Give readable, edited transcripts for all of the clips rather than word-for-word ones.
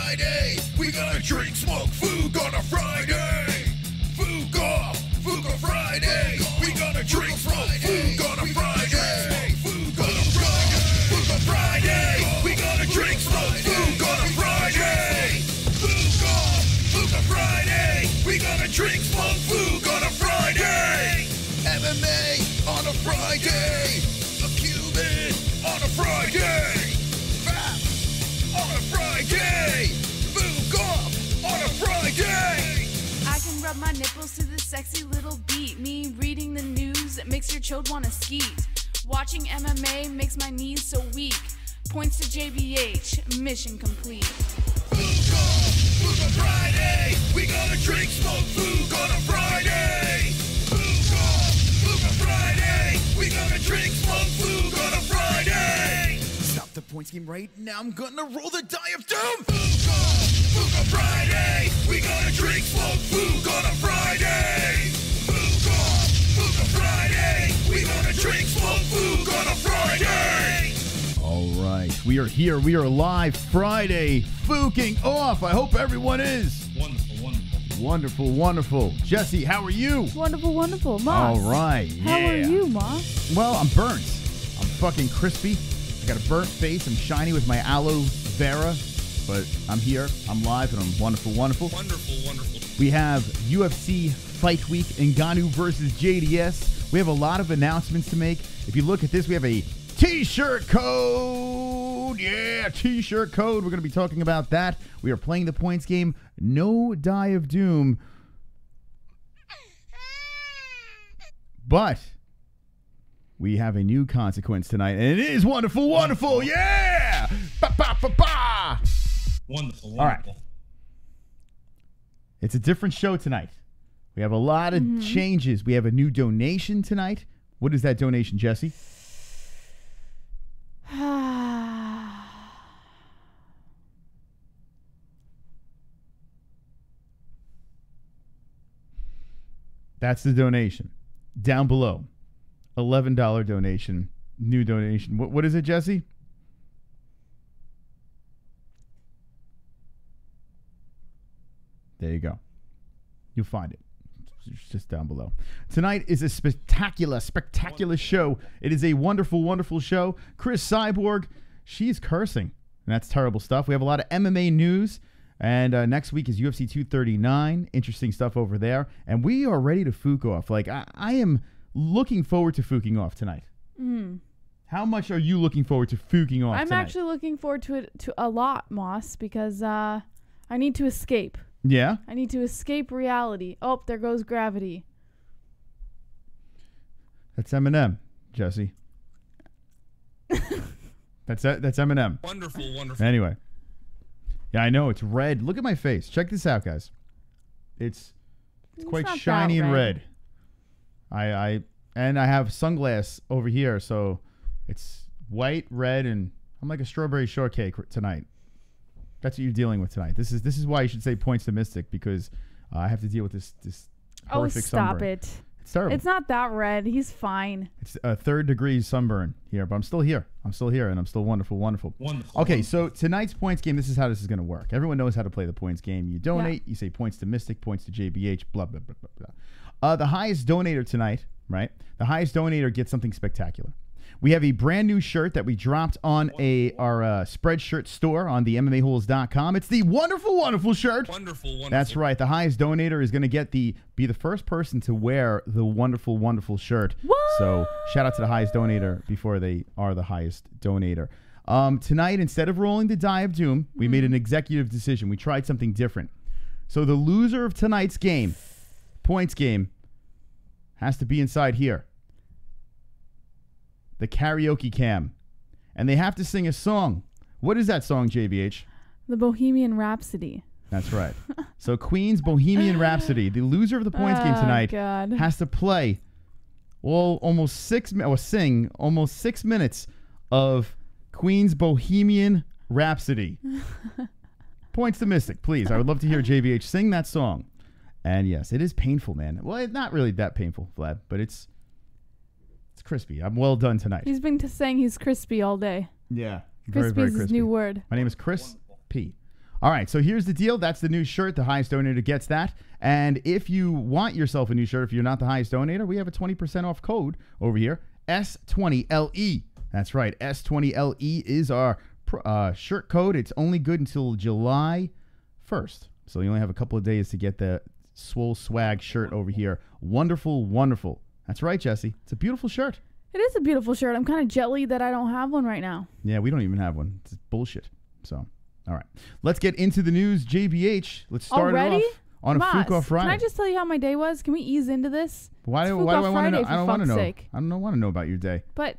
Friday. We gonna drink, smoke, food on a Friday. Fuga Friday. We gonna drink, smoke, food on a Friday. Fuga Friday. We gonna drink, smoke, food on a Friday. Fuga Friday. We gonna drink, smoke, food on a Friday. MMA on a Friday. A Cuban on a Friday. Fat on a Friday. Fuga on a Friday. I can rub my nipples to this sexy little beat. Me reading the news that makes your chode wanna skeet. Watching MMA makes my knees so weak. Points to JBH, mission complete. Fuga Friday. We gonna drink, smoke, food on a Friday. Fuga Friday. We gonna drink, smoke, food on a Friday. Stop the points game right now. I'm gonna roll the die of doom. Fuga Friday. We gonna drink, smoke, food on a Friday. Fuga Friday. We gonna drink, smoke, food on a Friday. All right, we are here. We are live Friday, fooking off. I hope everyone is. Wonderful, wonderful. Jesse, how are you? Wonderful, wonderful. Moss. All right, yeah. How are you, Moss? Well, I'm burnt. I'm fucking crispy. I got a burnt face. I'm shiny with my aloe vera, but I'm here. I'm live, and I'm wonderful, wonderful. Wonderful. We have UFC Fight Week, Ngannou versus JDS. We have a lot of announcements to make. If you look at this, we have a T-shirt code. Yeah, T-shirt code. We're going to be talking about that. We are playing the points game. No die of doom. But we have a new consequence tonight, and it is wonderful, wonderful. Yeah! Ba, ba, ba, ba. Wonderful. All right. It's a different show tonight. We have a lot of changes. We have a new donation tonight. What is that donation, Jesse? That's the donation. Down below. $11 donation. New donation. What is it, Jesse? There you go. You'll find it. It's just down below. Tonight is a spectacular show. It is a wonderful, wonderful show. Cris Cyborg, she's cursing. And that's terrible stuff. We have a lot of MMA news. And next week is UFC 239. Interesting stuff over there. And we are ready to fook off. Like, I am looking forward to fooking off tonight. How much are you looking forward to fooking off tonight? I'm actually looking forward to it a lot, Moss, because I need to escape. Yeah? I need to escape reality. Oh, there goes gravity. That's Eminem, Jesse. That's Eminem. Wonderful. Anyway. Yeah, I know. It's red. Look at my face. Check this out, guys. It's quite not shiny that and red. I have sunglass over here, so it's white, red, and I'm like a strawberry shortcake tonight. That's what you're dealing with tonight. This is why you should say points to Mystic, because I have to deal with this horrific sunburn. Stop it. It's terrible. It's not that red. He's fine. It's a 3rd degree sunburn here, but I'm still here. I'm still here, and I'm still wonderful. Okay, so tonight's points game, this is how this is going to work. Everyone knows how to play the points game. You donate, you say points to Mystic, points to JBH, blah, blah, blah, blah, blah. The highest donator tonight, right? The highest donator gets something spectacular. We have a brand new shirt that we dropped on our Spreadshirt store on the MMA-Holes.com. It's the wonderful shirt. Wonderful. That's right. The highest donator is going to be the first person to wear the wonderful shirt. What? So shout out to the highest donator before they are the highest donator. Tonight, instead of rolling the die of doom, we made an executive decision. We tried something different. So the loser of tonight's game, points game, has to be inside here. The karaoke cam. And they have to sing a song. What is that song, JBH? The Bohemian Rhapsody. That's right. So Queen's Bohemian Rhapsody. The loser of the points game tonight has to play sing almost 6 minutes of Queen's Bohemian Rhapsody. Points to Mystic, please. I would love to hear JBH sing that song. And yes, it is painful, man. Well, it's not really that painful, Vlad, but it's crispy. I'm well done tonight. He's been saying he's crispy all day. Yeah. Crispy is his new word. My name is Chris P. All right, so here's the deal. That's the new shirt. The highest donator gets that. And if you want yourself a new shirt, if you're not the highest donator, we have a 20% off code over here, S20LE. That's right, S20LE is our shirt code. It's only good until July 1st. So you only have a couple of days to get the Swole Swag shirt over here. Wonderful, wonderful. That's right, Jesse. It's a beautiful shirt. It is a beautiful shirt. I'm kind of jelly that I don't have one right now. Yeah, we don't even have one. It's bullshit. So... All right, let's get into the news. JBH, let's start it off on a Fuko Friday. Can I just tell you how my day was? Can we ease into this? Why do I want to know? I don't want to know. I don't want to know about your day. But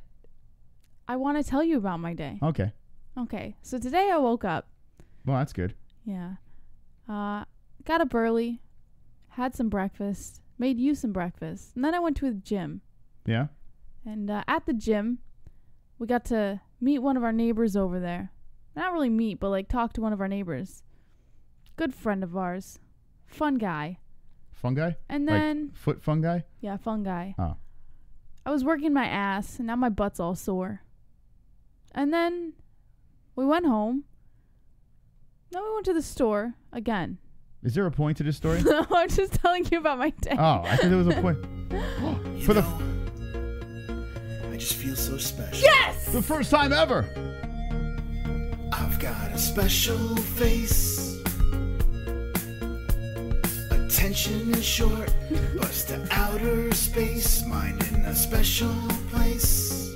I want to tell you about my day. Okay. Okay. So today I woke up. Well, that's good. Yeah. Got up early, had some breakfast, made you some breakfast, and then I went to the gym. Yeah. And at the gym, we got to meet one of our neighbors over there. Not really meet, but like talk to one of our neighbors. Good friend of ours. Fun guy. Fun guy? And then... Like foot fun guy? Yeah, fun guy. Oh. I was working my ass, and now my butt's all sore. And then we went home. Then we went to the store again. Is there a point to this story? No, I'm just telling you about my day. Oh, I think there was a point. For the... I just feel so special. Yes! The first time ever. I've got a special face. Attention is short, bust to outer space. Mine in a special place.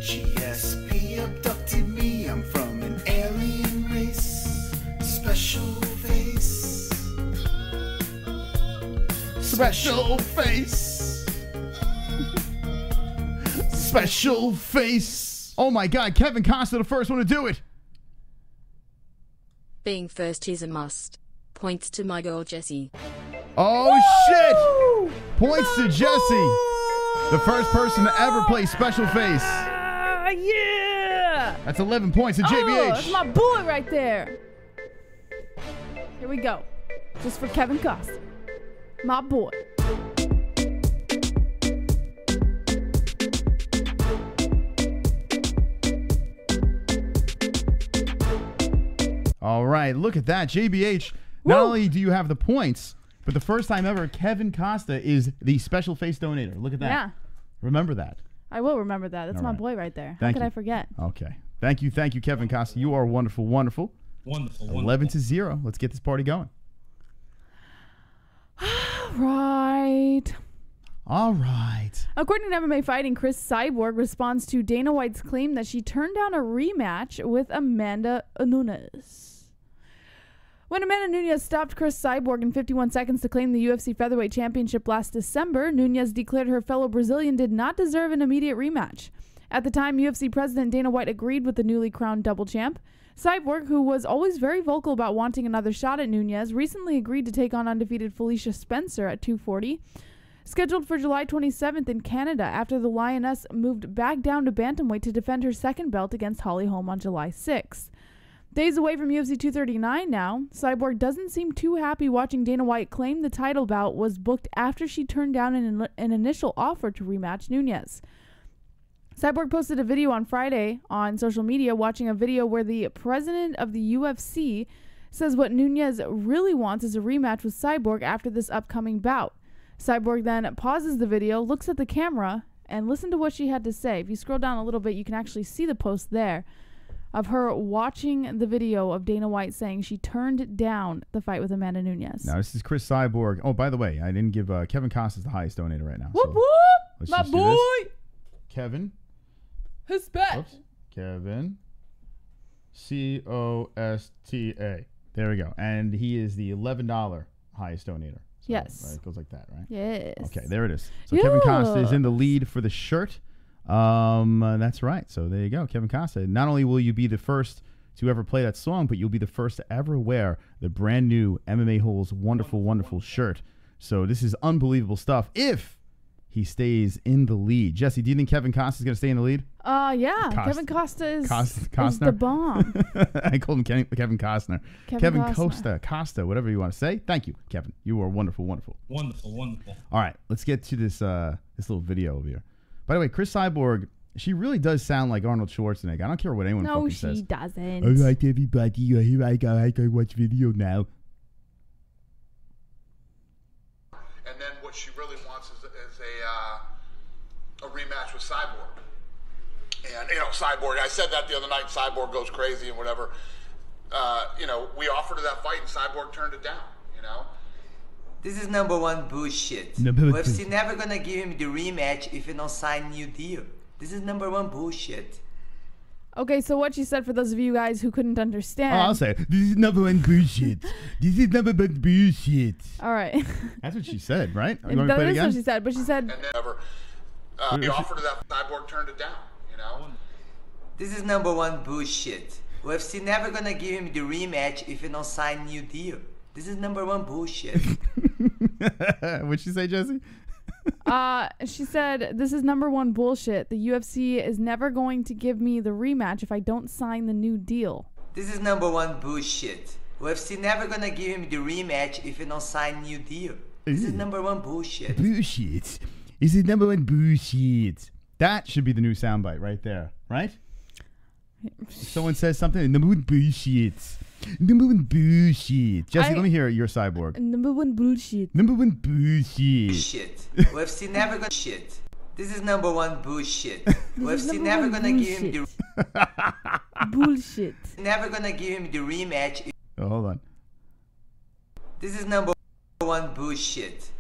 GSP abducted me, I'm from an alien race. Special face. Special face. Special face. Oh my God, Kevin Costa, the first one to do it. Being first is a must. Points to my girl Jessie. Oh shit! Points to Jessie. The first person to ever play special face. Yeah! That's 11 points to JBH. Oh, that's my boy right there. Here we go. Just for Kevin Costa. My boy. All right, look at that. JBH, not only do you have the points, but the first time ever, Kevin Costa is the special face donator. Look at that. Yeah. Remember that. I will remember that. That's All my right. boy right there. Thank How could you. I forget? Okay. Thank you, Kevin Costa. You are wonderful, wonderful. Wonderful. 11-0. Let's get this party going. Right. All right. According to MMA Fighting, Cris Cyborg responds to Dana White's claim that she turned down a rematch with Amanda Nunes. When Amanda Nunes stopped Cris Cyborg in 51 seconds to claim the UFC Featherweight Championship last December, Nunes declared her fellow Brazilian did not deserve an immediate rematch. At the time, UFC President Dana White agreed with the newly crowned double champ. Cyborg, who was always very vocal about wanting another shot at Nunes, recently agreed to take on undefeated Felicia Spencer at 240. Scheduled for July 27th in Canada after the Lioness moved back down to bantamweight to defend her second belt against Holly Holm on July 6th. Days away from UFC 239 now, Cyborg doesn't seem too happy watching Dana White claim the title bout was booked after she turned down an initial offer to rematch Nunes. Cyborg posted a video on Friday on social media watching a video where the president of the UFC says what Nunes really wants is a rematch with Cyborg after this upcoming bout. Cyborg then pauses the video, looks at the camera, and listen to what she had to say. If you scroll down a little bit, you can actually see the post there of her watching the video of Dana White saying she turned down the fight with Amanda Nunes. Now, this is Cris Cyborg. Oh, by the way, I didn't give Kevin Costa the highest donator right now. Whoop, so whoop! let's My just do boy! this. Kevin. His bet. Oops. Kevin. Costa. There we go. And he is the $11 highest donator. So, Yes. Right, it goes like that, right? Yes. Okay, there it is. So Kevin Costa is in the Yes. lead for the shirt. That's right. So there you go, Kevin Costa. Not only will you be the first to ever play that song, but you'll be the first to ever wear the brand new MMA-Holes wonderful, wonderful shirt. So this is unbelievable stuff if he stays in the lead. Jesse, do you think Kevin Costa is going to stay in the lead? Yeah. Costa. Kevin Costa is Costner? the bomb. I called him Kevin Costner. Kevin Costa, whatever you want to say. Thank you, Kevin. You are wonderful, wonderful. Wonderful. All right, let's get to this this little video over here. By the way, Cris Cyborg She really does sound like Arnold Schwarzenegger. I don't care what anyone No, fucking she says. doesn't. All right, everybody. Here I go. I go watch video now. And then what she really wants is a rematch with Cyborg. And, Cyborg, I said that the other night, Cyborg goes crazy and whatever. We offered her that fight and Cyborg turned it down, This is number one bullshit. UFC never gonna give him the rematch if you don't sign new deal. This is number one bullshit. Okay, so what she said for those of you guys who couldn't understand. I'll say, this is number one bullshit. This is number one bullshit. All right. That's what she said, right? You want me to That play it is again? what she said, but she said. and then we offered her that Cyborg turned it down, This is number one bullshit. UFC never gonna give him the rematch if you don't sign new deal. This is number one bullshit. What'd she say, Jesse? She said, this is number one bullshit. The UFC is never going to give me the rematch if I don't sign the new deal. This is number one bullshit. UFC never gonna give him the rematch if you don't sign new deal. This is number one bullshit. Bullshit. Is it number one bullshit? That should be the new soundbite right there, right? If someone says something, number one bullshit. Number one bullshit. Jesse, let me hear your Cyborg. Number one bullshit. Number one bullshit. Shit. UFC never gonna shit. This is number one bullshit. UFC never gonna give him the Bullshit. never gonna give him the rematch. Oh, hold on. This is number one bullshit.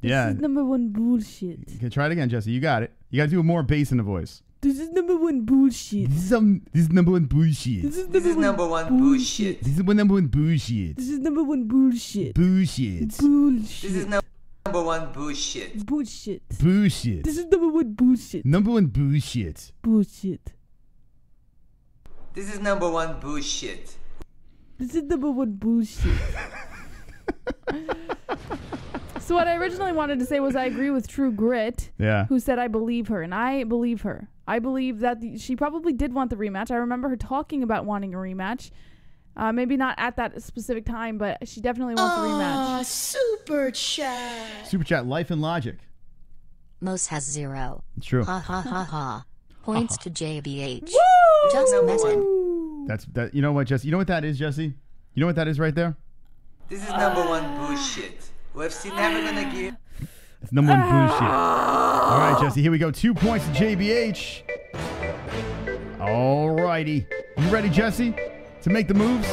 Yeah. This is number one bullshit. You can try it again, Jesse. You got it. You got to do more bass in the voice. This is number one bullshit. This is number one bullshit. This is number one bullshit. This is number one bullshit. This is number one bullshit. Bullshit. This is number one bullshit. Bullshit. Bullshit. This is number one bullshit. Number one bullshit. Bullshit. This is number one bullshit. This is number one bullshit. So what I originally wanted to say was I agree with True Grit, Yeah. who said I believe her, and I believe her. I believe that she probably did want the rematch. I remember her talking about wanting a rematch. Maybe not at that specific time, but she definitely wants a rematch. Super chat. Super chat, Life and Logic. Mos has 0. It's true. Ha ha ha ha. Points to JBH. Woo! Just Number messing. That's that. You know what, Jesse? You know what that is, Jesse? You know what that is right there? This is number one bullshit. UFC never gonna give. It's number one bullshit. All right, Jesse. Here we go. 2 points to JBH. All righty. You ready, Jesse, to make the moves?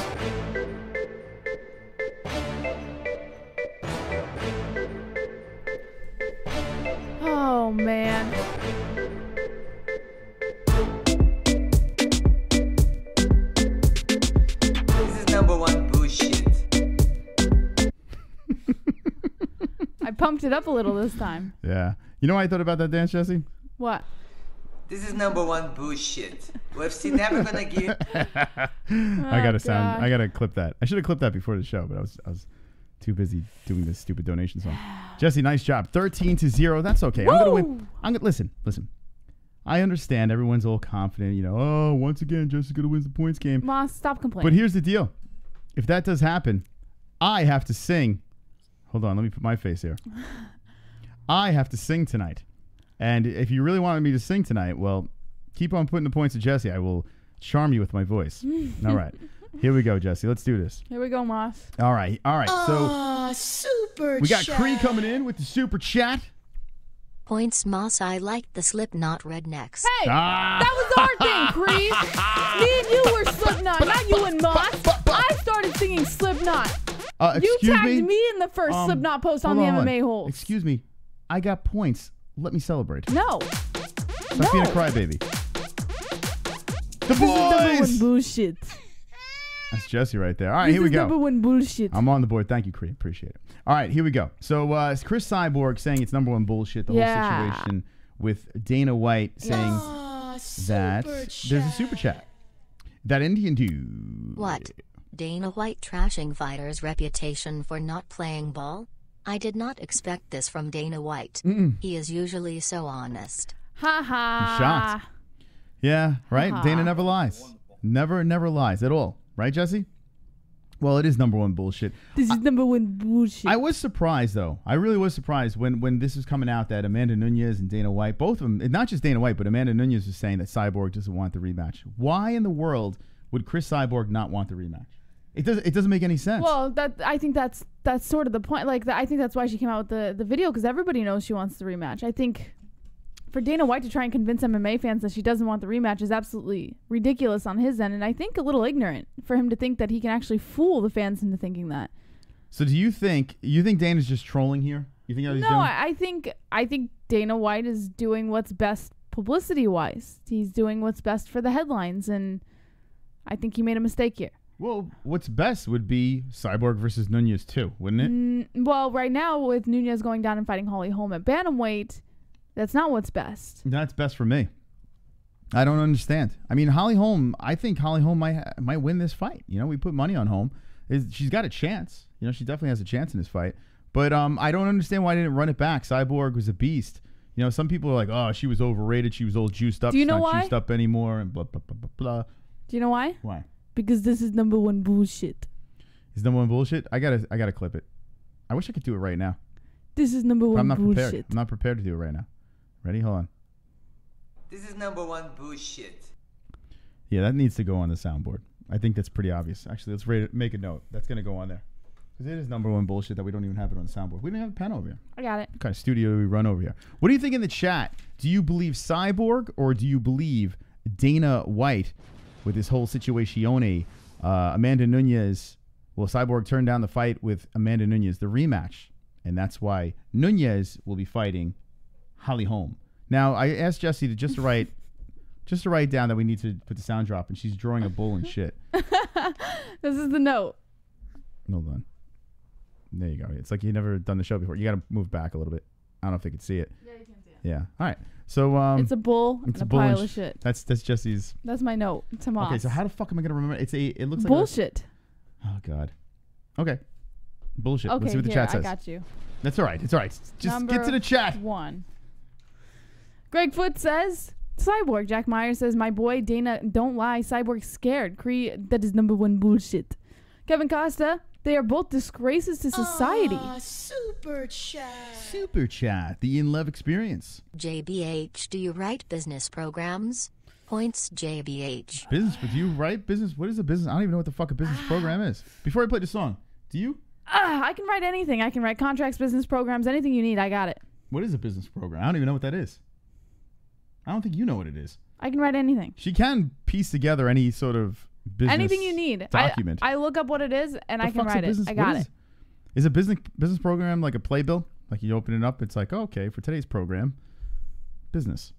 Oh, man. This is number one bullshit. I pumped it up a little this time. Yeah. You know what I thought about that dance, Jesse? What? This is number one bullshit. UFC never gonna give. I gotta God. I gotta clip that. I should have clipped that before the show, but I was too busy doing this stupid donation song. Jesse, nice job. 13-0. That's okay. I'm gonna win. Listen. I understand everyone's all confident. Oh, once again, Jesse's gonna win the points game. Ma, stop complaining. But here's the deal. If that does happen, I have to sing. Hold on, let me put my face here. I have to sing tonight. And if you really wanted me to sing tonight, well, keep on putting the points to Jesse. I will charm you with my voice. All right. Here we go, Jesse. Let's do this. Here we go, Moss. All right. So Super we got chat. Cree coming in with the super chat. Points Moss. I liked the Slipknot rednecks. Hey, Ah. that was our thing, Cree. Me and you were Slipknot, not you and Moss. I started singing Slipknot. You Excuse tagged me in the first Slipknot post on the MMA Holes. Excuse me. I got points. Let me celebrate. No. Stop being a crybaby. The This is number one boys. bullshit. That's Jesse right there. All right, This here we is go. number one bullshit. I'm on the board. Thank you, Cree. Appreciate it. All right, here we go. So it's Cris Cyborg saying it's number one bullshit, the whole situation with Dana White saying that there's a super chat. That Indian dude. What? Dana White trashing fighters' reputation for not playing ball? I did not expect this from Dana White. He is usually so honest. Ha ha. I'm shocked. Yeah, right? Dana never lies. Never lies at all. Right, Jesse? Well, it is number one bullshit. This is number one bullshit. I was surprised, though. I really was surprised when this was coming out that Amanda Nunes and Dana White, both of them, and not just Dana White, but Amanda Nunes was saying that Cyborg doesn't want the rematch. Why in the world would Cris Cyborg not want the rematch? It doesn't make any sense. Well, I think that's sort of the point. Like, I think that's why she came out with the video, because everybody knows she wants the rematch. I think for Dana White to try and convince MMA fans that she doesn't want the rematch is absolutely ridiculous on his end, and I think a little ignorant for him to think that he can actually fool the fans into thinking that. So do you think Dana's just trolling here? You think that's what he's doing? I think Dana White is doing what's best publicity-wise. He's doing what's best for the headlines, and I think he made a mistake here. Well, what's best would be Cyborg versus Nunes too, wouldn't it? Well, right now with Nunes going down and fighting Holly Holm at bantamweight, that's not what's best. That's best for me. I don't understand. I mean, I think Holly Holm might win this fight. You know, we put money on Holm. She's got a chance. You know, she definitely has a chance in this fight. But I don't understand why I didn't run it back. Cyborg was a beast. You know, some people are like, oh, she was overrated. She was all juiced up. Do you know why? She's not juiced up anymore and blah, blah, blah, blah, blah. Do you know why? Why? Because this is number one bullshit. Is number one bullshit? I gotta clip it. I wish I could do it right now. This is number one bullshit. Prepared. I'm not prepared to do it right now. Ready? Hold on. This is number one bullshit. Yeah, that needs to go on the soundboard. I think that's pretty obvious. Actually, let's make a note. That's going to go on there. Because it is number one bullshit that we don't even have it on the soundboard. We don't have a pen over here. I got it. What kind of studio do we run over here? What do you think in the chat? Do you believe Cyborg or do you believe Dana White with this whole situation? Amanda Nunes, well, Cyborg turned down the fight with Amanda Nunes, the rematch. And that's why Nunes will be fighting Holly Holm. Now, I asked Jessie to just write down that we need to put the sound drop, and she's drawing a bull and shit. This is the note. Hold on. There you go. It's like you've never done the show before. You got to move back a little bit. I don't know if they can see it. Yeah, you can see it. Yeah. All right. So it's a bull and a pile of shit. That's Jessie's. That's my note to Moss. Okay, so how the fuck am I gonna remember? It looks like bullshit. Oh God. Okay. Bullshit. Okay, let's see what the chat says. I got you. That's all right. It's all right. Just get to the chat. 1. Greg Foot says, Cyborg. Jack Myers says, my boy Dana, don't lie. Cyborg's scared. That is number one bullshit. Kevin Costa, they are both disgraces to society. Super chat. Super chat. The In Love experience. JBH, do you write business programs? Points JBH. Business, but do you write business? What is a business? I don't even know what the fuck a business program is. Before I play the song, do you? I can write anything. I can write contracts, business programs, anything you need. I got it. What is a business program? I don't even know what that is. I don't think you know what it is. I can write anything. She can piece together any sort of business anything you need. Document. I look up what it is and I can write it. I What got it. Is a business program like a playbill? Like you open it up, it's like, oh, okay, for today's program, business.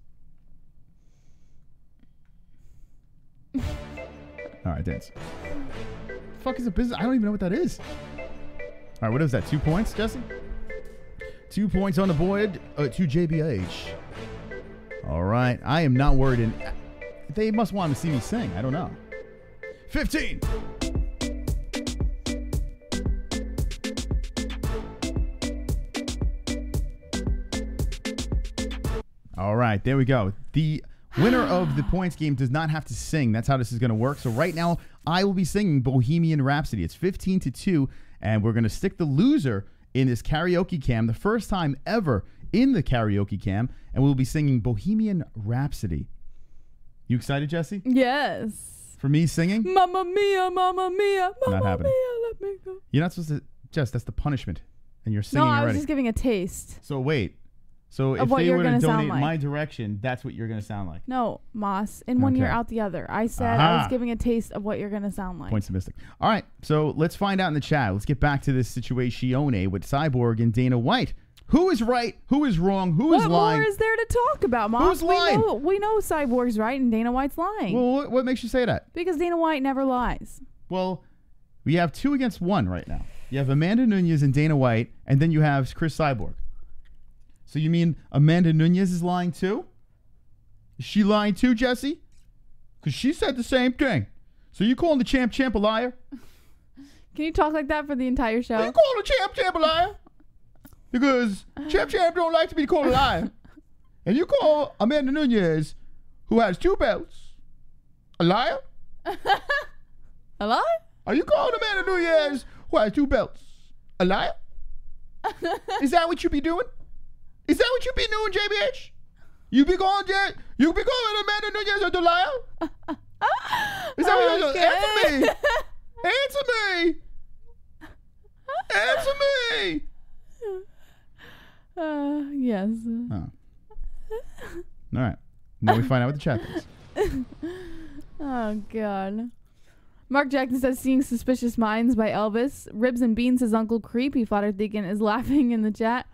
All right, dance. The fuck is a business? I don't even know what that is. All right, what is that? 2 points, Jesse? 2 points on the board to JBH. All right, I am not worried. They must want to see me sing. I don't know. 15. All right, there we go. The winner of the points game does not have to sing. That's how this is going to work. So right now, I will be singing Bohemian Rhapsody. It's 15-2, and we're going to stick the loser in this karaoke cam, the first time ever in the karaoke cam, and we'll be singing Bohemian Rhapsody. You excited, Jesse? Yes. For me singing? Mamma mia, mamma mia, Not mamma happening. mia, let me go. You're not supposed to, Jess, that's the punishment. And you're singing No, I was already. just giving a taste. So wait. So Of if what they you're were to gonna sound donate like. my direction, that's what you're going to sound like. No, Moss. In one ear, Okay. out the other. I said I was giving a taste of what you're going to sound like. Points to Mystic. All right, so let's find out in the chat. Let's get back to this situation with Cyborg and Dana White. Who is right? Who is wrong? Who is What lying? more is there to talk about, Moss? Who's lying? We know Cyborg's right and Dana White's lying. Well, what makes you say that? Because Dana White never lies. Well, we have 2 against 1 right now. You have Amanda Nunes and Dana White, and then you have Cris Cyborg. So you mean Amanda Nunes is lying too? Is she lying too, Jesse? Because she said the same thing. So you calling the champ a liar? Can you talk like that for the entire show? You calling the champ a liar? Because champ don't like to be called a liar. And you call Amanda Nunes, who has 2 belts, a liar? A lie? Are you calling Amanda Nunes, who has 2 belts, a liar? Is that what you be doing? Is that what you be doing, JBH? You be calling Amanda Nunes a liar? Is that what you're doing? Answer me! Answer me! Yes. Oh. All right. Now we find out what the chat thinks. Oh, God. Mark Jackson says, seeing Suspicious Minds by Elvis. Ribs and Beans says, Uncle Creepy Fodder Deacon is laughing in the chat.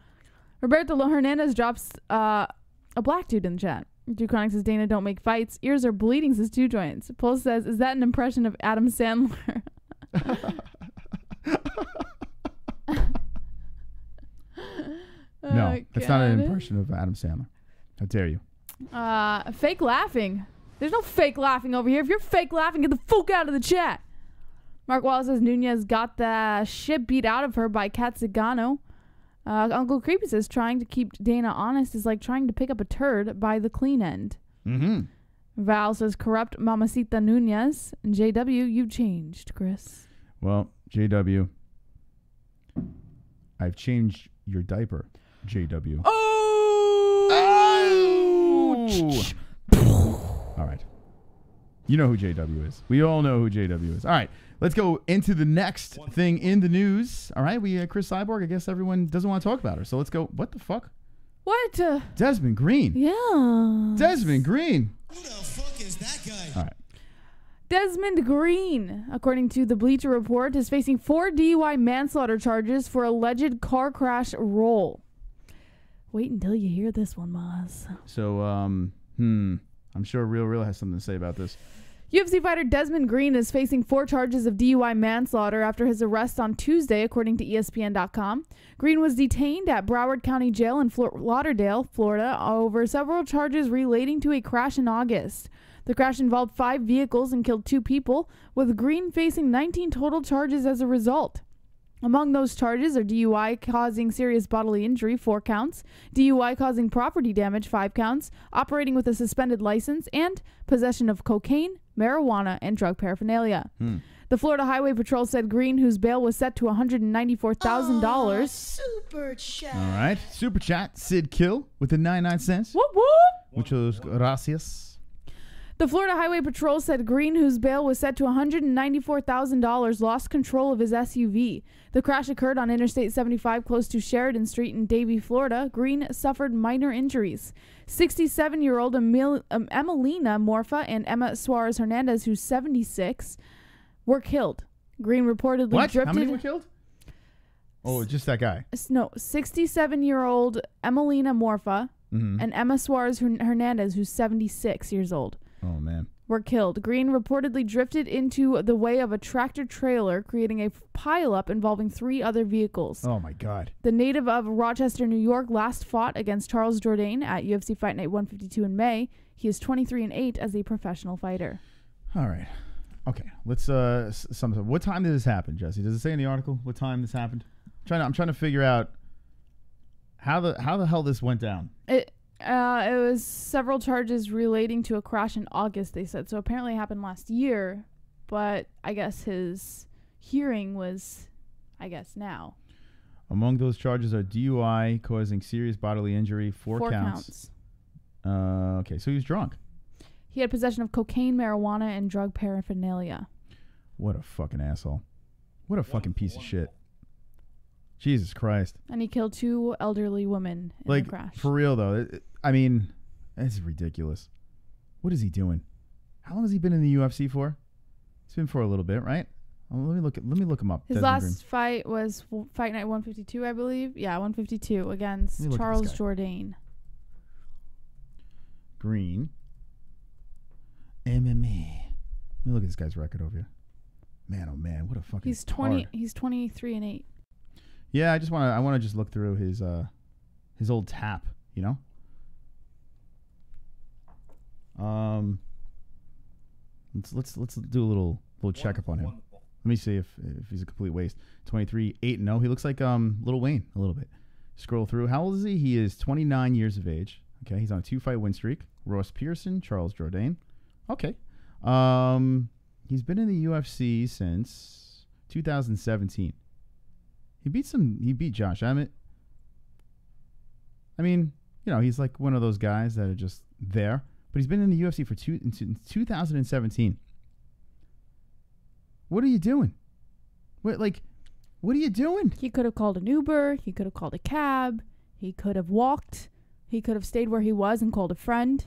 Roberto Hernandez drops a black dude in the chat. Drew Chronic says, Dana, don't make fights. Ears are bleeding, says 2 joints. Pulse says, is that an impression of Adam Sandler? No, that's not an impression of Adam Sandler. How dare you? Fake laughing. There's no fake laughing over here. If you're fake laughing, get the fuck out of the chat. Mark Wallace says Nunes got the shit beat out of her by Kat Zingano. Uncle Creepy says trying to keep Dana honest is like trying to pick up a turd by the clean end. Mm-hmm. Val says corrupt Mamacita Nunes. And JW, you changed, Chris. Well, JW, I've changed your diaper, JW. Oh! All right. You know who JW is. We all know who JW is. All right. Let's go into the next thing in the news. All right. We Cris Cyborg. I guess everyone doesn't want to talk about her. So let's go. What the fuck? What? Desmond Green. Yeah. Desmond Green. Who the fuck is that guy? All right. Desmond Green, according to the Bleacher Report, is facing 4 DUI manslaughter charges for alleged car crash role. Wait until you hear this one, Maz. So, I'm sure Real has something to say about this. UFC fighter Desmond Green is facing 4 charges of DUI manslaughter after his arrest on Tuesday, according to ESPN.com. Green was detained at Broward County Jail in Fort Lauderdale, Florida, over several charges relating to a crash in August. The crash involved 5 vehicles and killed 2 people, with Green facing 19 total charges as a result. Among those charges are DUI causing serious bodily injury, 4 counts, DUI causing property damage, 5 counts, operating with a suspended license, and possession of cocaine, marijuana, and drug paraphernalia. The Florida Highway Patrol said Green, whose bail was set to $194,000. Super chat. All right. Super chat. Sid Kill with the 99 cents. Whoop whoop! Muchos gracias. The Florida Highway Patrol said Green, whose bail was set to $194,000, lost control of his SUV. The crash occurred on Interstate 75 close to Sheridan Street in Davie, Florida. Green suffered minor injuries. 67-year-old Emelina Morfa and Emma Suarez Hernandez, who's 76, were killed. Green reportedly drifted... How many were killed? Oh, just that guy. No, 67-year-old Emelina Morfa and Emma Suarez Hernandez, who's 76 years old. Oh, man. Were killed. Green reportedly drifted into the way of a tractor trailer, creating a pileup involving 3 other vehicles. Oh, my God. The native of Rochester, New York, last fought against Charles Jourdain at UFC Fight Night 152 in May. He is 23-8 as a professional fighter. All right. Okay. Let's what time did this happen, Jesse? Does it say in the article what time this happened? I'm trying to figure out how the hell this went down. It was several charges relating to a crash in August, they said. So apparently it happened last year, but I guess his hearing was, now. Among those charges are DUI causing serious bodily injury, 4 counts. Okay, so he was drunk. He had possession of cocaine, marijuana, and drug paraphernalia. What a fucking asshole. What a fucking piece of shit. Jesus Christ. And he killed 2 elderly women in the crash. For real, though. It's ridiculous. What is he doing? How long has he been in the UFC for? It's been for a little bit, right? Let me look him up. His last fight was Fight Night 152, I believe. Yeah, 152 against Charles Jourdain. Green. MMA. Let me look at this guy's record over here. Man, oh man, what a fucking He's 23-8. Yeah, I want to just look through his old tap, you know? Let's do a little checkup on him. Let me see if he's a complete waste. 23-8-0. He looks like Lil Wayne a little bit. Scroll through. How old is he? He is 29 years of age. Okay, he's on a 2-fight win streak. Ross Pearson, Charles Jourdain. Okay. He's been in the UFC since 2017. He beat Josh Emmett. I mean, he's like one of those guys that are just there. But he's been in the UFC since 2017. What are you doing? What are you doing? He could have called an Uber. He could have called a cab. He could have walked. He could have stayed where he was and called a friend.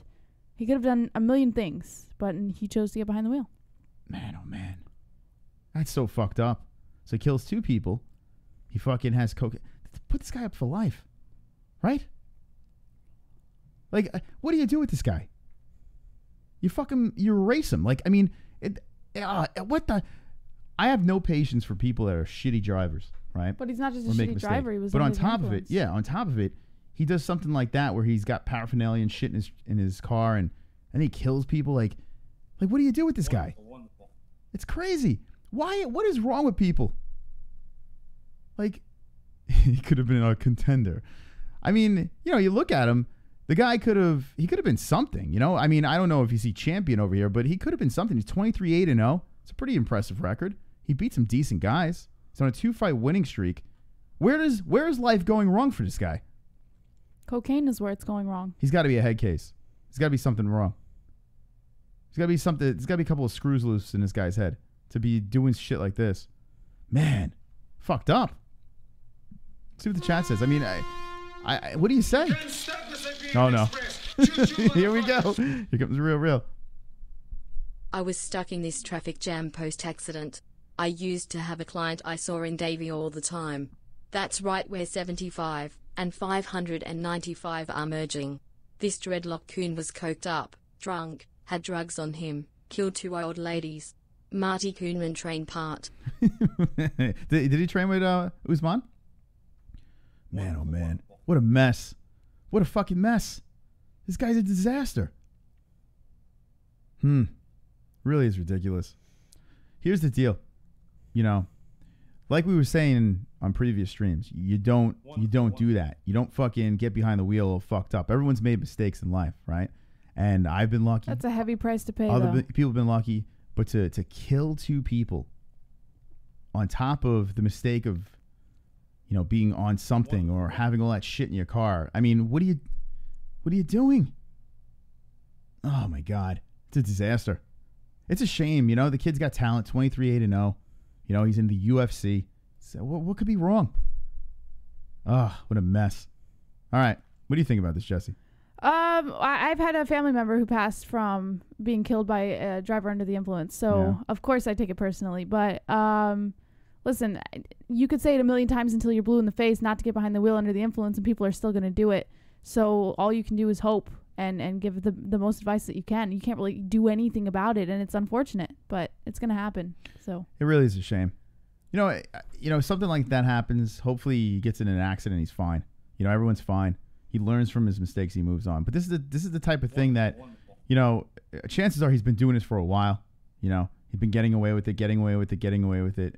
He could have done a million things, but he chose to get behind the wheel. Man, oh man. That's so fucked up. So he kills 2 people. He fucking has cocaine. Put this guy up for life. Right? Like, what do you do with this guy? You erase him. Like, I mean, what the... I have no patience for people that are shitty drivers, right? But he's not just a shitty driver. He was. But on top of it, he does something like that where he's got paraphernalia and shit in his car, and he kills people. Like, what do you do with this guy? Wonderful. It's crazy. Why? What is wrong with people? Like, he could have been a contender. I mean, you look at him. The guy could have been something. I mean, I don't know if he's a champion over here, but he could have been something. He's 23-8-0. It's a pretty impressive record. He beat some decent guys. He's on a 2-fight winning streak. Where is life going wrong for this guy? Cocaine is where it's going wrong. He's got to be a head case. There's got to be something wrong. There's got to be a couple of screws loose in this guy's head to be doing shit like this. Man, fucked up. Let's see what the chat says. I mean, I what do you say? Oh, no. Here we go. Here comes the real. I was stuck in this traffic jam post-accident. I used to have a client I saw in Davie all the time. That's right where 75 and 595 are merging. This dreadlock coon was coked up, drunk, had drugs on him, killed 2 old ladies. Marty Koonman trained part. Did he train with Usman? Man, oh man. What a mess. What a fucking mess. This guy's a disaster. Really is ridiculous. Here's the deal. Like we were saying on previous streams, you don't do that. You don't fucking get behind the wheel all fucked up. Everyone's made mistakes in life, right? And I've been lucky. That's a heavy price to pay, Other people have been lucky. But to kill 2 people on top of the mistake of, being on something or having all that shit in your car. I mean, what are you doing? Oh my God. It's a disaster. It's a shame, the kid's got talent, 23-8-0. He's in the UFC. So what could be wrong? Oh, what a mess. All right. What do you think about this, Jesse? I've had a family member who passed from being killed by a driver under the influence. So, Of course, I take it personally. But listen, you could say it a million times until you're blue in the face not to get behind the wheel under the influence, and people are still going to do it. So all you can do is hope and give the most advice that you can. You can't really do anything about it, and it's unfortunate, but it's going to happen. So it really is a shame. Something like that happens. Hopefully he gets in an accident, he's fine. Everyone's fine. He learns from his mistakes, he moves on. But this is the type of thing that, chances are he's been doing this for a while. He's been getting away with it.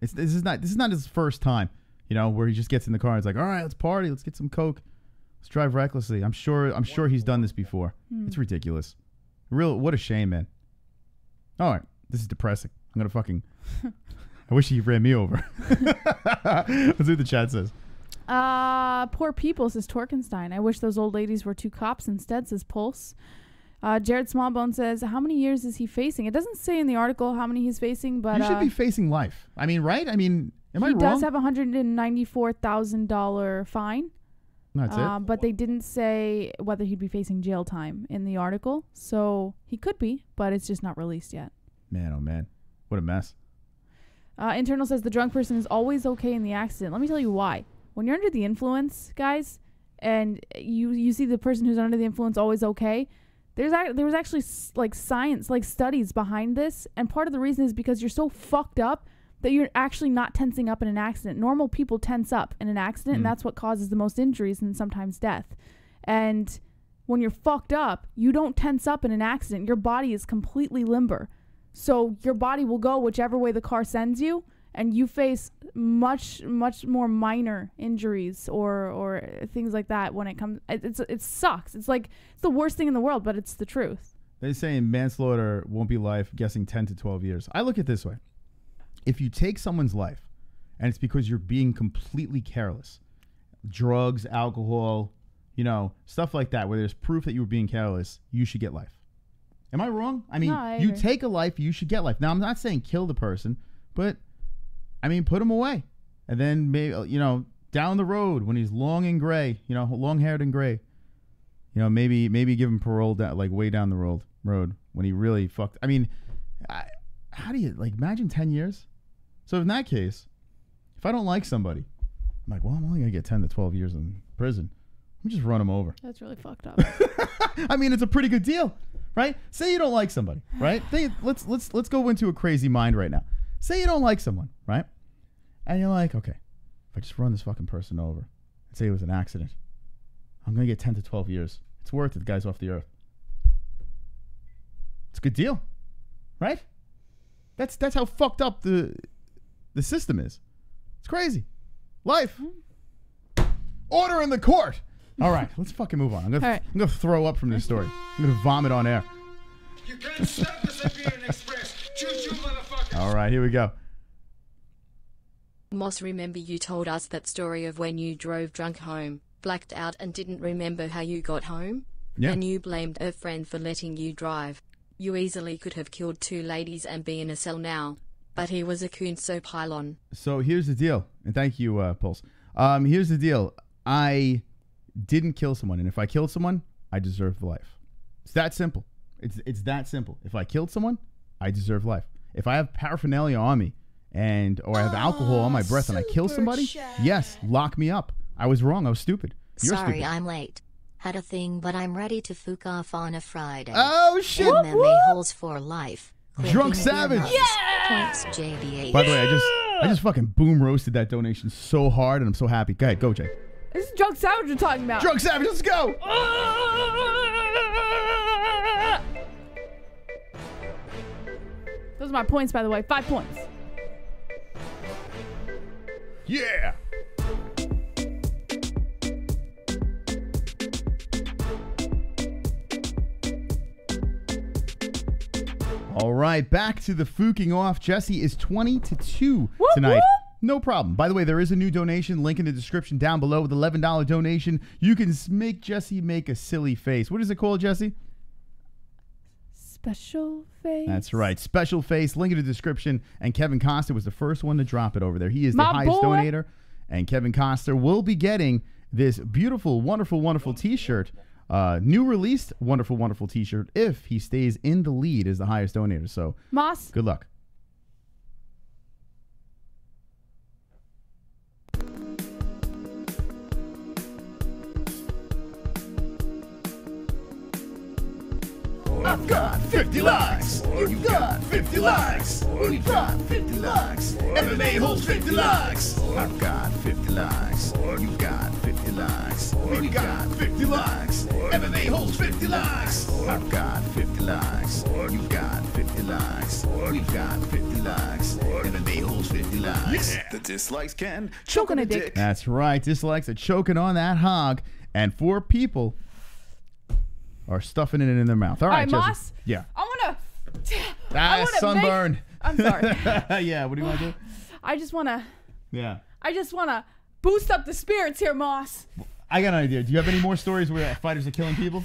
This is not his first time, where he just gets in the car and it's like, all right, let's party, let's get some coke. Let's drive recklessly. I'm sure he's done this before. It's ridiculous. What a shame, man. All right, this is depressing. I'm gonna fucking. I wish he ran me over. Let's see what the chat says. Poor people, says Torkenstein. I wish those old ladies were 2 cops instead, says Pulse. Jared Smallbone says, how many years is he facing? It doesn't say in the article how many he's facing, but you should be facing life. I mean, right? I mean, am I wrong? He does have a $194,000 fine. That's it. But they didn't say whether he'd be facing jail time in the article. So he could be, but it's just not released yet. Man, oh man. What a mess. Internal says the drunk person is always okay in the accident. Let me tell you why. When you're under the influence, guys, and you see the person who's under the influence always okay, there was actually like science, like studies behind this. And part of the reason is because you're so fucked up that you're actually not tensing up in an accident. Normal people tense up in an accident, and that's what causes the most injuries and sometimes death. And when you're fucked up, you don't tense up in an accident. Your body is completely limber. So your body will go whichever way the car sends you, and you face much, much more minor injuries or things like that when it comes. It sucks. It's like it's the worst thing in the world, but it's the truth. They're saying manslaughter won't be life, guessing 10 to 12 years. I look at it this way. If you take someone's life and it's because you're being completely careless, drugs, alcohol, stuff like that, where there's proof that you were being careless, you should get life. Am I wrong? I mean, No, you take a life, you should get life. Now, I'm not saying kill the person, but, put him away. And then, maybe, down the road when he's long and gray, long-haired and gray, maybe give him parole way down the road when he really fucked. How do you, imagine 10 years? So in that case, if I don't like somebody, I'm like, well, I'm only going to get 10 to 12 years in prison. Let me just run him over. That's really fucked up. It's a pretty good deal, right? Say you don't like somebody, right? Let's go into a crazy mind right now. Say you don't like someone, right? And you're like, okay, if I just run this fucking person over and say it was an accident, I'm going to get 10 to 12 years. It's worth it. The guy's off the earth. It's a good deal, right? That's how fucked up the system is. It's crazy. Life. Order in the court. All right, let's fucking move on. I'm gonna throw up from this story. I'm gonna vomit on air. You can't stop the Siberian Express. Choo-choo, motherfuckers. All right, here we go. Moss, remember you told us that story of when you drove drunk home, blacked out and didn't remember how you got home? Yeah. And you blamed a friend for letting you drive. You easily could have killed 2 ladies and be in a cell now. But he was a coon, so pile on. So here's the deal. And thank you, Pulse. Here's the deal. I didn't kill someone. And if I killed someone, I deserve the life. It's that simple. It's that simple. If I killed someone, I deserve life. If I have paraphernalia on me or I have alcohol on my breath and I kill somebody, yes, lock me up. I was wrong. I was stupid. You're Sorry, stupid. I'm late. Had a thing, but I'm ready to fuck off on a Friday. Oh, shit. MMA-Holes for life. Drunk Savage. Points, JBH. By the way, I just fucking boom roasted that donation so hard, and I'm so happy. Go ahead, go, Jay. This is Drunk Savage we're talking about. Drunk Savage, let's go. Those are my points, by the way. 5 points. Yeah. All right, back to the fooking off. Jesse is 20-2 tonight. Whoop. No problem. By the way, there is a new donation. Link in the description down below with $11 donation. You can make Jesse make a silly face. What is it called, Jesse? Special face. That's right. Special face. Link in the description. And Kevin Costa was the first one to drop it over there. He is the highest donator. And Kevin Costa will be getting this beautiful, wonderful, wonderful t-shirt. New released wonderful, wonderful t-shirt if he stays in the lead as the highest donator. So, Moss. good luck. I've got 50 likes. You've got 50 likes. We've got 50 likes. MMA-Holes 50 likes. I've got 50 likes. You've got 50 likes. We've got 50 likes. MMA-Holes 50 likes. I've got 50 likes. You've got 50 likes. We've got 50 likes. MMA-Holes 50 likes. Yeah. The dislikes can Choke on a dick. That's right. Dislikes are choking on that hog. And 4 people are stuffing it in their mouth. All right, Jesse. Moss. Yeah. I wanna sunburn. I'm sorry. Yeah, what do you want to do? I just wanna boost up the spirits here, Moss. I got an idea. Do you have any more stories where fighters are killing people?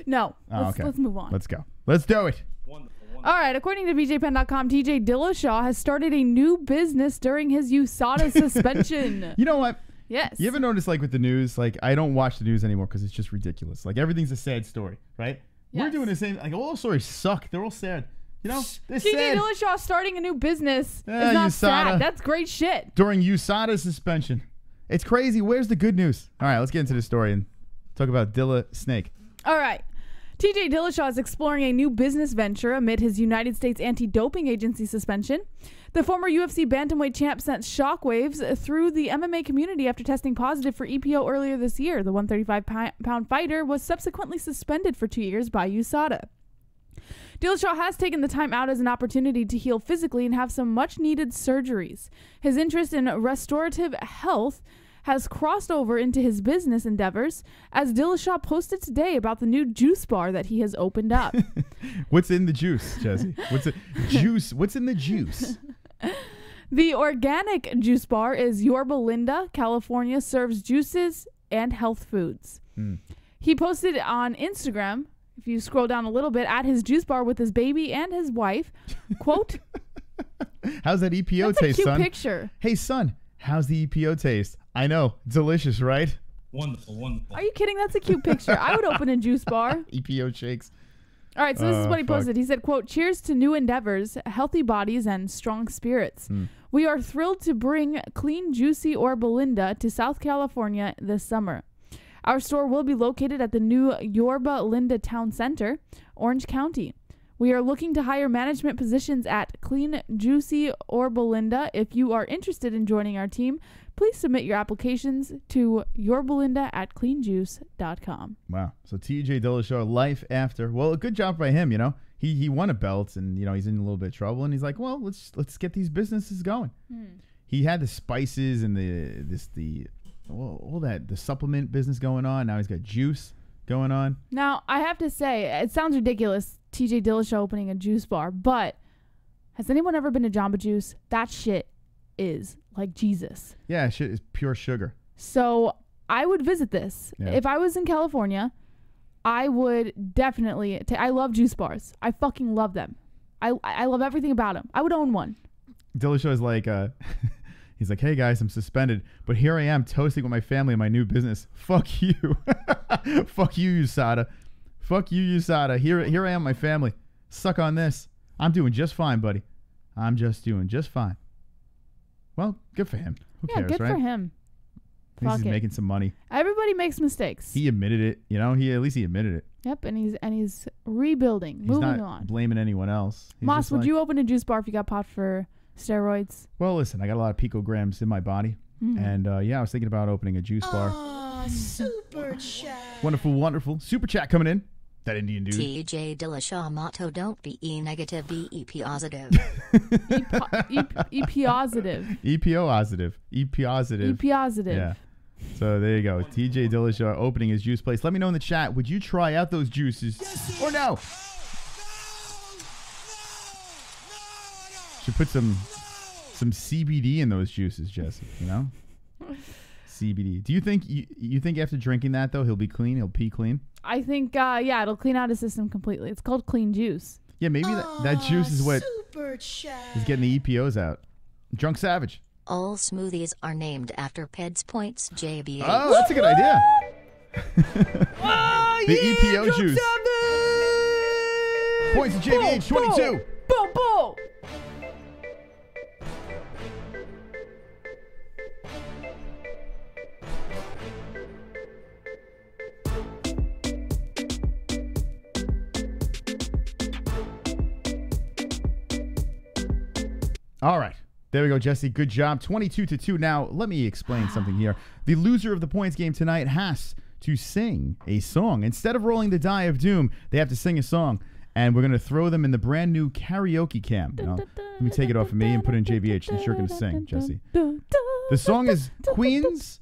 No. Oh, Let's move on. Let's go. Let's do it. All right. According to BJPen.com, TJ Dillashaw has started a new business during his USADA suspension. You know what? Yes. You ever notice, like, with the news, like, I don't watch the news anymore because it's just ridiculous. Like, everything's a sad story, right? Yes. We're doing the same. Like, all the stories suck. They're all sad. You know? They're TJ sad. Dillashaw starting a new business is not USADA. sad. That's great shit. During USADA suspension. It's crazy. Where's the good news? All right, let's get into the story and talk about Dilla Snake. All right. TJ Dillashaw is exploring a new business venture amid his United States Anti-Doping Agency suspension. The former UFC bantamweight champ sent shockwaves through the MMA community after testing positive for EPO earlier this year. The 135-pound fighter was subsequently suspended for 2 years by USADA. Dillashaw has taken the time out as an opportunity to heal physically and have some much-needed surgeries. His interest in restorative health has crossed over into his business endeavors, as Dillashaw posted today about the new juice bar that he has opened up. What's in the juice, Jesse? What's in the juice? The organic juice bar is Yorba Linda, California, serves juices and health foods. He posted on Instagram, if you scroll down a little bit, at his juice bar with his baby and his wife, quote, "How's that EPO That's taste, a cute son? picture. Hey, son, how's the EPO taste? I know, delicious, right? Wonderful, wonderful. Are you kidding? That's a cute picture. I would open a juice bar. EPO shakes. All right, so this is what he fuck. posted. He said, quote, "Cheers to new endeavors, healthy bodies, and strong spirits. We are thrilled to bring clean, juicy Yorba Linda to South California this summer. Our store will be located at the new Yorba Linda Town Center, Orange County. We are looking to hire management positions at Clean Juicy Yorba Linda. If you are interested in joining our team, please submit your applications to yorbalinda@cleanjuice.com. Wow. So TJ Dillashaw, life after. Well, a good job by him, you know. He won a belt, and, you know, he's in a little bit of trouble, and he's like, well, let's get these businesses going. He had the spices and the supplement business going on. Now he's got juice going on. Now, I have to say, it sounds ridiculous, TJ Dillashaw opening a juice bar, but has anyone ever been to Jamba Juice? That shit is like Jesus. Yeah, shit is pure sugar. So I would visit this. Yeah. If I was in California, I would definitely I love juice bars. I fucking love them. I love everything about them. I would own one. Dillashaw is like, he's like, hey guys, I'm suspended, but here I am toasting with my family in my new business. Fuck you. Fuck you, USADA. Fuck you, USADA. Here I am, my family. Suck on this. I'm doing just fine, buddy. I'm just doing just fine. Well, good for him. Who cares, good right? for him. At least Fuck he's it. making some money. Everybody makes mistakes. He admitted it. You know, at least he admitted it. Yep, and he's rebuilding, He's moving not on. blaming anyone else. He's Moss, just would like, you open a juice bar if you got popped for steroids? Well, listen, I got a lot of picograms in my body. And, I was thinking about opening a juice bar. Aw, super chat. Wonderful, wonderful. Super chat coming in. That Indian dude. TJ Dillashaw motto: don't be E negative, be EP positive. E positive. EPO positive. E positive. E positive. Yeah. So there you go. TJ Dillashaw opening his juice place. Let me know in the chat. Would you try out those juices or no? Should put some CBD in those juices, Jesse. You know, CBD. Do you think you think after drinking that though he'll be clean? He'll pee clean? I think it'll clean out his system completely. It's called clean juice. Yeah, maybe that juice is what Super chat. is getting the EPOs out. Drunk Savage. All smoothies are named after Peds Points JBH. Oh, that's a good idea. The EPO juice. Points to JBH 22. Boom, boom. All right. There we go, Jesse. Good job. 22-2. Now, let me explain something here. The loser of the points game tonight has to sing a song. Instead of rolling the die of doom, they have to sing a song. And we're going to throw them in the brand new karaoke cam. Now, let me take it off of me and put it in JVH since you're going to sing, Jesse. The song is Queen's...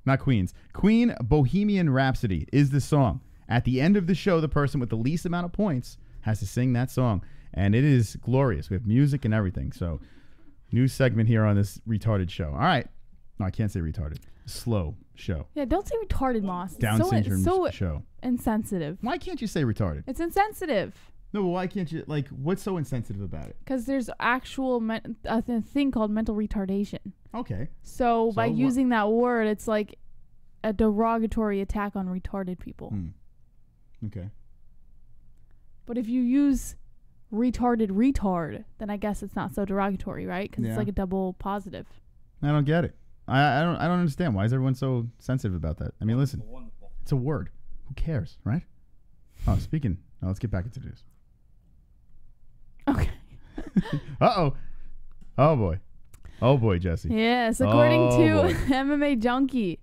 Not Queen's. Queen Bohemian Rhapsody is the song. At the end of the show, the person with the least amount of points has to sing that song. And it is glorious. We have music and everything. So, new segment here on this retarded show. All right. No, I can't say retarded. Slow show. Yeah, don't say retarded, Moss. It's Down syndrome so show. Insensitive. Why can't you say retarded? It's insensitive. No, but why can't you, like, what's so insensitive about it? Because there's actual a thing called mental retardation. Okay. So by using that word, it's like a derogatory attack on retarded people. Okay. But if you use retard, then I guess it's not so derogatory, right? Because it's like a double positive. I don't get it. I don't understand. Why is everyone so sensitive about that? I mean, listen, it's a word. Who cares, right? Oh, speaking. Now let's get back into news. Okay. Uh-oh. Oh, boy. Oh, boy, Jesse. Yes, according to MMA Junkie,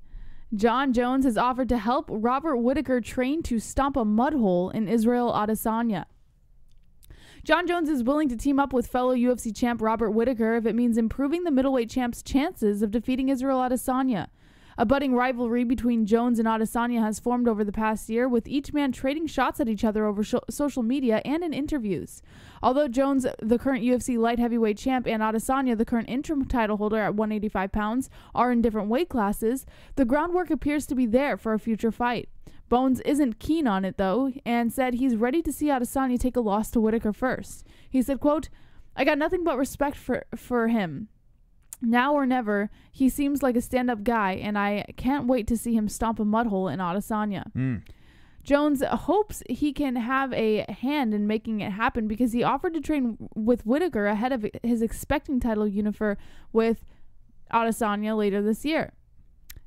Jon Jones has offered to help Robert Whittaker train to stomp a mud hole in Israel Adesanya. Jon Jones is willing to team up with fellow UFC champ Robert Whittaker if it means improving the middleweight champ's chances of defeating Israel Adesanya. A budding rivalry between Jones and Adesanya has formed over the past year, with each man trading shots at each other over social media and in interviews. Although Jones, the current UFC light heavyweight champ, and Adesanya, the current interim title holder at 185 pounds, are in different weight classes, the groundwork appears to be there for a future fight. Bones isn't keen on it, though, and said he's ready to see Adesanya take a loss to Whittaker first. He said, quote, "I got nothing but respect for him. Now or never, he seems like a stand-up guy, and I can't wait to see him stomp a mud hole in Adesanya." Jones hopes he can have a hand in making it happen because he offered to train with Whittaker ahead of his expecting title unifer with Adesanya later this year.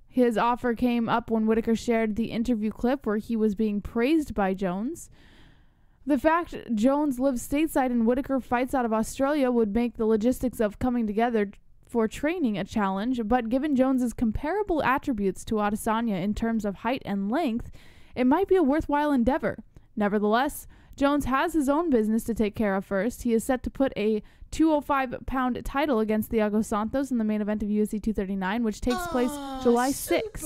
His offer came up when Whittaker shared the interview clip where he was being praised by Jones. The fact Jones lives stateside and Whittaker fights out of Australia would make the logistics of coming together for training a challenge, but given Jones's comparable attributes to Adesanya in terms of height and length, it might be a worthwhile endeavor. Nevertheless, Jones has his own business to take care of first. He is set to put a 205-pound title against Thiago Santos in the main event of UFC 239, which takes place July 6th.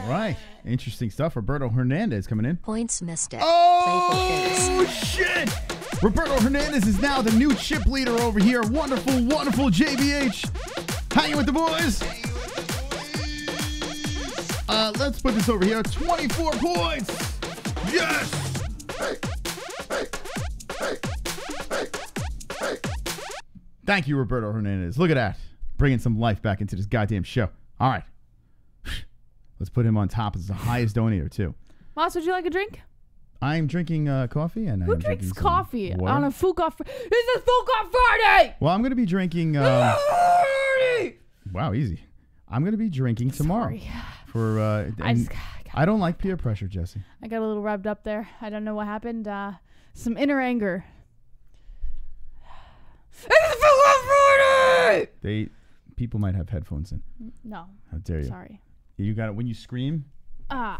All right. Interesting stuff. Roberto Hernandez coming in. Points missed it. Oh, shit! Roberto Hernandez is now the new chip leader over here. Wonderful, wonderful JBH. Hanging with the boys. Let's put this over here. 24 points. Yes! Thank you, Roberto Hernandez. Look at that. Bringing some life back into this goddamn show. All right. Let's put him on top as the highest donator, too. Moss, would you like a drink? I'm drinking coffee. And Who drinks coffee on a Fuka Friday? It's a Fuka Friday! Well, I'm going to be drinking... wow, easy. I'm going to be drinking tomorrow. For I don't like peer pressure, Jesse. I got a little rubbed up there. I don't know what happened. Some inner anger. It's Fuka Friday! People might have headphones in. No. How dare you? Sorry. You got it when you scream. I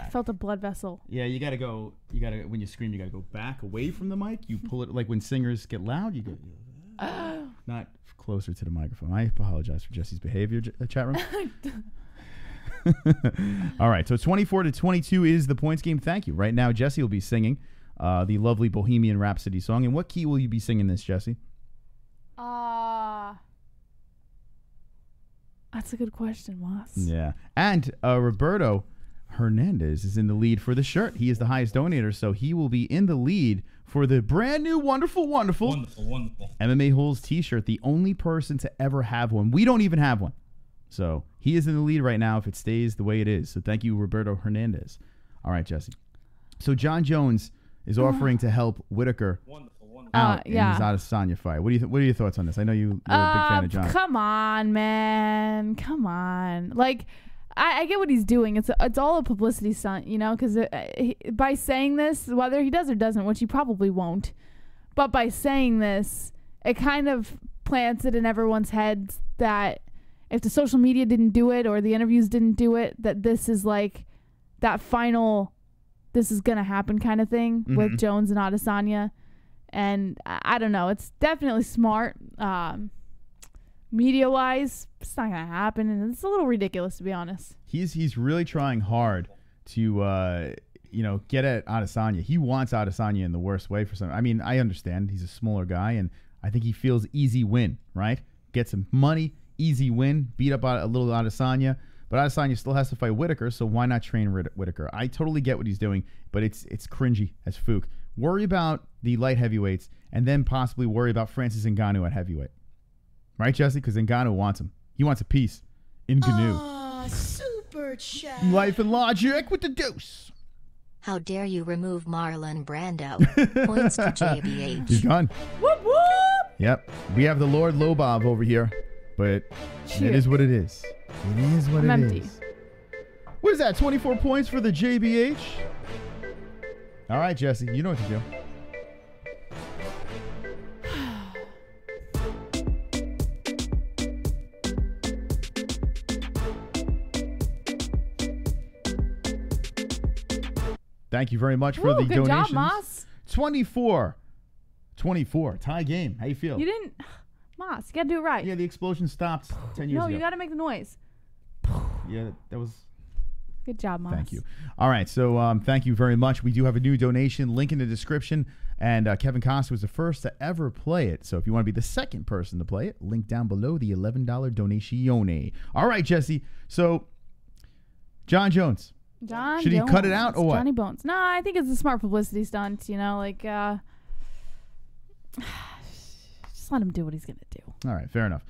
felt a blood vessel. Yeah, you gotta go. When you scream, you gotta go back away from the mic. You pull it like when singers get loud. You go not closer to the microphone. I apologize for Jesse's behavior, chat room. All right, so 24-22 is the points game. Thank you. Right now, Jesse will be singing the lovely Bohemian Rhapsody song. In what key will you be singing this, Jesse? That's a good question, Moss. Yeah, and Roberto Hernandez is in the lead for the shirt. He is the highest donator, so he will be in the lead for the brand new wonderful MMA-Holes t-shirt. The only person to ever have one. We don't even have one. So he is in the lead right now if it stays the way it is. So thank you, Roberto Hernandez. All right, Jesse. So Jon Jones is offering to help Whittaker out in his Adesanya fight. What are your thoughts on this? I know you're a big fan of Jon. Come on, man. Come on. Like, I get what he's doing. It's all a publicity stunt, you know, because by saying this, whether he does or doesn't, which he probably won't, but by saying this, it kind of plants it in everyone's heads that if the social media didn't do it or the interviews didn't do it, that this is like that final, this is going to happen kind of thing with Jones and Adesanya. And I don't know. It's definitely smart. Media-wise, it's not going to happen. And it's a little ridiculous, to be honest. He's really trying hard to, get at Adesanya. He wants Adesanya in the worst way for some. I mean, I understand. He's a smaller guy, and I think he feels easy win, right? Get some money, easy win, beat up a little Adesanya. But Adesanya still has to fight Whittaker, so why not train Whittaker? I totally get what he's doing, but it's cringy as fook. Worry about the light heavyweights, and then possibly worry about Francis Ngannou at heavyweight. Right, Jesse? Because Ngannou wants him. He wants a piece in Ngannou. Super chat. Life and logic with the deuce. How dare you remove Marlon Brando? Points to JBH. He's gone. Whoop, whoop. Yep. We have the Lord Lobov over here, but it is what it is. It is what it is. What is that? 24 points for the JBH? All right, Jesse. You know what to do. Thank you very much for the good donations. Job, Moss. 24 24. Tie game. How you feel? You didn't... Moss, you got to do it right. Yeah, the explosion stopped 10 years ago. No, you got to make the noise. Yeah, that was... Good job, Moss. Thank you. All right, so thank you very much. We do have a new donation, link in the description, and Kevin Costa was the first to ever play it. So if you want to be the second person to play it, link down below, the $11 donatione. All right, Jesse. So, Jon Jones. Should he cut it out or what? Johnny Bones. No, I think it's a smart publicity stunt, you know, like, just let him do what he's going to do. All right, fair enough.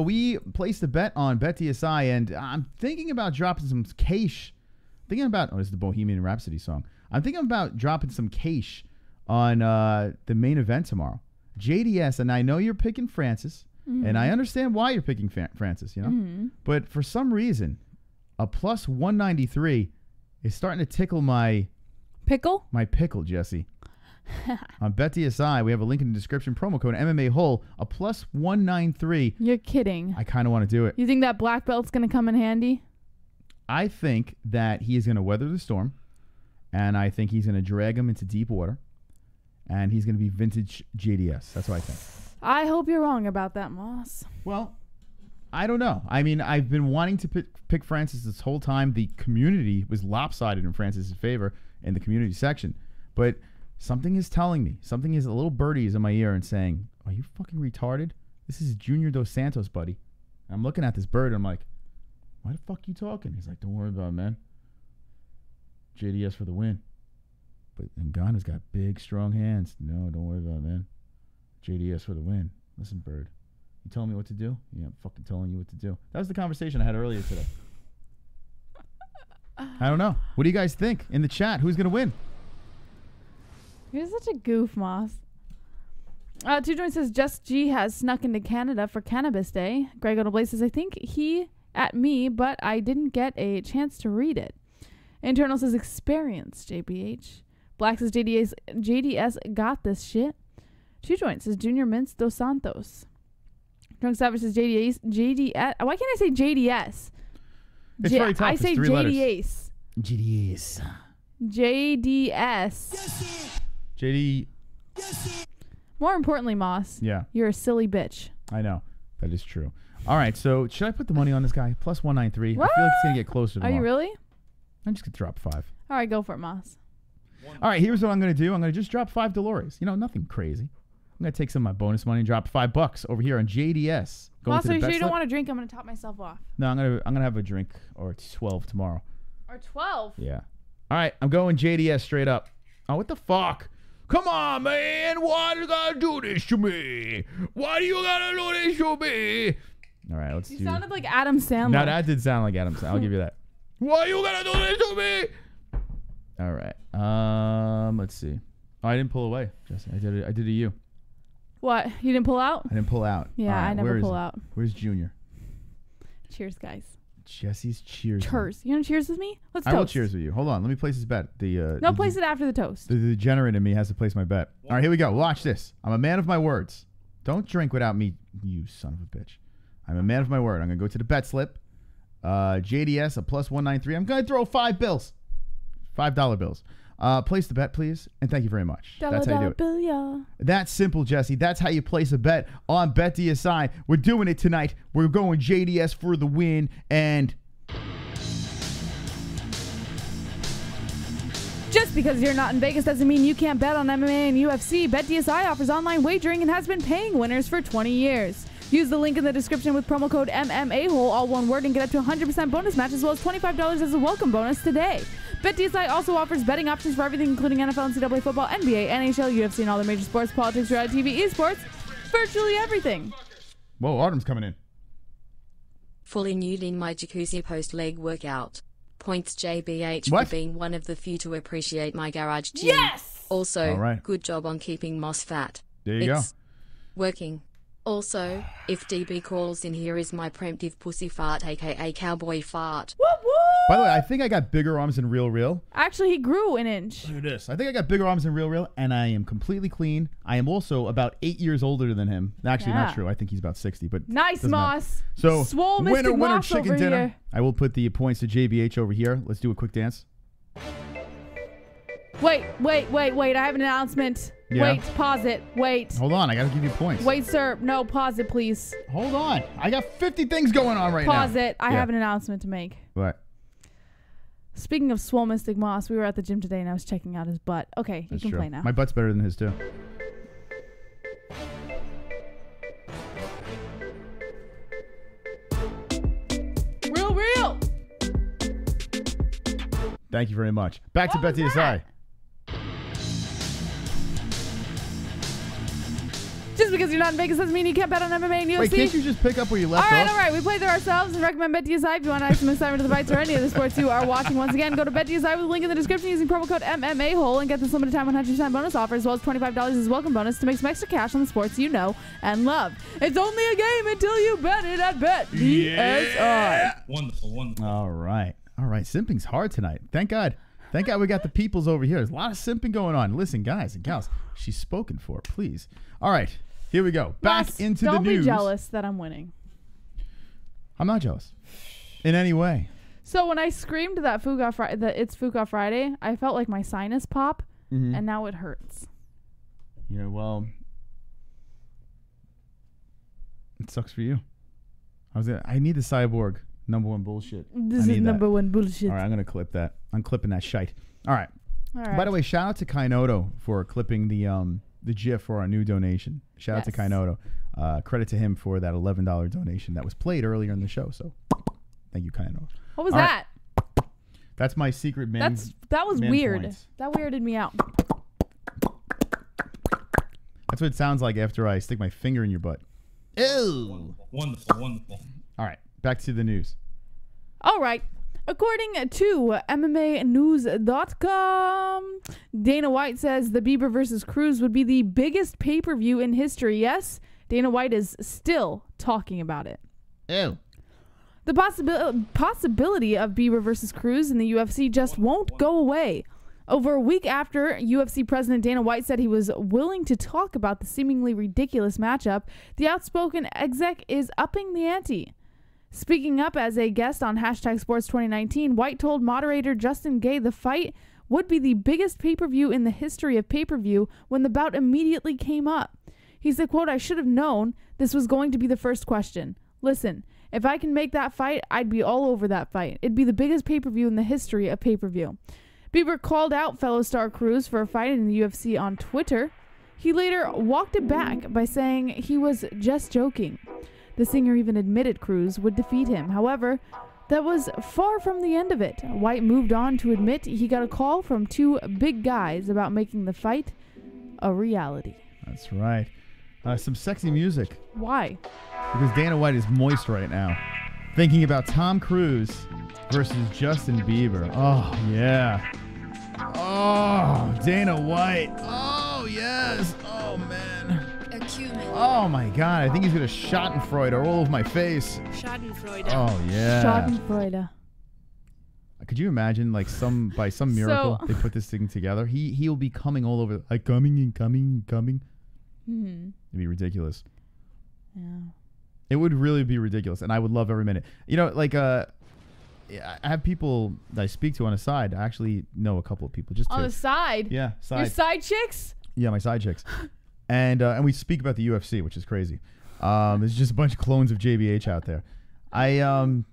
We placed a bet on BetDSI, and I'm thinking about dropping some cash. This is the Bohemian Rhapsody song. I'm thinking about dropping some cash on the main event tomorrow. JDS, and I know you're picking Francis, and I understand why you're picking Francis, you know? But for some reason, a plus 193 is starting to tickle my... Pickle? My pickle, Jesse. On BetDSI, we have a link in the description. Promo code MMA-Hole, a plus 193. You're kidding. I kind of want to do it. You think that black belt's going to come in handy? I think that he is going to weather the storm, and I think he's going to drag him into deep water, and he's going to be vintage JDS. That's what I think. I hope you're wrong about that, Moss. Well, I don't know. I mean, I've been wanting to pick Francis this whole time. The community was lopsided in Francis' favor in the community section, but... something is telling me, a little birdie is in my ear and saying, are you fucking retarded? This is Junior Dos Santos, buddy. And I'm looking at this bird and I'm like, why the fuck you talking? He's like, don't worry about it, man. JDS for the win. But Ngannou's got big, strong hands. No, don't worry about it, man. JDS for the win. Listen, bird. You telling me what to do? Yeah, I'm fucking telling you what to do. That was the conversation I had earlier today. I don't know. What do you guys think? In the chat, who's going to win? You're such a goof, Moss. Two Joint says, Just G has snuck into Canada for Cannabis Day. Greg O'Blaze says, I think he at me, but I didn't get a chance to read it. Internal says, experience, JBH. Black says, JDS got this shit. Two Joint says, Junior Mints Dos Santos. Drunk Savage says, JDS. Why can't I say JDS? It's very tough. I say JDS. JDS. JDS. Yes, sir. JD. Yes, sir. More importantly, Moss. Yeah. You're a silly bitch. I know. That is true. All right, so should I put the money on this guy? Plus 193. What? I feel like it's going to get closer tomorrow. Are you really? I'm just going to drop 5. All right, go for it, Moss. All right, here's what I'm going to do. I'm going to just drop $5. You know, nothing crazy. I'm going to take some of my bonus money and drop $5 over here on JDS. Moss, are you sure you don't want to drink? I'm going to top myself off. No, I'm going to have a drink or 12 tomorrow. Or 12? Yeah. All right, I'm going JDS straight up. Oh, what the fuck? Come on, man. Why do you gotta do this to me? Why do you gotta do this to me? All right, let's do... You sounded like Adam Sandler. No, that did sound like Adam Sandler. I'll give you that. Why you gotta do this to me? All right. Let's see. Oh, I didn't pull away, Jesse. I did it to you. What? You didn't pull out? I didn't pull out. Yeah, right, I never pull out. Where's Junior? Cheers, guys. Jesse's cheers. Cheers. You want to cheers with me? Let's toast. I will cheers with you. Hold on. Let me place this bet. No, place it after the toast. The degenerate in me has to place my bet. All right, here we go. Watch this. I'm a man of my words. Don't drink without me, you son of a bitch. I'm a man of my word. I'm going to go to the bet slip. JDS, a plus 193. I'm going to throw $5 bills. $5 bills. Place the bet, please, and thank you very much. That's how you do it. That's simple, Jesse. That's how you place a bet on BetDSI. We're doing it tonight. We're going JDS for the win, and... Just because you're not in Vegas doesn't mean you can't bet on MMA and UFC. BetDSI offers online wagering and has been paying winners for 20 years. Use the link in the description with promo code MMA-Hole, all one word, and get up to 100% bonus match as well as $25 as a welcome bonus today. BetDSI also offers betting options for everything, including NFL, NCAA football, NBA, NHL, UFC, and all the major sports, politics, reality TV, esports, virtually everything. Whoa, Autumn's coming in. Fully nude in my jacuzzi post-leg workout. Points JBH What? for being one of the few to appreciate my garage gym. Yes! Also, All right. good job on keeping Moss fat. There you It's working. Also, if DB calls in, here is my preemptive pussy fart, aka cowboy fart. Whoop, whoop! By the way, I think I got bigger arms than Real. Actually, he grew an inch. Look at this. I think I got bigger arms than Real, and I am completely clean. I am also about 8 years older than him. Actually, Yeah. not true. I think he's about 60, but Nice, doesn't matter. Moss. So, Swole winner, Mr. Moss chicken over dinner. here. I will put the points to JBH over here. Let's do a quick dance. Wait. I have an announcement. Yeah. Wait, pause it. Wait. Hold on, I gotta give you points. Wait, sir. No, pause it, please. Hold on. I got 50 things going on right now. Pause it. I have an announcement to make. What? Speaking of Swole Mystic Moss, we were at the gym today and I was checking out his butt. Okay, That's you can true. play now. My butt's better than his, too. Real. Thank you very much. Back to BetDSI. Just because you're not in Vegas doesn't mean you can't bet on MMA and UFC. Wait, can't you just pick up where you left off? All right. We play there ourselves and recommend BetDSI if you want to add some excitement to the fights or any of the sports you are watching. Once again, go to BetDSI with a link in the description using promo code MMA-Hole and get this limited time 100% bonus offer as well as $25 as welcome bonus to make some extra cash on the sports you know and love. It's only a game until you bet it at BetDSI. Yeah. Wonderful. All right. Simping's hard tonight. Thank God we got the peoples over here. There's a lot of simping going on. Listen, guys and gals, she's spoken for. Please. All right. Here we go. Back into the news. Don't be jealous that I'm winning. I'm not jealous in any way. So when I screamed that it's Fuka Friday, I felt like my sinus pop, and now it hurts. Yeah, well, it sucks for you. I need the Cyborg number one bullshit. This is number one bullshit. All right, I'm gonna clip that. I'm clipping that shite. All right. By the way, shout out to Kainoto for clipping the GIF for our new donation. Shout out to Kainoto. Credit to him for that $11 donation that was played earlier in the show. So, thank you, Kainoto. What was that? Right. That's my secret man. That was weird. Points. That weirded me out. That's what it sounds like after I stick my finger in your butt. Ew. Wonderful. All right, back to the news. All right. According to MMA-News.com, Dana White says the Bieber versus Cruz would be the biggest pay-per-view in history. Yes, Dana White is still talking about it. Ew. The possibility of Bieber versus Cruz in the UFC just won't go away. Over a week after UFC President Dana White said he was willing to talk about the seemingly ridiculous matchup, the outspoken exec is upping the ante. Speaking up as a guest on #Sports2019, White told moderator Justin Gay the fight would be the biggest pay-per-view in the history of pay-per-view when the bout immediately came up. He said, quote, "I should have known this was going to be the first question. Listen, if I can make that fight, I'd be all over that fight. It'd be the biggest pay-per-view in the history of pay-per-view." Bieber called out fellow star Cruz for a fight in the UFC on Twitter. He later walked it back by saying he was just joking. The singer even admitted Cruz would defeat him. However, that was far from the end of it. White moved on to admit he got a call from two big guys about making the fight a reality. That's right. Some sexy music. Why? Because Dana White is moist right now. Thinking about Tom Cruise versus Justin Bieber. Oh, yeah. Oh, Dana White. Oh, yes. Oh, man. Oh my God! I think he's gonna Schadenfreude all over my face. Schadenfreude. Oh yeah. Schadenfreude. Could you imagine, like, by some miracle they put this thing together? He'll be coming all over, like coming. It'd be ridiculous. Yeah. It would really be ridiculous, and I would love every minute. You know, like I have people that I speak to on the side. I actually know a couple of people, just on two. the side. Yeah, side. Your side chicks. Yeah, my side chicks. And we speak about the UFC, which is crazy. There's just a bunch of clones of JBH out there. And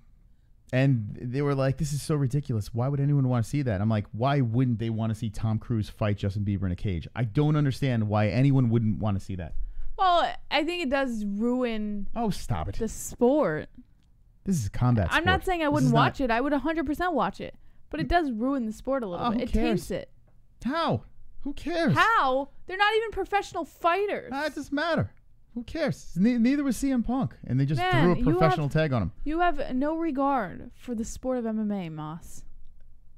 they were like, "This is so ridiculous. Why would anyone want to see that?" I'm like, "Why wouldn't they want to see Tom Cruise fight Justin Bieber in a cage?" I don't understand why anyone wouldn't want to see that. Well, I think it does ruin. Oh, stop it! The sport. This is combat sport. I'm not saying I wouldn't watch it. I would 100% watch it, but it does ruin the sport a little bit. It taints it. How? Who cares? How? They're not even professional fighters. It doesn't matter. Who cares? Neither was CM Punk, and they just threw a professional tag on him. You have no regard for the sport of MMA, Moss.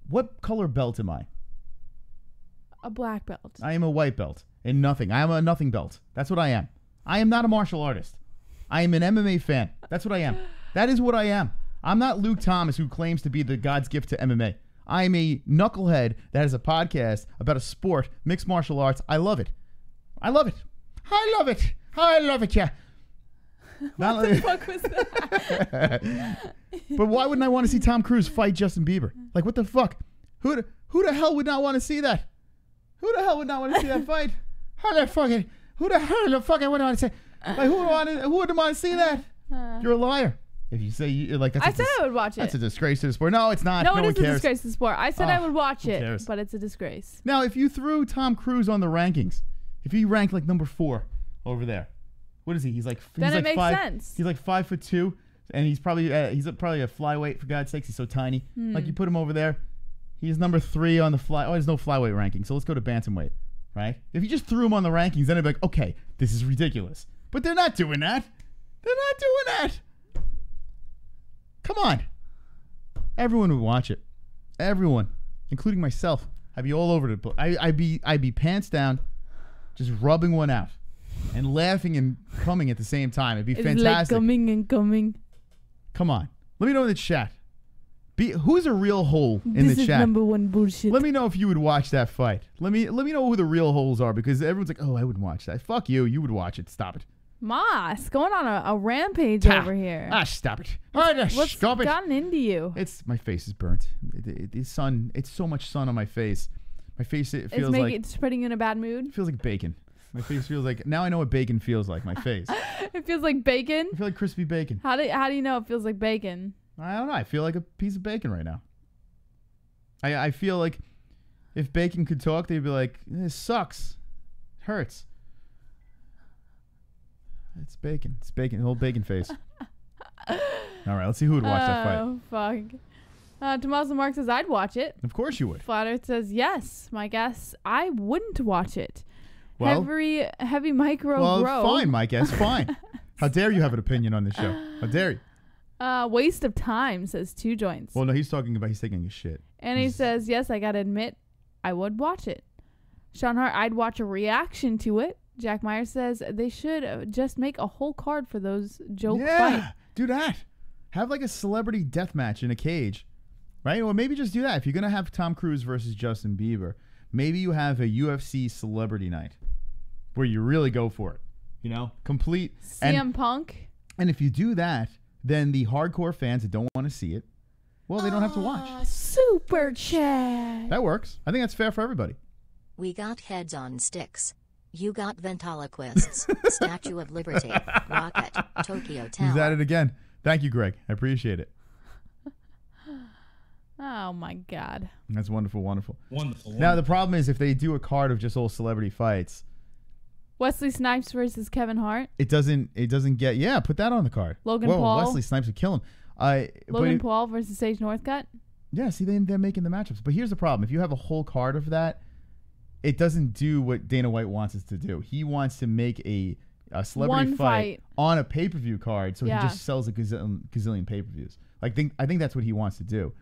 What color belt am I? A black belt. I am a white belt in nothing. I am a nothing belt. That's what I am. I am not a martial artist. I am an MMA fan. That's what I am. That is what I am. I'm not Luke Thomas, who claims to be the God's gift to MMA. I'm a knucklehead that has a podcast about a sport, mixed martial arts. I love it. I love it. I love it. I love it, yeah. What the fuck was that? But why wouldn't I want to see Tom Cruise fight Justin Bieber? Like, what the fuck? Who the hell would not want to see that? Who the hell would not want to see that fight? Who the hell the fucking what do I say? Like who would want to see that? You're a liar. If you say you like, I said I would watch it. That's a disgrace to the sport. No, it's not. No, no it one is a cares. disgrace to the sport. I said I would watch it, cares? but it's a disgrace. Now, if you threw Tom Cruise on the rankings, if he ranked like number 4 over there, what is he? He's like then it like makes sense. He's like 5'2", and he's probably a flyweight for God's sakes. He's so tiny. Like you put him over there, he's number 3 on the fly. Oh, there's no flyweight ranking, so let's go to bantamweight, right? If you just threw him on the rankings, then it'd be like, okay, this is ridiculous. But they're not doing that. They're not doing that. Come on. Everyone would watch it. Everyone, including myself. I'd be all over the place. I'd be pants down, just rubbing one out, and laughing and coming at the same time. It'd be fantastic. Like coming and coming. Come on. Let me know in the chat. Who's a real hole in the This is chat? number 1 bullshit. Let me know if you would watch that fight. Let me know who the real holes are, because everyone's like, oh, I wouldn't watch that. Fuck you. You would watch it. Stop it. Moss, going on a rampage over here. Stop it. What's Stop it. gotten into you? My face is burnt. The sun. It's so much sun on my face. My face feels like It's putting you in a bad mood. It feels like bacon. My face feels like, now I know what bacon feels like. My face. It feels like bacon. I feel like crispy bacon. How do you know it feels like bacon? I don't know. I feel like a piece of bacon right now. I feel like if bacon could talk, they'd be like, this sucks. It hurts. It's bacon. It's bacon. The whole bacon face. All right, let's see who would watch that fight. Oh, fuck. Tommaso Mark says, I'd watch it. Of course you would. Flat Earth says, yes. My guess, I wouldn't watch it. Well, heavy micro grow. Fine, my guess. Fine. How dare you have an opinion on this show? How dare you? Waste of time, says 2 joints. Well, no, he's taking a shit. And he says, yes, I got to admit, I would watch it. Sean Hart, I'd watch a reaction to it. Jack Myers says they should just make a whole card for those joke fights. Do that. Have like a celebrity death match in a cage, right? Or maybe just do that. If you're going to have Tom Cruise versus Justin Bieber, maybe you have a UFC celebrity night where you really go for it. You know, complete. CM Punk. And if you do that, then the hardcore fans that don't want to see it, well, they don't have to watch. Super chat. That works. I think that's fair for everybody. We got heads on sticks. You got ventriloquists, Statue of Liberty, Rocket, Tokyo Tower. He's at it again. Thank you, Greg. I appreciate it. Oh, my God. That's wonderful, wonderful. Wonderful. Now, the problem is if they do a card of just all celebrity fights. Wesley Snipes versus Kevin Hart. It doesn't get, put that on the card. Logan Paul. Wesley Snipes would kill him. Logan Paul versus Sage Northcutt. Yeah, see, they're making the matchups. But here's the problem. If you have a whole card of that, it doesn't do what Dana White wants us to do. He wants to make a celebrity fight on a pay-per-view card, so he just sells a gazillion pay-per-views. I think that's what he wants to do.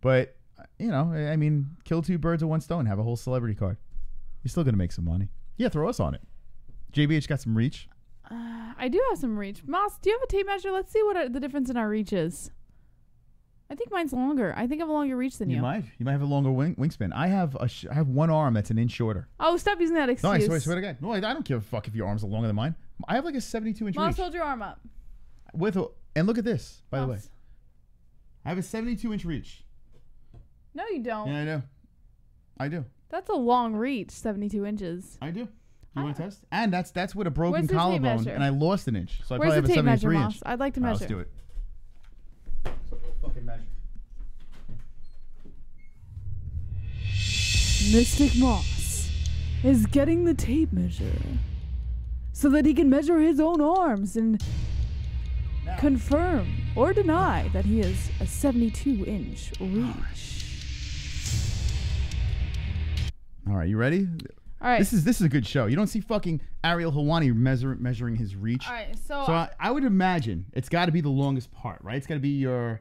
But, I mean, kill 2 birds with 1 stone. Have a whole celebrity card. You're still going to make some money. Yeah, throw us on it. JBH got some reach. I do have some reach. Moss, do you have a tape measure? Let's see what the difference in our reach is. I think mine's longer. I think I have a longer reach than you. You might have a longer wingspan. I have one arm that's an inch shorter. Oh, stop using that excuse. No, I swear to God. No, I don't give a fuck if your arms are longer than mine. I have like a 72-inch Moss, reach. hold your arm up. And look at this, by the way. Moss. I have a 72-inch reach. No, you don't. Yeah, I do. That's a long reach, 72 inches. I do. You want to test? And that's with a broken Where's the tape collarbone, measure? and I lost an inch. So I Where's probably the tape have a measure, 73 Moss? inch. I'd like to All right, measure. let's do it. Fucking measure. Mystic Moss is getting the tape measure so that he can measure his own arms and confirm or deny that he has a 72-inch reach. All right, you ready? All right. This is a good show. You don't see fucking Ariel Helwani measuring his reach. All right, so I would imagine it's got to be the longest part, right? It's got to be your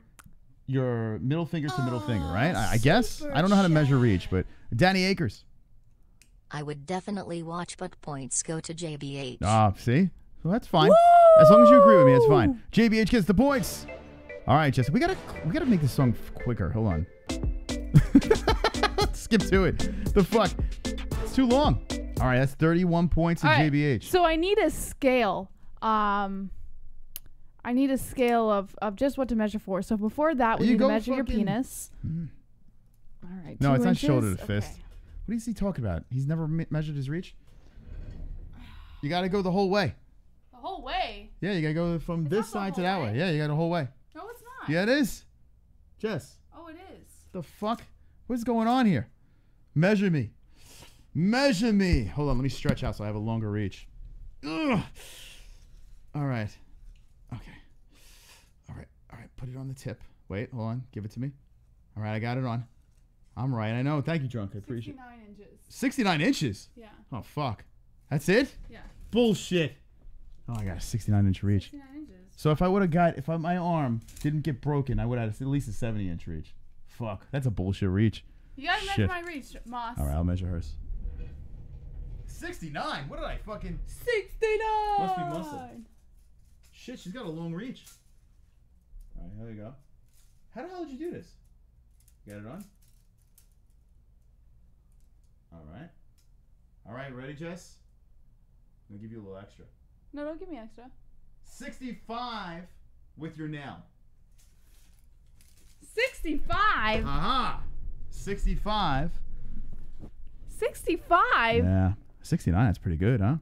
middle finger to middle finger, right? I guess. I don't know how to measure reach, but Danny Akers. I would definitely watch, but points go to JBH. See? So that's fine. Woo! As long as you agree with me, it's fine. JBH gets the points. All right, Jesse. We gotta make this song quicker. Hold on. Skip to it. The fuck? It's too long. All right, that's 31 points to JBH. So I need a scale. I need a scale of just what to measure for. So before that, we need to measure your penis. All right. No, it's not inches? shoulder to fist. Okay. What is he talking about? He's never measured his reach? You got to go the whole way. The whole way? Yeah, you got to go from this side to that way. Yeah, you got the whole way. No, it's not. Yeah, it is. Jess. Oh, it is. The fuck? What's going on here? Measure me. Measure me. Hold on, let me stretch out so I have a longer reach. Ugh. All right. Okay. All right. Put it on the tip. Wait, hold on. Give it to me. All right, I got it on. I'm right. I know. Thank you, Drunk. I appreciate it. 69 inches. 69 inches? Yeah. Oh, fuck. That's it? Yeah. Bullshit. Oh, I got a 69-inch reach. 69 inches. So if my arm didn't get broken, I would have at least a 70-inch reach. Fuck. That's a bullshit reach. You gotta measure my reach, Moss. All right, I'll measure hers. 69? What did I fucking... 69! Must be muscle. Shit, she's got a long reach. All right, here we go. How the hell did you do this? Got it on? All right. All right, ready, Jess? I'm going to give you a little extra. No, don't give me extra. 65 with your nail. 65? Uh-huh. 65. 65? Yeah. 69, that's pretty good, huh?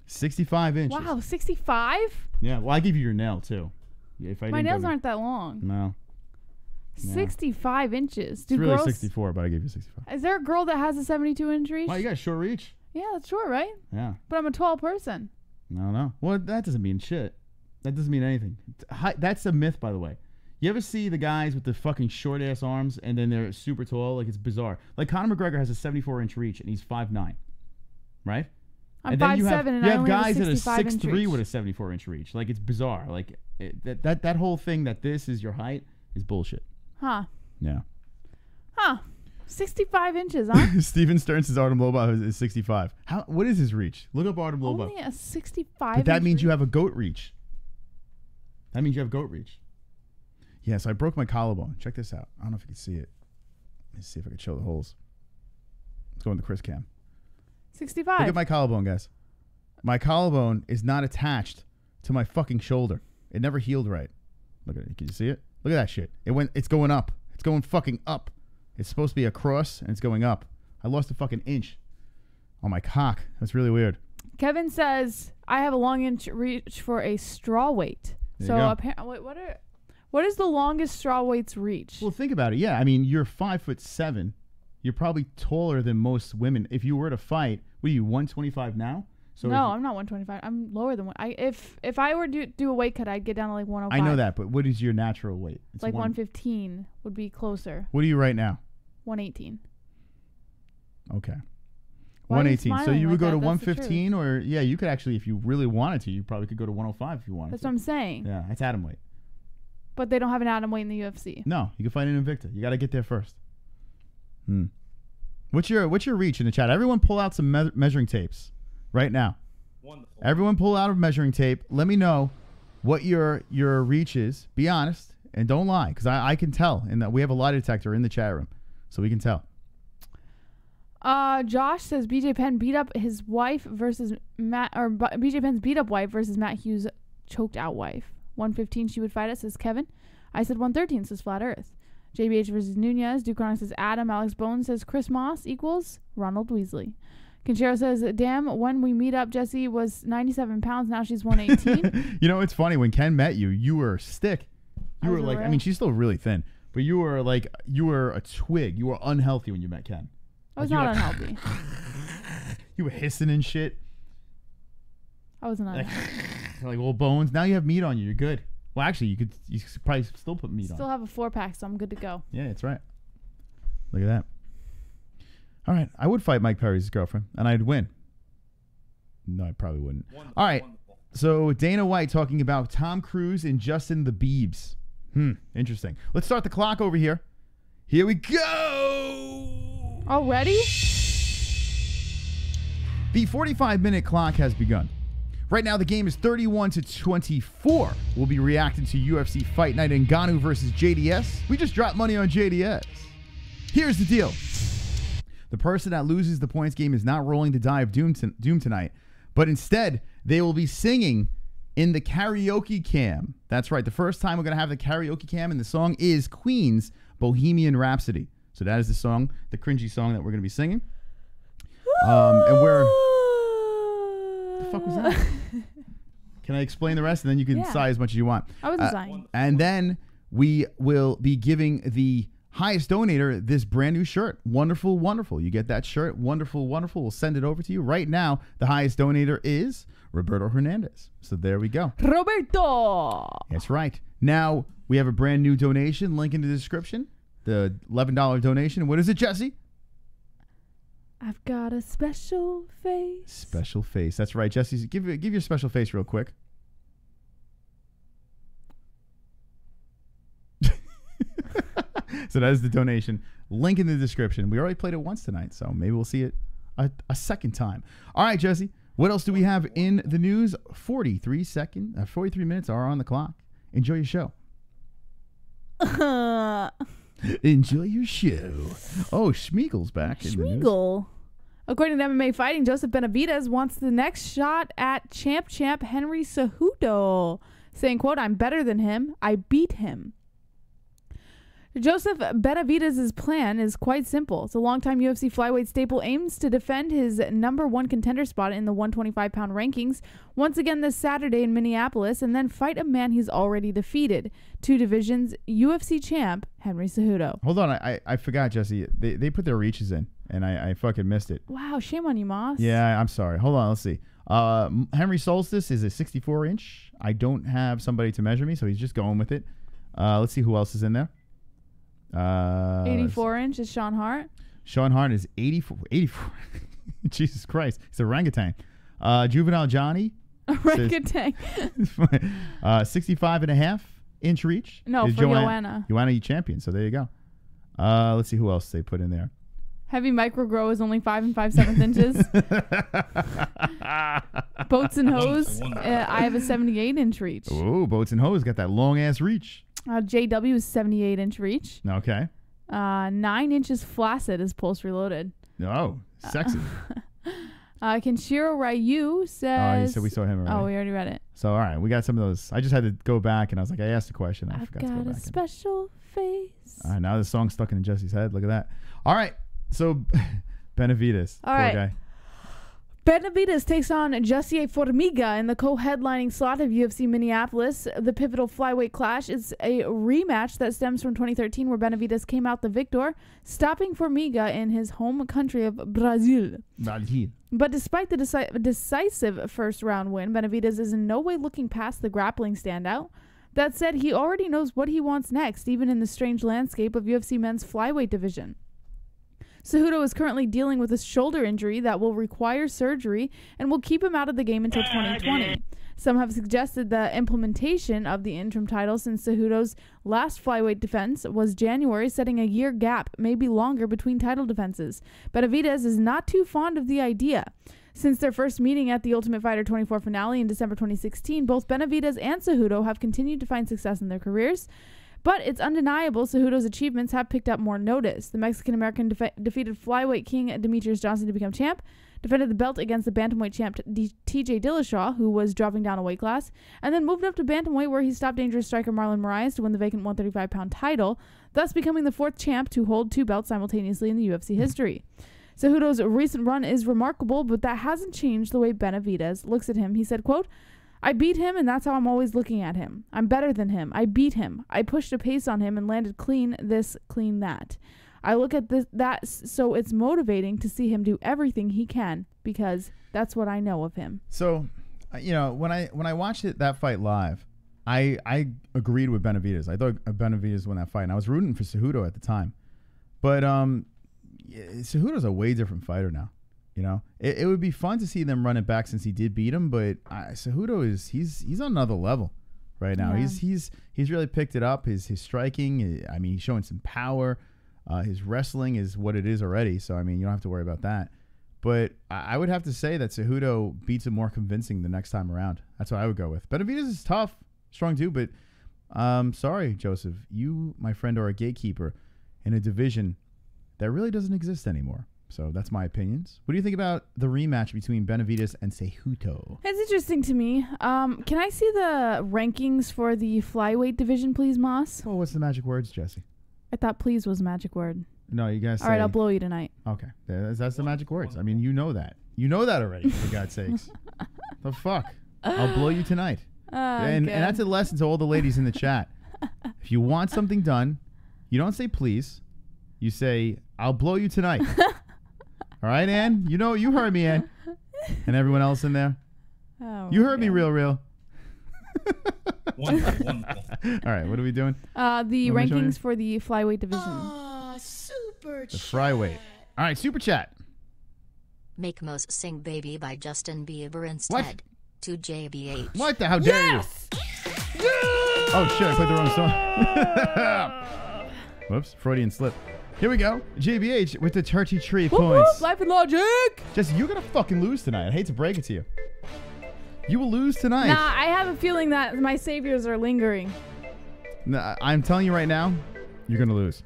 65 inches. Wow, 65? Yeah, well, I give you your nail, too. If I My nails aren't that long. No. 65 inches. It's really 64, but I gave you 65. Is there a girl that has a 72-inch reach? Wow, you got a short reach? Yeah, that's short, right? Yeah. But I'm a tall person. No. Well, that doesn't mean shit. That doesn't mean anything. That's a myth, by the way. You ever see the guys with the fucking short-ass arms and then they're super tall? Like, it's bizarre. Like, Conor McGregor has a 74-inch reach, and he's 5'9", right? I'm 5'7", and I only have a 65-inch reach. You have guys that are 6'3" with a 74-inch reach. Like, it's bizarre. Like, that whole thing that this is your height is bullshit. Huh. Yeah. Huh. 65 inches, huh? Steven Stern says Artem Lobov is 65. What is his reach? Look up Artem Lobov. Only a 65 But that means reach? you have a goat reach. That means you have goat reach. Yeah, so I broke my collarbone. Check this out. I don't know if you can see it. Let me see if I can show the holes. Let's go in the Chris cam. 65. Look at my collarbone, guys. My collarbone is not attached to my fucking shoulder. It never healed right. Look at it. Can you see it? Look at that shit. It's going up. It's going fucking up. It's supposed to be across, and it's going up. I lost a fucking inch on my cock. That's really weird. Kevin says, I have a long inch reach for a straw weight. So apparently, what is the longest straw weight's reach? Well, think about it. Yeah, I mean, you're 5'7". You're probably taller than most women. If you were to fight, what are you, 125 now? So no, I'm not 125. I'm lower than one. If I were to do a weight cut, I'd get down to like 105. I know that, but what is your natural weight? It's like 115 would be closer. What are you right now? 118. Okay. Why 118. So you would go to That's 115, or yeah, you could actually, if you really wanted to, you probably could go to 105 if you wanted. That's what I'm saying. Yeah, that's atom weight. But they don't have an atom weight in the UFC. No, you can fight in Invicta. You got to get there first. What's your reach in the chat? Everyone pull out some measuring tapes right now. Wonderful. Everyone pull out a measuring tape. Let me know what your reach is. Be honest and don't lie, because I can tell. And that we have a lie detector in the chat room, so we can tell. Josh says BJ Penn beat up his wife versus Matt, or BJ Penn's beat up wife versus Matt Hughes' choked out wife. 115 she would fight it, says Kevin. I said 113, says Flat Earth. JBH versus Nunez. Duke Chronic says Adam. Alex Bones says Chris Moss equals Ronald Weasley. Conchero says, damn, when we meet up, Jessie was 97 pounds. Now she's 118. You know, it's funny. When Ken met you, you were a stick. You were like, I mean, she's still really thin, but you were like, you were a twig. You were unhealthy when you met Ken. I was not unhealthy. You were hissing and shit. I wasn't unhealthy. Like old bones. Now you have meat on you. You're good. Well, actually, you could probably still put meat on. Still have a 4-pack, so I'm good to go. Yeah, that's right. Look at that. All right, I would fight Mike Perry's girlfriend, and I'd win. No, I probably wouldn't. Wonderful, all right, wonderful. So Dana White talking about Tom Cruise and Justin the Biebs. Interesting. Let's start the clock over here. Here we go. Already? The 45-minute clock has begun. Right now, the game is 31-24. We'll be reacting to UFC Fight Night Ngannou versus JDS. We just dropped money on JDS. Here's the deal. The person that loses the points game is not rolling the die of doom tonight, but instead, they will be singing in the karaoke cam. That's right. The first time we're going to have the karaoke cam, and the song is Queen's Bohemian Rhapsody. So that is the song, the cringy song that we're going to be singing. And we're... the fuck was that? Can I explain the rest, and then you can sigh as much as you want? I wasn't sighing. And then we will be giving the highest donator this brand new shirt. Wonderful, wonderful. You get that shirt. Wonderful, wonderful. We'll send it over to you. Right now, the highest donator is Roberto Hernandez. So there we go. Roberto. That's right. Now, we have a brand new donation. Link in the description. The $11 donation. What is it, Jesse? I've got a special face. Special face. That's right, Jesse. Give your special face real quick. So that is the donation. Link in the description. We already played it once tonight, so maybe we'll see it a second time. All right, Jesse. What else do we have in the news? 43 minutes are on the clock. Enjoy your show. Enjoy your show. Oh, Schmiegel's back in the news. Schmiegel. According to MMA Fighting, Joseph Benavidez wants the next shot at champ Henry Cejudo, saying, quote, "I'm better than him. I beat him." Joseph Benavidez's plan is quite simple. The longtime UFC flyweight staple aims to defend his #1 contender spot in the 125-pound rankings once again this Saturday in Minneapolis, and then fight a man he's already defeated, 2 divisions UFC champ Henry Cejudo. Hold on, I forgot, Jesse. They put their reaches in, and I fucking missed it. Wow, shame on you, Moss. Yeah, I'm sorry. Hold on, let's see. Henry Solstice is a 64-inch. I don't have somebody to measure me, so he's just going with it. Let's see who else is in there. 84-inch is Sean Hart. Sean Hart is 84. Jesus Christ. He's an orangutan. Juvenile Johnny. Orangutan. 65.5-inch reach. No, for Joanna. Joanna, you champion. So there you go. Let's see who else they put in there. Heavy micro grow is only 5 5/7 inches. Boats and Hose, I have a 78-inch reach. Oh, Boats and Hose got that long-ass reach. JW is 78-inch reach. Okay. 9 inches flaccid is pulse reloaded. Oh, sexy. Kenshiro Ryu says... Oh, you said we saw him already. Oh, we already read it. So, all right, we got some of those. I just had to go back, and I was like, I asked a question. I forgot to go back. I've got a special face. All right, now the song's stuck in Jesse's head. Look at that. All right, so Benavidez. All right. Guy. Benavidez takes on Jesse Formiga in the co-headlining slot of UFC Minneapolis. The pivotal flyweight clash is a rematch that stems from 2013, where Benavidez came out the victor, stopping Formiga in his home country of Brazil. But despite the decisive first-round win, Benavidez is in no way looking past the grappling standout. That said, he already knows what he wants next, even in the strange landscape of UFC men's flyweight division. Cejudo is currently dealing with a shoulder injury that will require surgery and will keep him out of the game until 2020. Some have suggested the implementation of the interim title since Cejudo's last flyweight defense was January, setting a year gap, maybe longer, between title defenses. Benavidez is not too fond of the idea. Since their first meeting at the Ultimate Fighter 24 finale in December 2016, both Benavidez and Cejudo have continued to find success in their careers. But it's undeniable Cejudo's achievements have picked up more notice. The Mexican-American defeated flyweight king Demetrius Johnson to become champ, defended the belt against the bantamweight champ TJ Dillashaw, who was dropping down a weight class, and then moved up to bantamweight, where he stopped dangerous striker Marlon Moraes to win the vacant 135-pound title, thus becoming the 4th champ to hold 2 belts simultaneously in the UFC history. Cejudo's recent run is remarkable, but that hasn't changed the way Benavidez looks at him. He said, quote, "I beat him, and that's how I'm always looking at him. I'm better than him. I beat him. I pushed a pace on him and landed clean this, clean that. I look at that, so it's motivating to see him do everything he can, because that's what I know of him." So, when I watched that fight live, I agreed with Benavidez. I thought Benavidez won that fight, and I was rooting for Cejudo at the time. But Cejudo's a way different fighter now. It would be fun to see them run it back since he did beat him, but Cejudo he's on another level right now. Yeah. He's really picked it up. His striking, he's showing some power. His wrestling is what it is already, so you don't have to worry about that. But I would have to say that Cejudo beats him more convincing the next time around. That's what I would go with. Benavidez is tough, strong too, but sorry, Joseph, you, my friend, are a gatekeeper in a division that really doesn't exist anymore. So that's my opinions. What do you think about the rematch between Benavidez and Cejudo? It's interesting to me. Can I see the rankings for the flyweight division, please, Moss? Oh, what's the magic words, Jesse? I thought please was a magic word. No, you guys say... All right, I'll blow you tonight. Okay. That's the magic words. You know that. You know that already, for God's sakes. The fuck? I'll blow you tonight. And that's a lesson to all the ladies in the chat. If you want something done, you don't say please. You say, I'll blow you tonight. All right, Ann? You know, you heard me, Ann. And everyone else in there. Oh, you heard me real. Wonderful. All right, what are we doing? The rankings for the flyweight division. Super The flyweight. All right, super chat. Make Mos Sing Baby by Justin Bieber instead. To JBH. What the? How dare you? Oh, shit, I played the wrong song. Whoops, Freudian slip. Here we go. JBH with the 33 points. Whoop, life and logic. Jesse, you're going to fucking lose tonight. I hate to break it to you. You will lose tonight. Nah, I have a feeling that my saviors are lingering. Nah, I'm telling you right now, you're going to lose.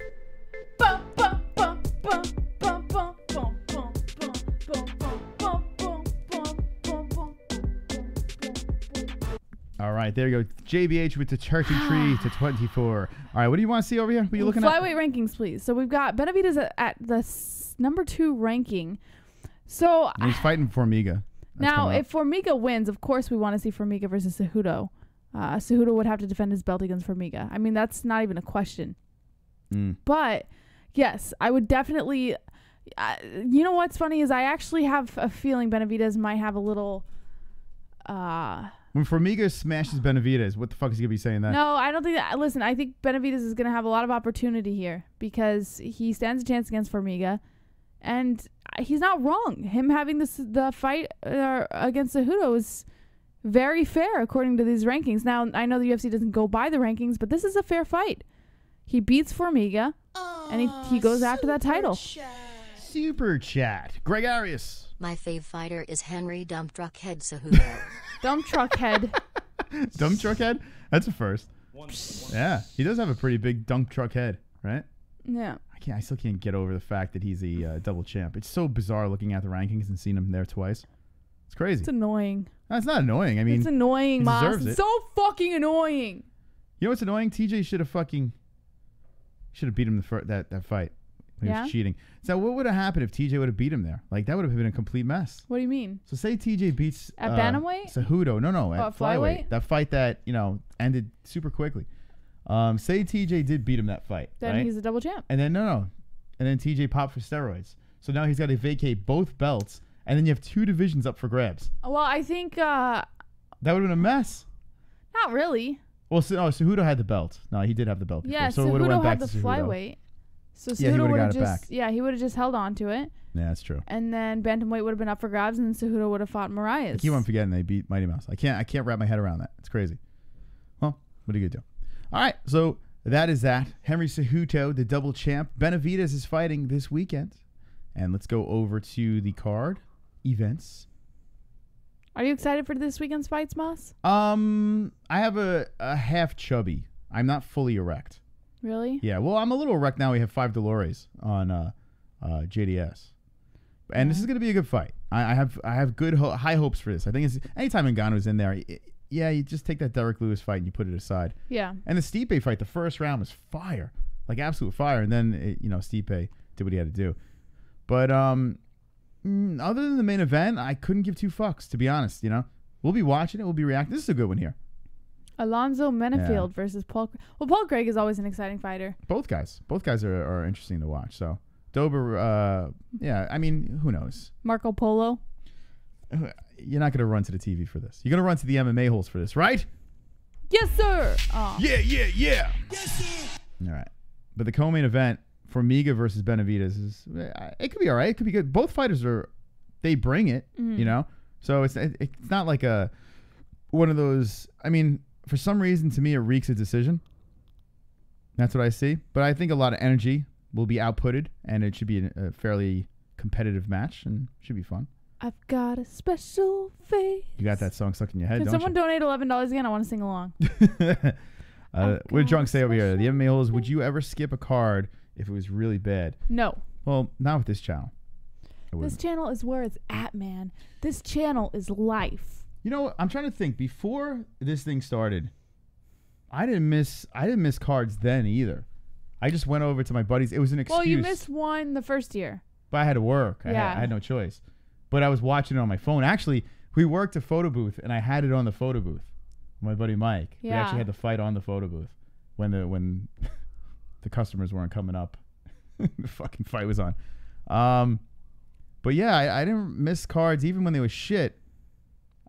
All right, there you go. JBH with the 33 to 24. All right, what do you want to see over here? What are you looking at? Flyweight rankings, please. So we've got Benavidez at the number 2 ranking. So he's fighting Formiga. Now, if Formiga wins, of course we want to see Formiga versus Cejudo. Cejudo would have to defend his belt against Formiga. I mean, that's not even a question. But, yes, I would definitely... you know what's funny is I actually have a feeling Benavidez might have a little... when Formiga smashes Benavidez, what the fuck is he going to be saying then? No, I don't think that... Listen, I think Benavidez is going to have a lot of opportunity here because he stands a chance against Formiga. And he's not wrong. Him having the fight against Cejudo is very fair according to these rankings. Now, I know the UFC doesn't go by the rankings, but this is a fair fight. He beats Formiga, and he goes after that title. Super chat. Greg Arias. My fave fighter is Henry Dump Truckhead Cejudo. Dump Truckhead. Dump Truckhead? That's a first. Yeah, he does have a pretty big dump truck head, right? Yeah. I still can't get over the fact that he's a double champ. It's so bizarre looking at the rankings and seeing him there twice. It's crazy. It's annoying. No, it's not annoying. I mean, it's annoying, Moss. It's so fucking annoying. You know what's annoying? TJ should have beat him that fight. He was cheating. So what would have happened if TJ would have beat him there? Like, that would have been a complete mess. What do you mean? So say TJ beats at bantamweight? Cejudo. No, at flyweight. That fight that, ended super quickly. Say TJ did beat him that fight. Then right? he's a double champ. And then and then TJ popped for steroids. So now he's got to vacate both belts, and then you have 2 divisions up for grabs. Well, I think that would have been a mess. Not really. Well, Cejudo had the belt. No, he did have the belt before. Yeah, so Cejudo it would have went back had to the Cejudo. flyweight. So he Cejudo would have got it just back. Yeah, he would have just held on to it. Yeah, that's true. And then bantamweight would have been up for grabs, and Cejudo would have fought Marias. I keep on forgetting they beat Mighty Mouse. I can't wrap my head around that. It's crazy. Well, what are you gonna do? All right, so that is that. Henry Cejudo, the double champ. Benavidez is fighting this weekend, and let's go over to the card events. Are you excited for this weekend's fights, Moss? I have a half chubby. I'm not fully erect. Really? Yeah. Well, I'm a little erect now. We have 5 Dolores on JDS, and this is going to be a good fight. I have good high hopes for this. I think it's anytime Ngannou's in there, you just take that Derek Lewis fight and you put it aside. Yeah. And the Stipe fight, the first round was fire, like absolute fire, and then Stipe did what he had to do. But other than the main event, I couldn't give 2 fucks, to be honest. We'll be watching it. We'll be reacting. This is a good one here. Alonzo Menefield versus Paul. Well, Paul Craig is always an exciting fighter. Both guys are interesting to watch. So Dober, I mean, who knows? Marco Polo. You're not going to run to the TV for this. You're going to run to the MMA-Holes for this, right? Yes, sir. Yeah. Yes, sir. All right. But the co-main event, Formiga versus Benavidez, it could be all right. It could be good. Both fighters they bring it, So it's not like one of those. I mean, for some reason, to me, it reeks a decision. That's what I see. But I think a lot of energy will be outputted, and it should be a fairly competitive match, and should be fun. I've got a special face. You got that song stuck in your head, Can don't someone donate $11 again? I want to sing along. What did Drunk say over here? The MMA-Holes, would you ever skip a card if it was really bad? No. Well, not with this channel. This channel is where it's at, man. This channel is life. You know, I'm trying to think. Before this thing started, I didn't miss cards then either. I just went over to my buddies. It was an excuse. Well, you missed one the first year. But I had to work. Yeah. I had no choice. But I was watching it on my phone. Actually, We worked a photo booth, and I had it on the photo booth. My buddy Mike. Yeah. We actually had the fight on the photo booth when the customers weren't coming up. The fucking fight was on. But yeah, I didn't miss cards even when they were shit.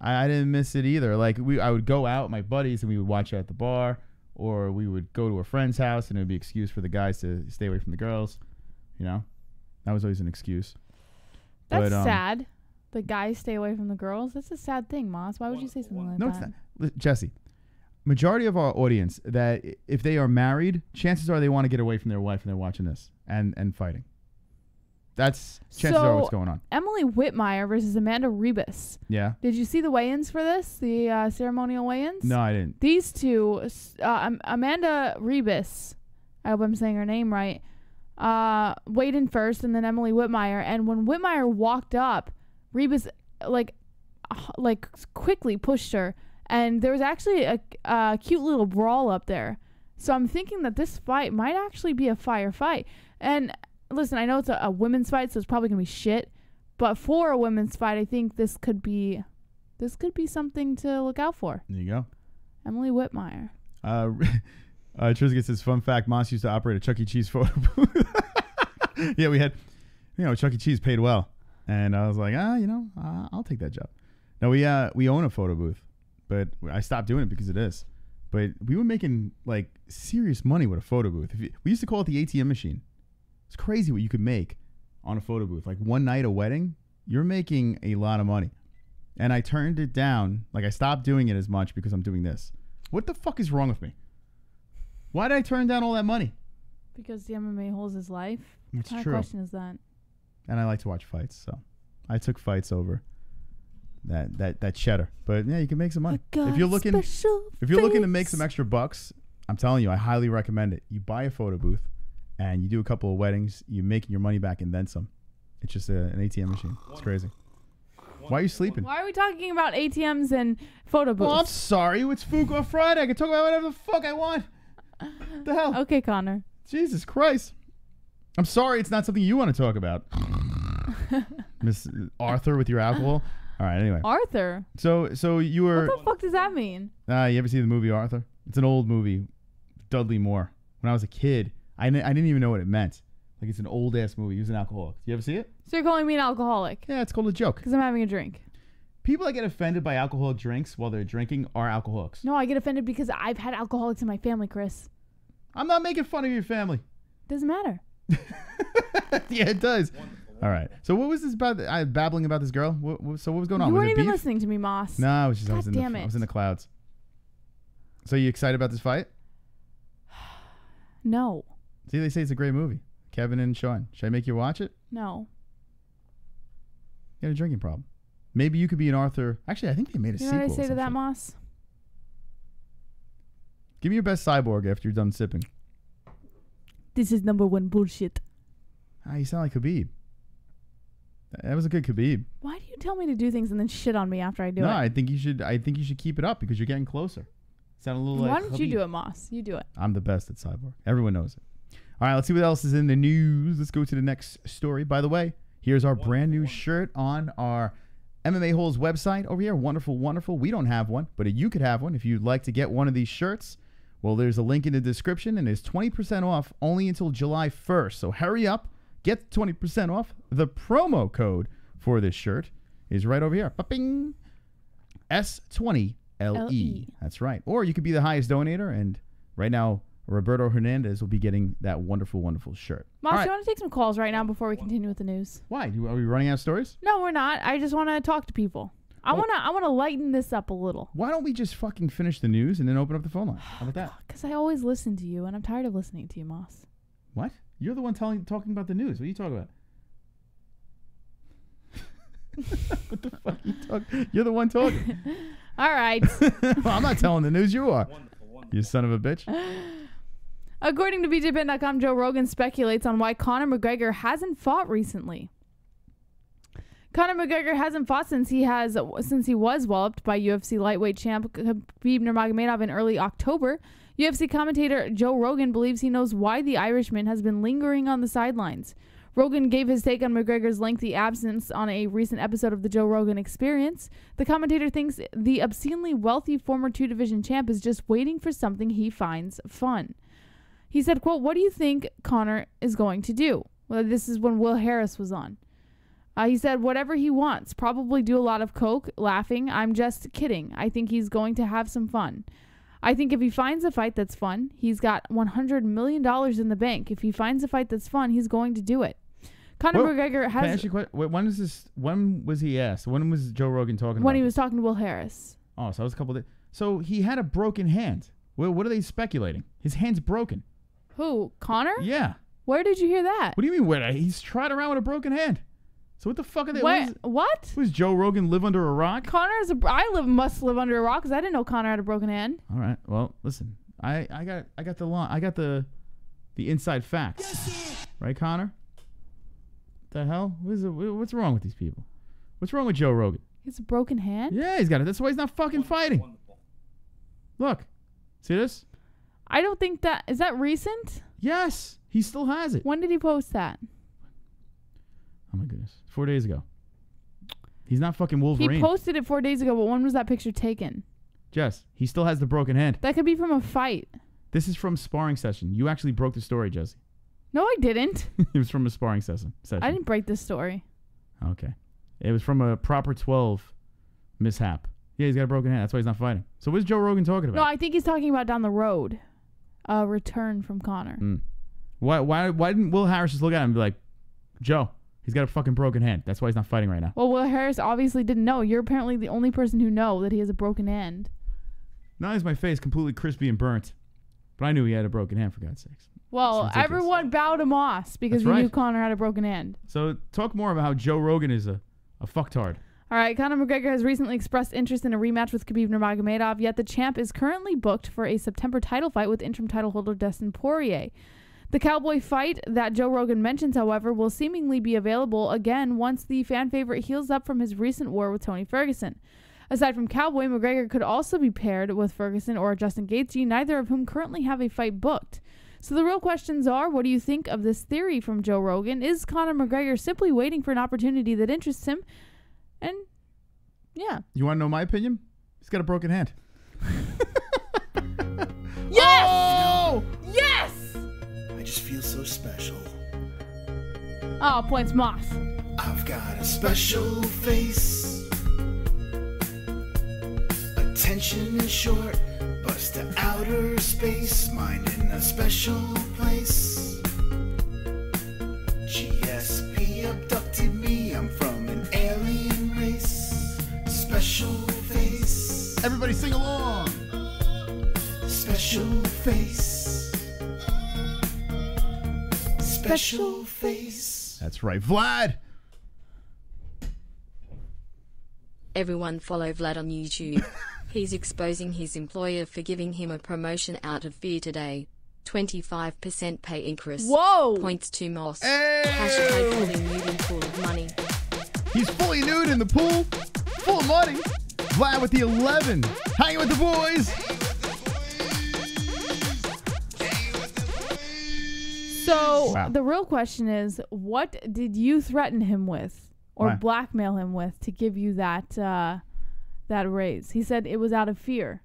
I didn't miss it either. Like I would go out with my buddies and we would watch it at the bar, or we would go to a friend's house and it would be an excuse for the guys to stay away from the girls. You know, that was always an excuse. That's sad. The guys stay away from the girls. That's a sad thing, Moss. Why would you say something like that? No, it's not. Jesse, majority of our audience that if they are married, chances are they want to get away from their wife and they're watching this and fighting. That's chances are what's going on. Emily Whitmire versus Amanda Rebus. Yeah. Did you see the weigh-ins for this? The ceremonial weigh-ins? No, I didn't. These two, Amanda Rebus, I hope I'm saying her name right, weighed in first, and then Emily Whitmire. And when Whitmire walked up, Rebus like quickly pushed her, and there was actually a cute little brawl up there. So I'm thinking that this fight might actually be a fire fight. And listen, I know it's a women's fight, so it's probably gonna be shit. But for a women's fight, I think this could be something to look out for. There you go. Emily Whitmire. Trisket says, fun fact, Moss used to operate a Chuck E. Cheese photo booth. Yeah, we had, Chuck E. Cheese paid well. And I was like, I'll take that job. No, we own a photo booth, but I stopped doing it because of this. But we were making like serious money with a photo booth. We used to call it the ATM machine. It's crazy what you could make on a photo booth. Like one night a wedding, you're making a lot of money. And I turned it down. Like I stopped doing it as much because I'm doing this. What the fuck is wrong with me? Why did I turn down all that money? Because the MMA-Holes is life. That's what kind true. of question is that? And I like to watch fights, so I took fights over that cheddar. But yeah, you can make some money. If you're looking to make some extra bucks, I'm telling you, I highly recommend it. You buy a photo booth and you do a couple of weddings, you're making your money back and then some. It's just an ATM machine. It's crazy. Why are you sleeping? Why are we talking about ATMs and photo booths? Oh, I'm sorry. It's Food Off Friday. I can talk about whatever the fuck I want. What the hell? Okay, Connor. Jesus Christ. I'm sorry it's not something you want to talk about. Miss Arthur with your alcohol. All right, anyway. Arthur? So you were... What the fuck does that mean? You ever see the movie Arthur? It's an old movie. Dudley Moore. When I was a kid, I didn't even know what it meant. Like, it's an old-ass movie. He was an alcoholic. You ever see it? So you're calling me an alcoholic? Yeah, it's called a joke. Because I'm having a drink. People that get offended by alcoholic drinks while they're drinking are alcoholics. No, I get offended because I've had alcoholics in my family, Chris. I'm not making fun of your family. Doesn't matter. Yeah, it does. All right. So what was this about? Babbling about this girl? So what was going on? You was weren't it even beef? listening to me, Moss. No, I was in the clouds. So you excited about this fight? No. See, they say it's a great movie. Kevin and Sean. Should I make you watch it? No. You got a drinking problem. Maybe you could be an Arthur. Actually, I think they made a sequel. You know what I say to that, Moss? Give me your best cyborg after you're done sipping. This is number one bullshit. You sound like Khabib. That was a good Khabib. Why do you tell me to do things and then shit on me after I do it? No, I think you should keep it up because you're getting closer. Sound a little like Why don't you Khabib. do it, Moss? You do it. I'm the best at cyborg. Everyone knows it. All right, let's see what else is in the news. Let's go to the next story. By the way, here's our brand new shirt on our MMA-Holes website over here. Wonderful, wonderful. We don't have one, but you could have one if you'd like to get one of these shirts. Well, there's a link in the description, and it's 20% off only until July 1st. So hurry up. Get 20% off. The promo code for this shirt is right over here. Ba-bing. S20LE. That's right. Or you could be the highest donator, and right now, Roberto Hernandez will be getting that wonderful, wonderful shirt. Moss, you want to take some calls right now before we continue with the news? Why? Are we running out of stories? No, we're not. I just want to talk to people. I want to lighten this up a little. Why don't we just fucking finish the news and then open up the phone line? How about that? Because I always listen to you, and I'm tired of listening to you, Moss. What? You're the one talking about the news. What are you talking about? What the fuck are you talking? You're the one talking. All right. Well, I'm not telling the news. You are. You son of a bitch. According to BJPen.com, Joe Rogan speculates on why Conor McGregor hasn't fought recently. Conor McGregor hasn't fought since he was walloped by UFC lightweight champ Khabib Nurmagomedov in early October. UFC commentator Joe Rogan believes he knows why the Irishman has been lingering on the sidelines. Rogan gave his take on McGregor's lengthy absence on a recent episode of the Joe Rogan Experience. The commentator thinks the obscenely wealthy former two-division champ is just waiting for something he finds fun. He said, quote, "What do you think Conor is going to do?" Well, this is when Will Harris was on. He said, "Whatever he wants. Probably do a lot of coke, laughing. I'm just kidding. I think he's going to have some fun. I think if he finds a fight that's fun, he's got $100 million in the bank. If he finds a fight that's fun, he's going to do it." Conor McGregor has... Can I ask you a question? Wait, when was he asked? When was Joe Rogan talking about When he was talking to Will Harris. Oh, so that was a couple of days. So he had a broken hand. Well, what are they speculating? His hand's broken. Who? Conor? Yeah. Where did you hear that? What do you mean where? He's trotting around with a broken hand. So what the fuck are they? What? Was Joe Rogan live under a rock? Must live under a rock because I didn't know Conor had a broken hand. All right. Well, listen. I got the inside facts. Yes, right, Conor? The hell? What's wrong with these people? What's wrong with Joe Rogan? He has a broken hand? Yeah, he's got it. That's why he's not fucking fighting. Look. See this? I don't think that... Is that recent? Yes. He still has it. When did he post that? Oh, my goodness. 4 days ago. He's not fucking Wolverine. He posted it 4 days ago, but when was that picture taken? Jess, he still has the broken hand. That could be from a fight. This is from sparring session. You actually broke the story, Jesse. No, I didn't. It was from a sparring session. I didn't break this story. Okay. It was from a proper 12 mishap. Yeah, he's got a broken hand. That's why he's not fighting. So what's Joe Rogan talking about? No, I think he's talking about down the road. A return from Conor. Why didn't Will Harris just look at him and be like, Joe, he's got a fucking broken hand. That's why he's not fighting right now. Well, Will Harris obviously didn't know. You're apparently the only person who know that he has a broken hand. Not is my face completely crispy and burnt, but I knew he had a broken hand, for God's sakes. Well, everyone bowed to Moss because he knew Conor had a broken hand. So talk more about how Joe Rogan is a fucktard. All right, Conor McGregor has recently expressed interest in a rematch with Khabib Nurmagomedov, yet the champ is currently booked for a September title fight with interim title holder Dustin Poirier. The Cowboy fight that Joe Rogan mentions, however, will seemingly be available again once the fan favorite heals up from his recent war with Tony Ferguson. Aside from Cowboy, McGregor could also be paired with Ferguson or Justin Gaethje, neither of whom currently have a fight booked. So the real questions are, what do you think of this theory from Joe Rogan? Is Conor McGregor simply waiting for an opportunity that interests him? And, yeah. You want to know my opinion? He's got a broken hand. Yes! Oh! Yes! I just feel so special. Oh, points Moss. I've got a special face. Attention is short, bust to outer space. Mind in a special place. GSP abducted me, I'm from an alien race. Special face. Everybody sing along. Special face. Special face. That's right, Vlad. Everyone follow Vlad on YouTube. He's exposing his employer for giving him a promotion out of fear today. 25% pay increase. Whoa! Points to Moss. Hey! Hashtag fully nude in pool of money. He's fully nude in the pool, full of money. Vlad with the 11. Hanging with the boys. So, Wow. the real question is, what did you threaten him with or Why? blackmail him with to give you that raise? He said it was out of fear.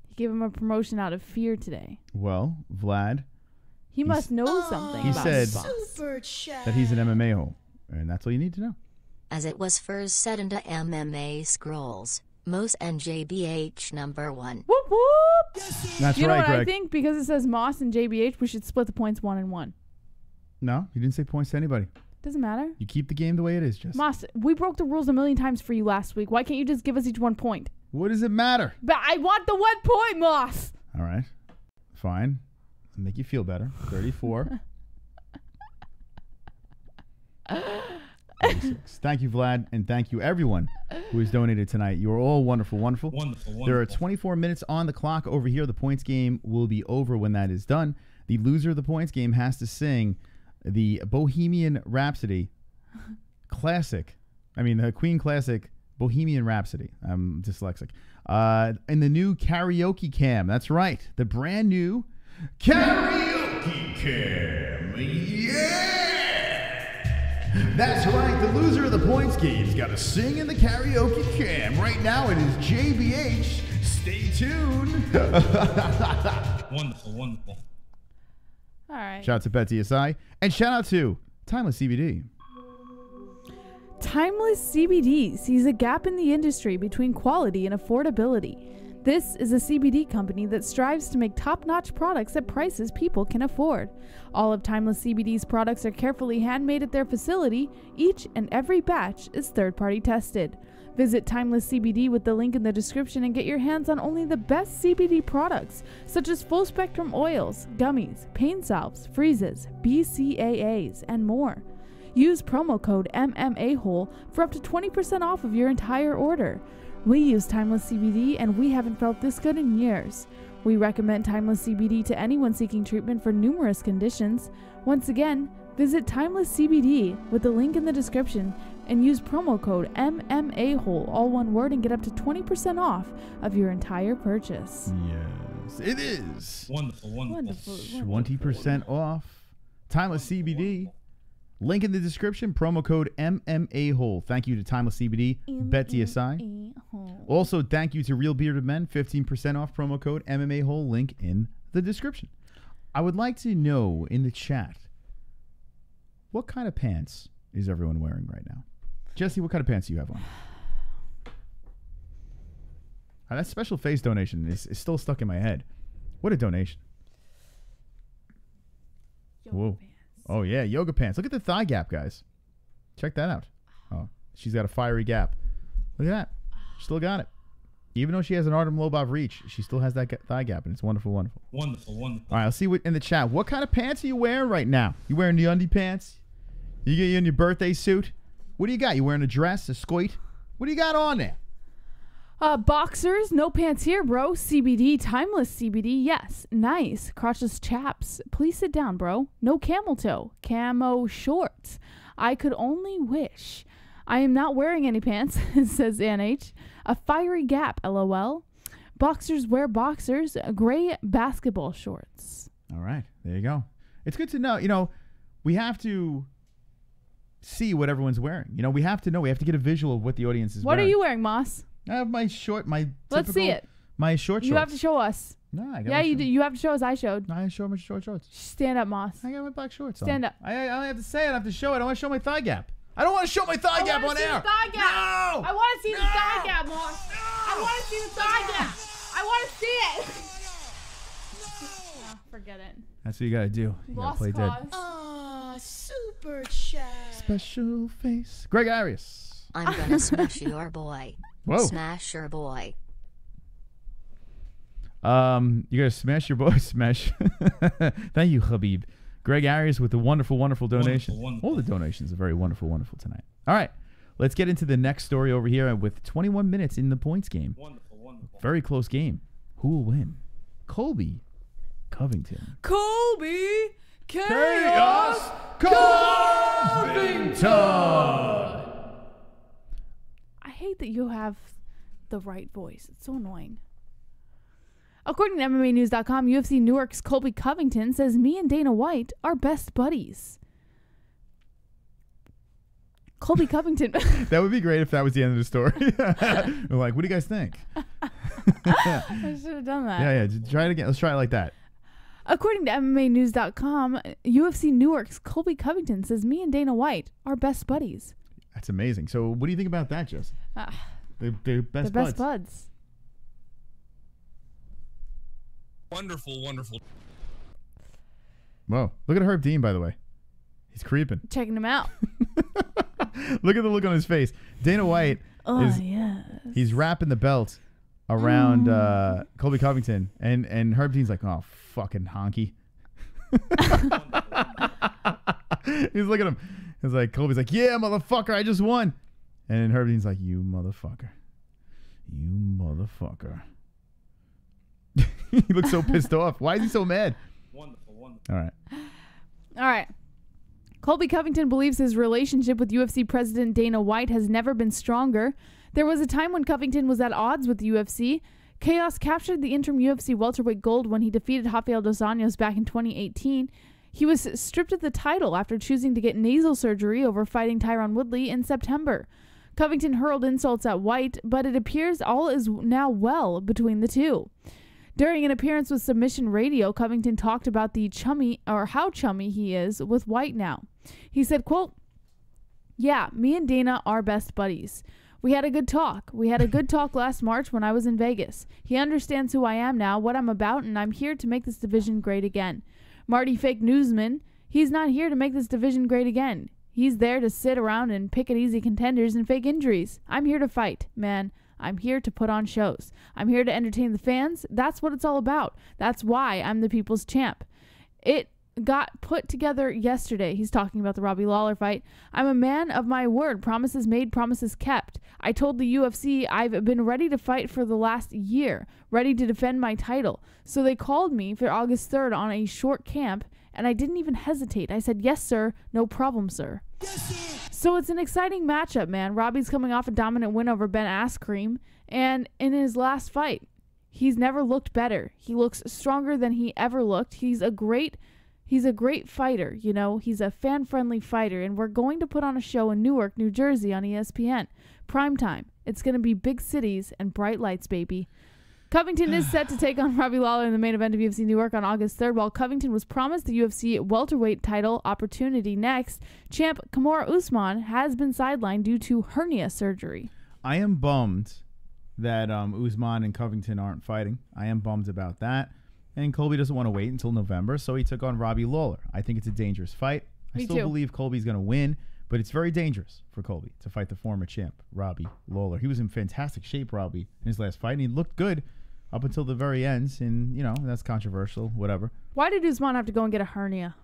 He gave him a promotion out of fear today. Well, Vlad, He must know something he about said his boss. Super chat. that he's an MMA hole, and that's all you need to know. As it was first said in the MMA scrolls, Moss and JBH number 1. Whoop whoop! That's You know right, what Greg. I think? Because it says Moss and JBH, we should split the points 1 and 1. No, you didn't say points to anybody. Doesn't matter. You keep the game the way it is, Jess. Moss, we broke the rules a million times for you last week. Why can't you just give us each 1 point? What does it matter? But I want the 1 point, Moss! All right, fine. Make you feel better. 34. 36. Thank you, Vlad, and thank you, everyone who has donated tonight. You are all wonderful, wonderful. Wonderful. There are 24 minutes on the clock over here. The points game will be over when that is done. The loser of the points game has to sing the Bohemian Rhapsody classic. I mean, the Queen classic Bohemian Rhapsody. I'm dyslexic. In the new karaoke cam. That's right. The brand new karaoke karaoke cam. Yeah! That's right, the loser of the points game's got to sing in the karaoke cam. Right now it is JBH. Stay tuned. Wonderful, wonderful. All right. Shout out to BetDSI. And shout out to Timeless CBD. Timeless CBD sees a gap in the industry between quality and affordability. This is a CBD company that strives to make top-notch products at prices people can afford. All of Timeless CBD's products are carefully handmade at their facility. Each and every batch is third-party tested. Visit Timeless CBD with the link in the description and get your hands on only the best CBD products, such as full-spectrum oils, gummies, pain salves, freezes, BCAAs, and more. Use promo code MMA-Hole for up to 20% off of your entire order. We use Timeless CBD and we haven't felt this good in years. We recommend Timeless CBD to anyone seeking treatment for numerous conditions. Once again, visit Timeless CBD with the link in the description and use promo code MMA-Hole, all one word, and get up to 20% off of your entire purchase. Yes, it is. Wonderful, wonderful. 20% off. Timeless CBD. Link in the description, promo code MMA-Hole. Thank you to Timeless CBD, BetDSI. Also, thank you to Real Bearded Men, 15% off, promo code MMA-Hole, link in the description. I would like to know in the chat, what kind of pants is everyone wearing right now? Jesse, what kind of pants do you have on? That special face donation is still stuck in my head. What a donation. Whoa. Oh, yeah, yoga pants. Look at the thigh gap, guys. Check that out. Oh, she's got a fiery gap. Look at that. Still got it. Even though she has an Artem Lobov reach, she still has that thigh gap, and it's wonderful, wonderful. Wonderful, wonderful. All right, let's see what in the chat. What kind of pants are you wearing right now? You wearing the undie pants? You in your birthday suit? What do you got? You wearing a dress, a skirt? What do you got on there? Boxers, no pants here, bro. CBD, Timeless CBD, yes. Nice. Crotchless chaps. Please sit down, bro. No camel toe. Camo shorts. I could only wish. I am not wearing any pants, says NH. A fiery gap, LOL. Boxers wear boxers. Gray basketball shorts. All right, there you go. It's good to know. You know, we have to see what everyone's wearing. You know, we have to know. We have to get a visual of what the audience is wearing. What are you wearing, Moss? I have my short, my Let's see it. My short shorts. You have to show us. No, I got Yeah, you do. You have to show us. I showed. I show my short shorts. Stand up, Moss. I got my black shorts Stand on. up. I don't have to say it. I have to show it. I want to show my thigh gap. I don't want to show my thigh gap on air. Thigh gap. No! I want to see No! the thigh gap, Moss. No! I want to see the thigh gap. I want to see it. Oh, forget it. That's what you got to do. You got to Lost play dead. cause. Ah, super chat. Special face. Greg Arias. I'm gonna smash your boy. Whoa. Smash your boy. You gotta smash your boy. Smash. Thank you, Habib. Greg Arias with the wonderful, wonderful donation. Wonderful, wonderful. All the donations are very wonderful, wonderful tonight. All right, let's get into the next story over here with 21 minutes in the points game. Wonderful, wonderful. Very close game. Who will win? Colby, Covington. Colby Chaos Covington. I hate that you have the right voice. It's so annoying. According to MMAnews.com, UFC Newark's Colby Covington says me and Dana White are best buddies. Colby Covington. That would be great if that was the end of the story. We're like, what do you guys think? I should have done that. Yeah. Try it again. Let's try it like that. According to MMAnews.com, UFC Newark's Colby Covington says me and Dana White are best buddies. That's amazing. So what do you think about that, Jess? They're best buds. Wonderful, wonderful. Whoa. Look at Herb Dean, by the way. He's creeping. Checking him out. Look at the look on his face. Dana White he's wrapping the belt around Colby Covington, and Herb Dean's like, oh, fucking honky. He's looking at him. He's like, Colby's like, yeah, motherfucker, I just won. And Herb Dean's like, you motherfucker. You motherfucker. He looks so pissed off. Why is he so mad? Wonderful, wonderful. All right. Colby Covington believes his relationship with UFC President Dana White has never been stronger. There was a time when Covington was at odds with the UFC. Chaos captured the interim UFC welterweight gold when he defeated Rafael dos Anjos back in 2018. He was stripped of the title after choosing to get nasal surgery over fighting Tyron Woodley in September. Covington hurled insults at White, but it appears all is now well between the two. During an appearance with Submission Radio, Covington talked about how chummy he is with White now. He said, quote, "Yeah, me and Dana are best buddies. We had a good talk. We had a good talk last March when I was in Vegas. He understands who I am now, what I'm about, and I'm here to make this division great again. Marty Fake Newsman, he's not here to make this division great again. He's there to sit around and pick at easy contenders and fake injuries. I'm here to fight, man. I'm here to put on shows. I'm here to entertain the fans. That's what it's all about. That's why I'm the people's champ. It got put together yesterday." He's talking about the Robbie Lawler fight. "I'm a man of my word. Promises made, promises kept. I told the UFC I've been ready to fight for the last year, ready to defend my title. So they called me for August 3rd on a short camp, and I didn't even hesitate. I said, 'Yes, sir. No problem, sir.'" So it's an exciting matchup, man. Robbie's coming off a dominant win over Ben Askren, and in his last fight, he's never looked better. He looks stronger than he ever looked. He's a great fighter, you know. He's a fan-friendly fighter, and we're going to put on a show in Newark, New Jersey on ESPN. Primetime. It's going to be big cities and bright lights, baby. Covington is set to take on Robbie Lawler in the main event of UFC Newark on August 3rd, while Covington was promised the UFC welterweight title opportunity next. Champ Kamaru Usman has been sidelined due to hernia surgery. I am bummed that Usman and Covington aren't fighting. I am bummed about that. And Colby doesn't want to wait until November, so he took on Robbie Lawler. I think it's a dangerous fight. I still believe Colby's going to win, but it's very dangerous for Colby to fight the former champ, Robbie Lawler. He was in fantastic shape, Robbie, in his last fight, and he looked good up until the very end, and, you know, that's controversial, whatever. Why did Usman have to go and get a hernia?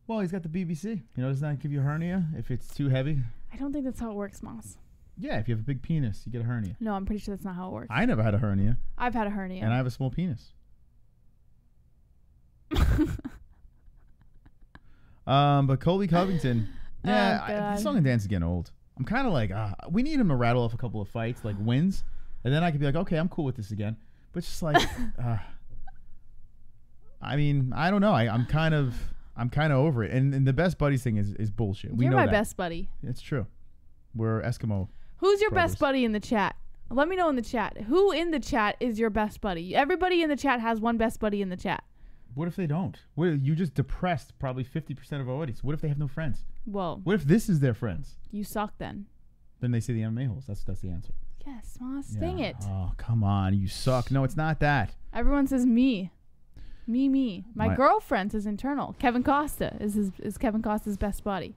Well, he's got the BBC. You know, does that give you a hernia if it's too heavy? I don't think that's how it works, Moss. Yeah, if you have a big penis, you get a hernia. No, I'm pretty sure that's not how it works. I never had a hernia. I've had a hernia. And I have a small penis. But Colby Covington, yeah, the song and dance is getting old. I'm kind of like, we need him to rattle off a couple of fights, like wins, and then I could be like, okay, I'm cool with this again. But it's just like, I mean, I don't know. I'm kind of over it. And the best buddies thing is bullshit. You're my best buddy. It's true. We're Eskimo. Who's your brothers. best buddy in the chat? Let me know in the chat. Who in the chat is your best buddy? Everybody in the chat has one best buddy in the chat. What if they don't? What if you just depressed probably 50% of our audience? What if they have no friends? Well, what if this is their friends? You suck then. Then they say the MMA-Holes. That's the answer. Yes, Moss. Dang it. Oh, come on. You suck. No, it's not that. Everyone says me. Me. My girlfriend says internal. Kevin Costa is Kevin Costa's best buddy.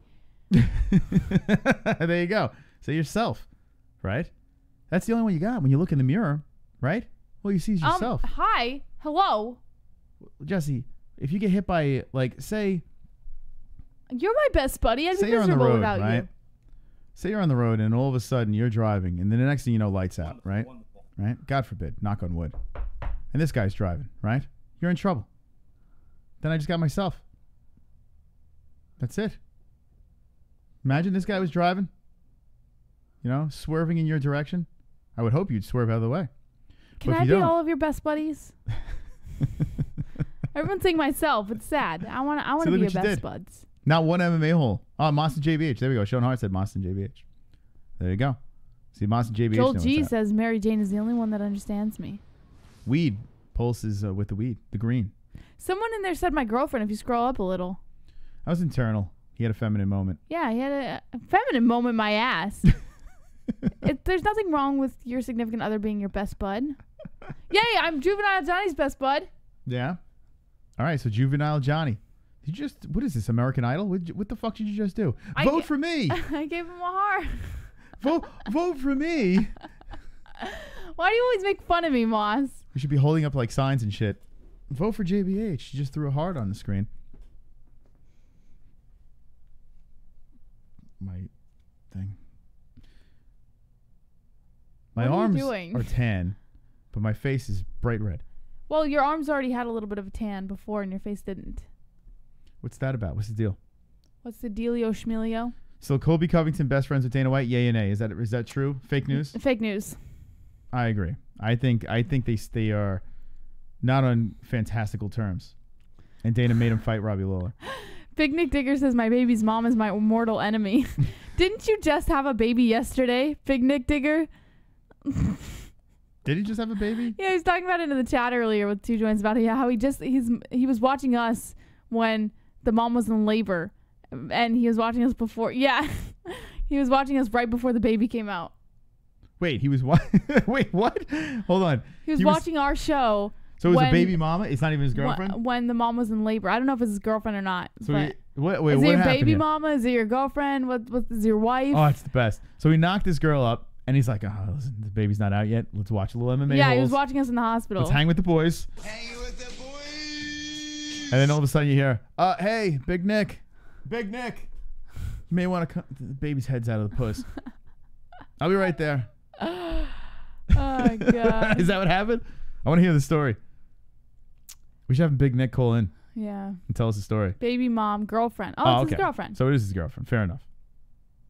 There you go. Say yourself, right? That's the only one you got when you look in the mirror, right? All you see is yourself. Hi. Hello. Jesse, if you get hit by, like, say... You're my best buddy. I'd be miserable miserable road, without right? you. Say you're on the road and all of a sudden you're driving and then the next thing you know, lights out, right? Right? God forbid. Knock on wood. And this guy's driving, right? You're in trouble. Then I just got myself. That's it. Imagine this guy was driving, you know, swerving in your direction. I would hope you'd swerve out of the way. Can I be all of your best buddies? Everyone's saying myself. It's sad. I want to be your best buds. Not one MMA hole. Oh, Moss and JBH. There we go. Sean Hart said Moss and JBH. There you go. See, Moss and JBH. Joel G says Mary Jane is the only one that understands me. Weed. Pulse is with the weed. The green. Someone in there said my girlfriend, if you scroll up a little. That was internal. He had a feminine moment. Yeah, he had a feminine moment, my ass. There's nothing wrong with your significant other being your best bud. Yay, I'm Juvenile Johnny's best bud. Yeah. All right, so Juvenile Johnny. Did you just, what is this, American Idol? What the fuck did you just do? Vote for me. I gave him a heart. Vote for me. Why do you always make fun of me, Moss? We should be holding up like signs and shit. Vote for JBH. She just threw a heart on the screen. My thing. My arms are tan, but my face is bright red. Well, your arms already had a little bit of a tan before, and your face didn't. What's that about? What's the deal? What's the dealio schmilio? So Colby Covington best friends with Dana White? Yay and nay. Is that true? Fake news? Fake news. I agree. I think they are not on fantastical terms. And Dana made him fight Robbie Lawler. Big Nick Digger says my baby's mom is my mortal enemy. Didn't you just have a baby yesterday, Big Nick Digger? Did he just have a baby? Yeah, he was talking about it in the chat earlier with Two Joints about how he was watching us when the mom was in labor, and he was watching us before. Yeah, he was watching us right before the baby came out. Wait, he was what? Wait, what? Hold on. He was watching our show. So it was a baby mama? It's not even his girlfriend? When the mom was in labor. I don't know if it's his girlfriend or not. So but is it your baby here? mama? Is it your girlfriend? What is your wife? Oh, it's the best. So he knocked this girl up, and he's like, oh, listen, the baby's not out yet. Let's watch a little MMA-Holes. Yeah, he was watching us in the hospital. Let's hang with the boys. Hang with the boys. And then all of a sudden you hear, hey, Big Nick. Big Nick. You may want to come. The baby's head's out of the puss. I'll be right there. Oh, God. Is that what happened? I want to hear the story. We should have Big Nick call in. Yeah. And tell us the story. Baby mom, girlfriend. Oh, it's his girlfriend. So it is his girlfriend. Fair enough.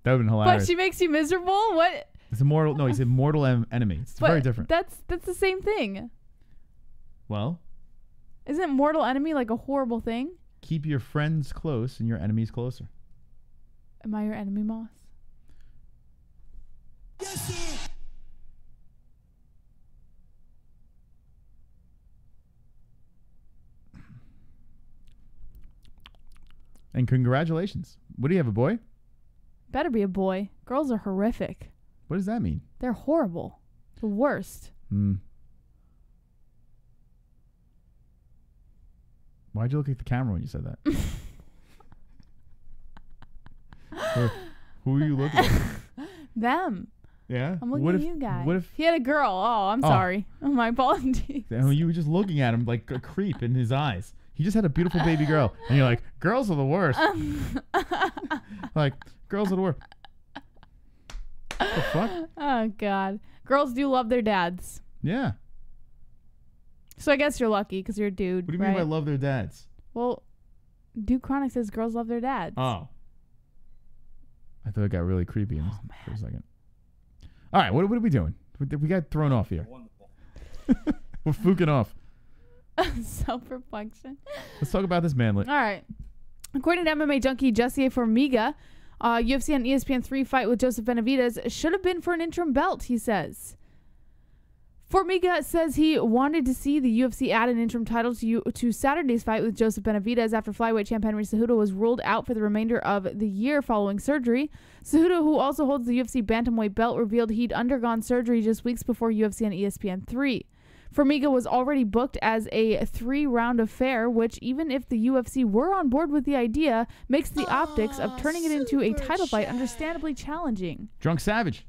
That would have been hilarious. But she makes you miserable? What? It's a mortal. No, he's a mortal enemy. It's very different. That's the same thing. Well, isn't mortal enemy like a horrible thing? Keep your friends close and your enemies closer. Am I your enemy, Moss? Yes, sir. And congratulations. What do you have, a boy? Better be a boy. Girls are horrific. What does that mean? They're horrible. The worst. Why'd you look at the camera when you said that? Who are you looking at? Them. Yeah? I'm looking at you guys. What if he had a girl? Oh, I'm sorry. Oh, my apologies. You were just looking at him like a creep in his eyes. He just had a beautiful baby girl. And you're like, girls are the worst. Like, girls are the worst. What the fuck? Oh, God. Girls do love their dads. Yeah. So I guess you're lucky because you're a dude. What do you mean by love their dads? Well, Dude Chronic says girls love their dads. Oh. I thought it got really creepy for a second. All right, what are we doing? We got thrown off here. We're fooking off. Self-reflection. Let's talk about this manlet. All right. According to MMA junkie Jesse Formiga, UFC on ESPN 3 fight with Joseph Benavidez should have been for an interim belt, he says. Formiga says he wanted to see the UFC add an interim title to Saturday's fight with Joseph Benavidez after flyweight champ Henry Cejudo was ruled out for the remainder of the year following surgery. Cejudo, who also holds the UFC bantamweight belt, revealed he'd undergone surgery just weeks before UFC on ESPN 3. Formiga was already booked as a 3-round affair, which, even if the UFC were on board with the idea, makes the optics of turning it into a title fight understandably challenging. Drunk Savage.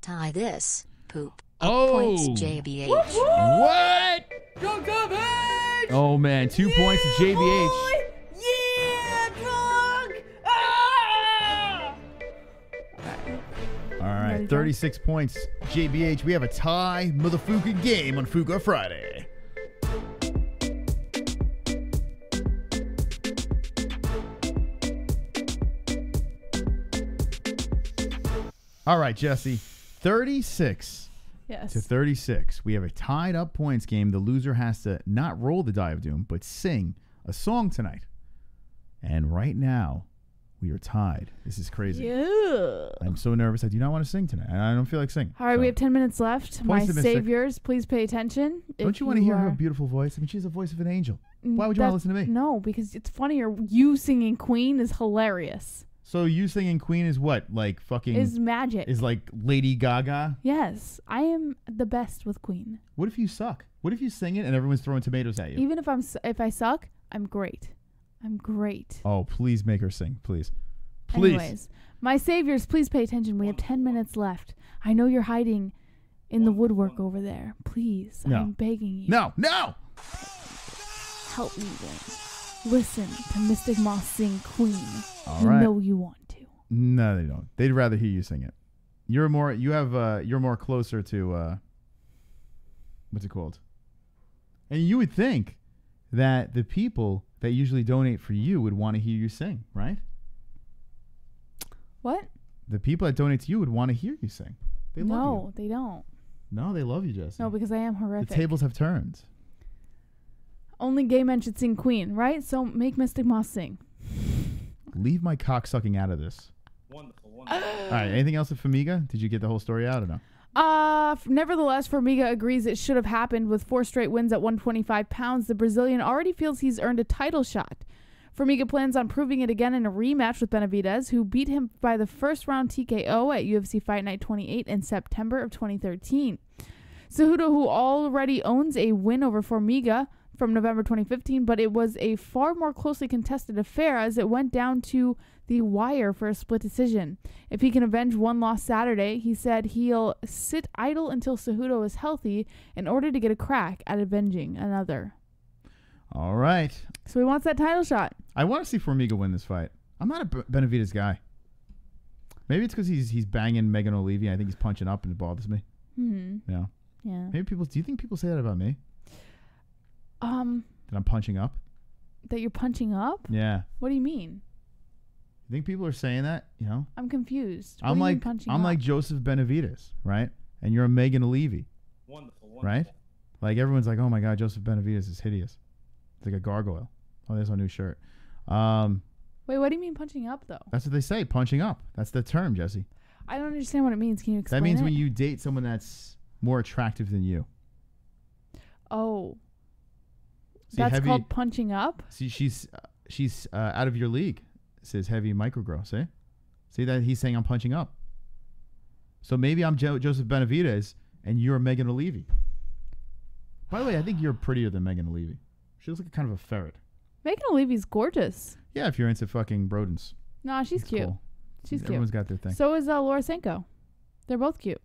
Tie this, poop. Points, JBH. What? Drunk Savage! Oh, man. 2 points to JBH. Yeah, drunk! Ah! All right, 36 points. JBH, we have a tie motherfucking game on Fuga Friday. All right, Jesse. 36 to 36. We have a tied up points game. The loser has to not roll the die of doom, but sing a song tonight. And right now, we are tied. This is crazy. Yeah. I'm so nervous. I do not want to sing tonight. I don't feel like singing. All right, we have 10 minutes left. My saviors, please pay attention. Don't you want to hear her beautiful voice? I mean, she's the voice of an angel. Why would you want to listen to me? No, because it's funnier. You singing Queen is hilarious. So you singing Queen is what? Like fucking... Is magic. Is like Lady Gaga? Yes. I am the best with Queen. What if you suck? What if you sing it and everyone's throwing tomatoes at you? Even if I suck, I'm great. I'm great. Oh, please make her sing. Please. Please. Anyways, my saviors, please pay attention. We have 10 minutes left. I know you're hiding in the woodwork over there. Please. No. I'm begging you. No. Help me then. Listen to Mystic Moss sing Queen. All you right. know you want to. No, they don't. They'd rather hear you sing it. You're more closer to what's it called? And you would think that the people that usually donate for you would want to hear you sing, right? What? The people that donate to you would want to hear you sing. They love you. No, they don't. No, they love you, Jesse. No, because I am horrific. The tables have turned. Only gay men should sing Queen, right? So make Mystic Moss sing. Leave my cock sucking out of this. Wonderful. All right. Anything else with Formiga? Did you get the whole story out or no? Nevertheless, Formiga agrees it should have happened. With 4 straight wins at 125 pounds, the Brazilian already feels he's earned a title shot. Formiga plans on proving it again in a rematch with Benavidez, who beat him by the first round TKO at UFC Fight Night 28 in September of 2013. Cejudo, who already owns a win over Formiga from November 2015, but it was a far more closely contested affair as it went down to the wire for a split decision. If he can avenge one loss Saturday, he said he'll sit idle until Cejudo is healthy in order to get a crack at avenging another. All right. So he wants that title shot. I want to see Formiga win this fight. I'm not a Benavidez guy. Maybe it's because he's banging Megan O'Leary. I think he's punching up and it bothers me. Mm-hmm. Yeah. Yeah. Maybe do you think people say that about me? That I'm punching up? That you're punching up? Yeah. What do you mean? You think people are saying that? You know? I'm confused. I'm like Joseph Benavidez, right? And you're a Megan O'Leary. Wonderful. Right? Like everyone's like, oh my God, Joseph Benavidez is hideous. It's like a gargoyle. Oh, there's our new shirt. Wait, what do you mean punching up though? That's what they say, punching up. That's the term, Jesse. I don't understand what it means. Can you explain That means it? when you date someone that's more attractive than you. Oh. See, that's heavy, called punching up? See, she's out of your league. It says heavy microgrow. See that he's saying I'm punching up. So maybe I'm Joseph Benavidez and you're Megan O'Leary. By the way, I think you're prettier than Megan O'Leary. She looks like kind of a ferret. Megan O'Leary's gorgeous. Yeah, if you're into fucking rodents. Nah, she's cute. Cool. She's cute. Everyone's got their thing. So is Laura Sanko. They're both cute.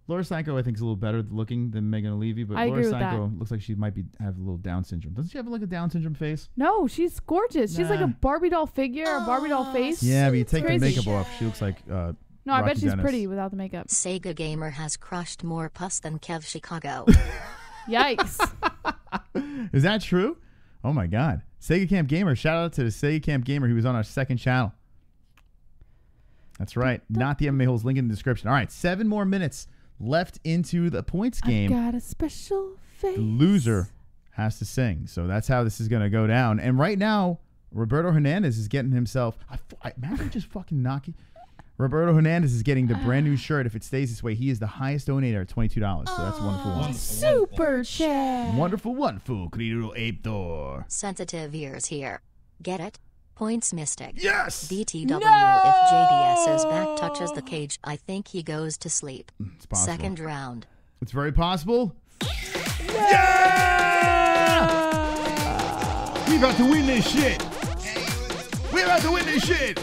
Laura Sanko, I think, is a little better looking than Megan O'Leary, but I Laura agree with Sanko looks like she might have a little Down syndrome. Doesn't she have like a Down syndrome face? No, she's gorgeous. She's like a Nah. Barbie doll figure, a Barbie doll face. Yeah, but you take the crazy. makeup off, she looks like No, I bet Rocky she's Dennis. pretty without the makeup. Sega Gamer has crushed more pus than Kev Chicago. Yikes. Is that true? Oh my God. Sega Camp Gamer. Shout out to the Sega Camp Gamer. He was on our second channel. That's right. Not the MMA-Holes. Link in the description. All right. 7 more minutes left into the points game. I've got a special face. The loser has to sing. So that's how this is going to go down. And right now, Roberto Hernandez is getting himself. Imagine just fucking knocking. Roberto Hernandez is getting the brand new shirt. If it stays this way, he is the highest donator at $22. So that's a wonderful one. Super chat. Wonderful, querido Aptor. Sensitive ears here. Get it? Points Mystic. Yes! BTW if JDS's back touches the cage, I think he goes to sleep. It's possible. Second round. It's very possible. Yeah! We about to win this shit. We about to win this shit.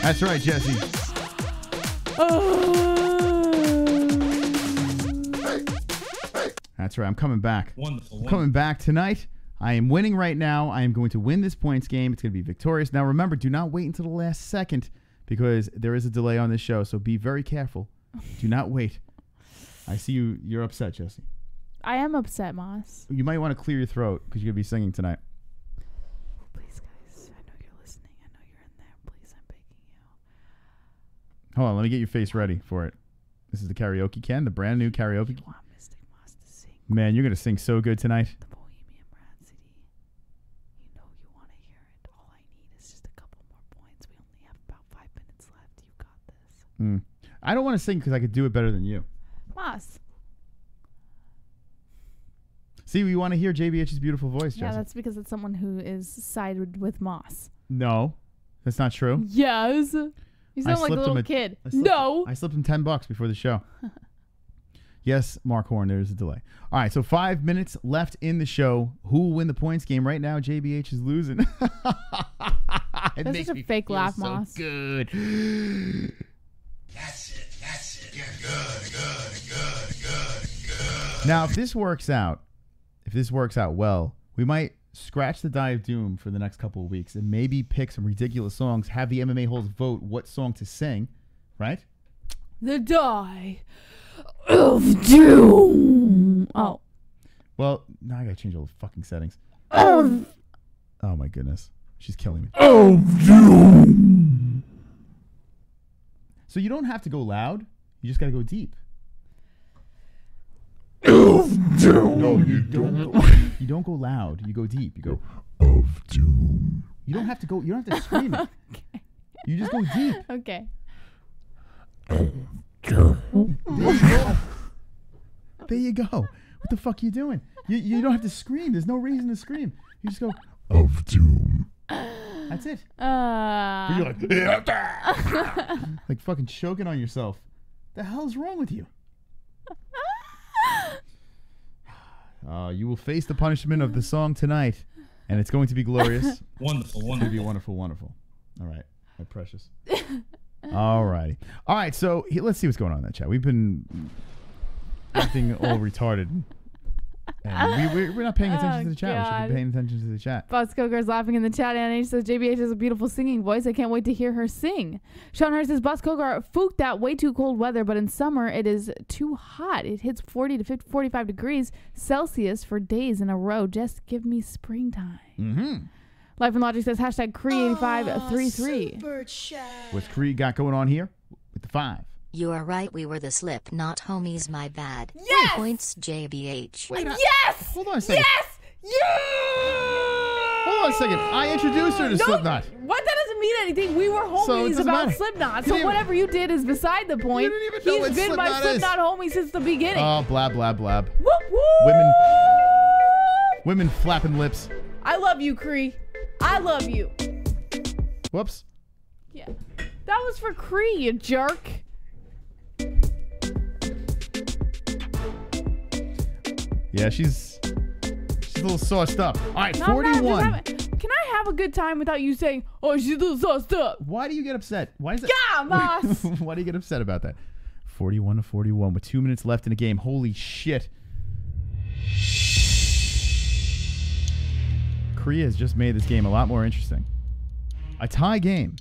That's right, Jesse. That's right. I'm coming back. Wonderful. I'm coming back tonight. I am winning right now. I am going to win this points game. It's going to be victorious. Now, remember, do not wait until the last second because there is a delay on this show, so be very careful. Do not wait. I see you. You're upset, Jesse. I am upset, Moss. You might want to clear your throat because you're going to be singing tonight. Please, guys. I know you're listening. I know you're in there. Please, I'm begging you. Hold on. Let me get your face ready for it. This is the karaoke Ken, the brand new karaoke. You want Mystic Moss to sing Man, you're going to sing so good tonight. the Bohemian Rhapsody. You know you want to hear it. All I need is just a couple more points. We only have about 5 minutes left. You got this. I don't want to sing because I could do it better than you. Moss. See, we want to hear JBH's beautiful voice, Yeah, Jesse. that's because it's someone who is sided with Moss. No, that's not true. Yes. You sound like a little kid. No. I slipped him $10 before the show. Yes, Mark Horn, there's a delay. All right, so 5 minutes left in the show. Who will win the points game? Right now, JBH is losing. It That's makes such a me fake feel laugh, so Moss. good. That's it. Yeah, good. Now, if this works out well, we might scratch the die of doom for the next couple of weeks and maybe pick some ridiculous songs, have the MMA-Holes vote what song to sing, right? The die of doom. Oh. Well, now I gotta change all the fucking settings. Oh my goodness. She's killing me. So you don't have to go loud. You just got to go deep. Of doom. No, you don't. You don't go loud. You go deep. You go of doom. You don't have to go. You don't have to scream it. Okay. You just go deep. Okay. There you go. There you go. What the fuck are you doing? You don't have to scream. There's no reason to scream. You just go of doom. That's it. Uh, You're like fucking choking on yourself. The hell's wrong with you? You will face the punishment of the song tonight, and it's going to be glorious. Wonderful, It's going to wonderful. be wonderful, wonderful. All right, my precious. All righty. All right, so let's see what's going on in that chat. We've been acting all retarded. And we're not paying attention to the chat. We should God. be paying attention to the chat. Bosco Girl's laughing in the chat. And H says JBH has a beautiful singing voice. I can't wait to hear her sing. Sean Hart says Bosco Girl fooked that way too cold weather, but in summer it is too hot. It hits 40 to 50, 45 degrees Celsius for days in a row. Just give me springtime. Mm-hmm. Life and Logic says hashtag Cree8533. Super chat. What's Creed got going on here with the 5? You are right, we were the Slipknot homies, my bad. Yes! Points JBH. Yes! Hold on a second. Yes! Yes! Hold on a second. I introduced her to Slipknot. What? That doesn't mean anything. We were So it homies doesn't about matter. Slipknot. You So didn't whatever you did is beside the point. didn't even know what He's been my Slipknot is. Slipknot homie since the beginning. Oh, blab, blab, blab. Whoop, whoop. Women flapping lips. I love you, Cree. I love you. Whoops. Yeah. That was for Cree, you jerk. Yeah, she's a little sauced up. All right, No, I'm not. 41. Can I have a good time without you saying, oh, she's a little sauced up? Why do you get upset? Why is that? Yeah, boss. Why do you get upset about that? 41 to 41 with 2 minutes left in the game. Holy shit. Korea has just made this game a lot more interesting. A tie game.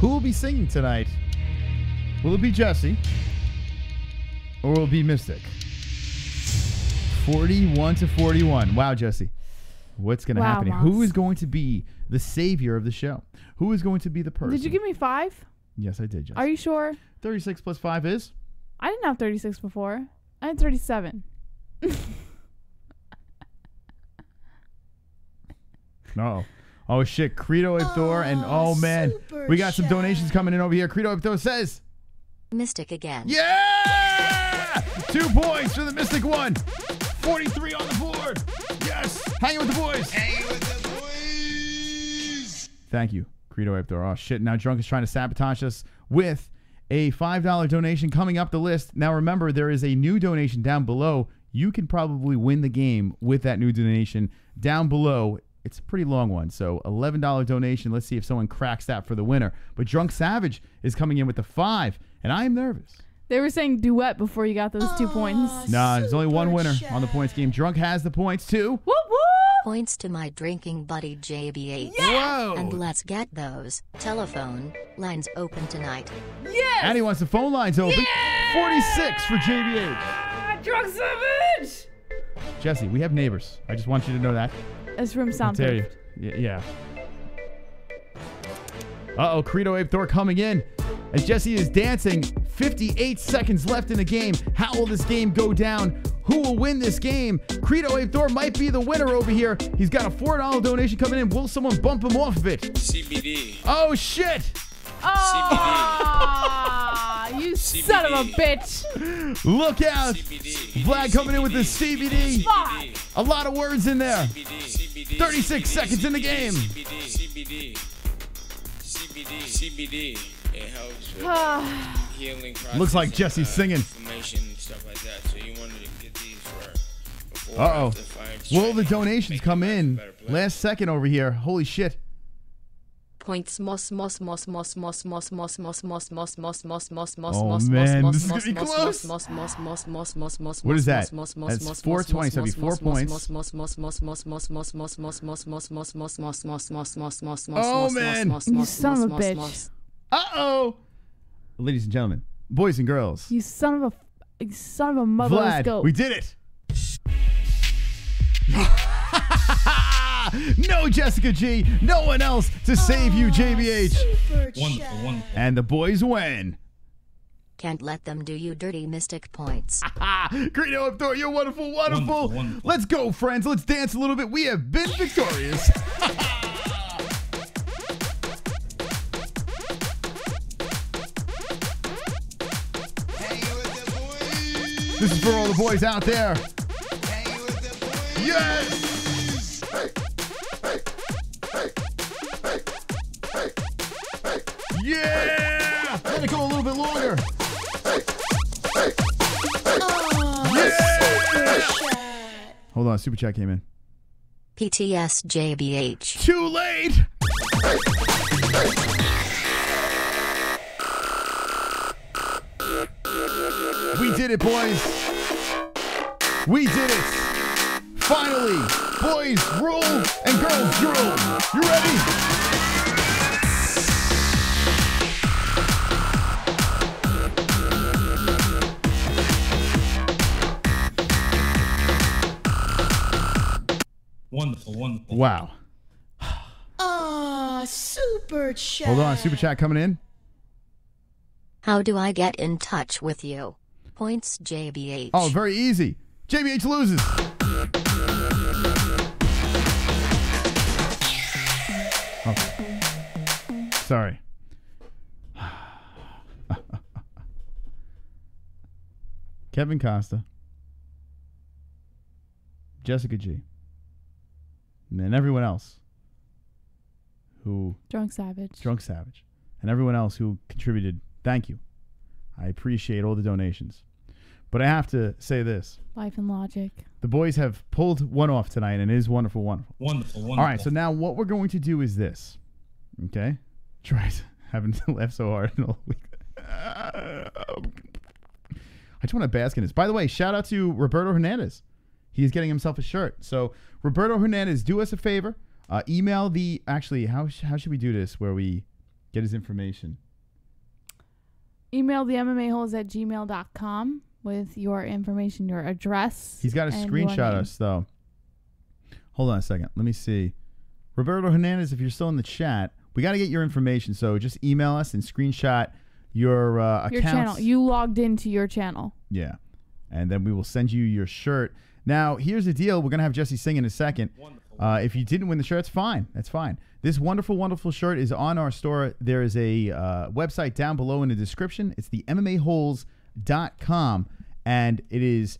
Who will be singing tonight? Will it be Jesse? Or will it be Mystic? 41 to 41. Wow, Jesse. What's going to happen here? Moss. Who is going to be the savior of the show? Who is going to be the person? Did you give me 5? Yes, I did, Jesse. Are you sure? 36 plus 5 is? I didn't have 36 before. I had 37. No. Oh, shit. Credo Thor and oh, man. super We got some chat. donations coming in over here. Credo Thor says, Mystic again. yeah! 2 points for the Mystic one. 43 on the board. Yes. Hanging with the boys. Hanging with the boys. Thank you, Credo Thor. Oh, shit. Now Drunk is trying to sabotage us with a $5 donation coming up the list. Now, remember, there is a new donation down below. You can probably win the game with that new donation down below. It's a pretty long one. So $11 donation. Let's see if someone cracks that for the winner. But Drunk Savage is coming in with the 5, and I am nervous. They were saying duet before you got those 2 points. Nah, there's only one super winner chat. on the points game. Drunk has the points too. Whoop, whoop. Points to my drinking buddy JBH. Whoa! And let's get those telephone lines open tonight. Yes! And he wants the phone lines open. 46 for JBH. Ah, Drunk Savage! Jesse, we have neighbors. I just want you to know that. This room I'll sounds tell you. Yeah. Uh-oh, Credo Ape Thor coming in. As Jesse is dancing, 58 seconds left in the game. How will this game go down? Who will win this game? Credo Ape Thor might be the winner over here. He's got a $4 donation coming in. Will someone bump him off of it? CBD. Oh, shit. Oh, you son of a bitch. Look out. CBD. Vlad coming in with the CBD. Fuck. A lot of words in there. CBD. 36 seconds in the game. CBD. It helps with healing process. Looks like Jesse's singing. Inflammation and stuff like that. So you wanted to get these for before. Uh-oh. after fight, Will the training, donations make come your body in better player. last second over here? Holy shit. Points moss. Oh, man, this is gonna be close. What is that? That's 420, so it'd be 4 points. Oh, man. You son of a bitch. Uh-oh. Ladies and gentlemen, boys and girls, You son of a mother. Let's Vlad, go. we did it. No Jessica G, no one else to save you, JBH. Super Wonderful, chat. wonderful. And the boys win. Can't let them do you dirty mystic points. Greedo up door, you're wonderful, wonderful. Wonderful. Let's go, friends. Let's dance a little bit. We have been victorious. This is for all the boys out there. Yes! Yeah! Let it go a little bit longer. Hold on, super chat came in. PTSJBH. Too late! We did it, boys. We did it. Finally, boys rule and girls drool. You ready? Wonderful, wonderful. Wow. Super chat. Hold on, super chat coming in. How do I get in touch with you? Points JBH. Oh, very easy. JBH loses. Okay. Sorry. Kevin Costa, Jessica G, and then everyone else who... Drunk Savage. And everyone else who contributed. Thank you. I appreciate all the donations. But I have to say this. Life and Logic. The boys have pulled one off tonight, and it is wonderful, wonderful. Wonderful, wonderful. All right, so now what we're going to do is this. Okay? Having to laugh so hard all week. I just want to bask in this. By the way, shout out to Roberto Hernandez. He's getting himself a shirt. So, Roberto Hernandez, do us a favor. Email the... Actually, how should we do this where we get his information? Email the MMA-Holes at gmail.com with your information, your address. He's got to screenshot us, though. Hold on a second. Let me see. Roberto Hernandez, if you're still in the chat, we got to get your information. So just email us and screenshot your accounts. Your channel. You logged into your channel. Yeah. And then we will send you your shirt. Now, here's the deal. We're going to have Jesse sing in a second. If you didn't win the shirt, it's fine. That's fine. This wonderful, wonderful shirt is on our store. There is a website down below in the description. It's the MMA-Holes.com, and it is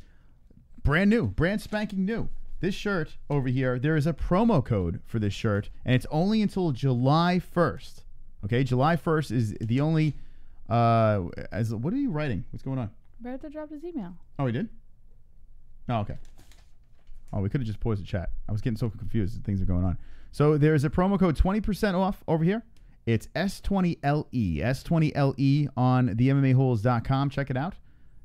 brand new, brand spanking new. This shirt over here, there is a promo code for this shirt, and it's only until July 1st. Okay, July 1st is the only... what are you writing? What's going on? Roberto dropped his email. Oh, he did? Oh, okay. Oh, we could have just paused the chat. I was getting so confused. Things are going on. So there's a promo code 20% off over here. It's S20LE. S20LE on the MMAHoles.com. Check it out.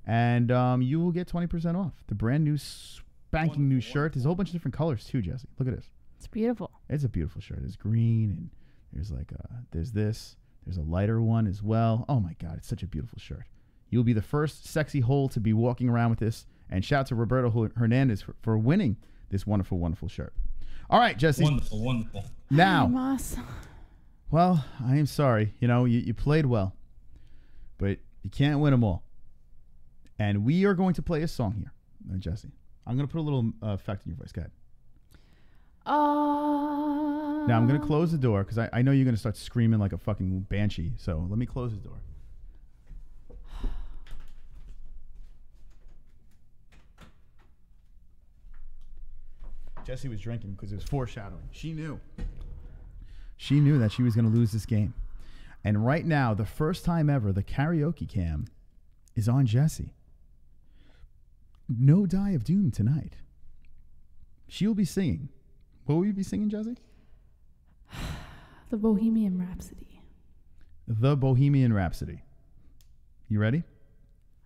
And you will get 20% off. The brand new spanking new shirt. There's a whole bunch of different colors too, Jesse. Look at this. It's beautiful. It's a beautiful shirt. It's green and there's like there's this. There's a lighter one as well. Oh my God, it's such a beautiful shirt. You'll be the first sexy hole to be walking around with this. And shout out to Roberto Hernandez for winning this wonderful, wonderful shirt. All right, Jesse. Wonderful, wonderful. Now, well, I am sorry. You know, you played well, but you can't win them all. And we are going to play a song here, Jesse. I'm going to put a little effect in your voice. Go ahead. Now, I'm going to close the door because I know you're going to start screaming like a fucking banshee. So let me close the door. Jesse was drinking because it was foreshadowing. She knew. She knew that she was going to lose this game. And right now, the first time ever, the karaoke cam is on Jesse. No Die of Doom tonight. She'll be singing. What will you be singing, Jesse? The Bohemian Rhapsody. The Bohemian Rhapsody. You ready?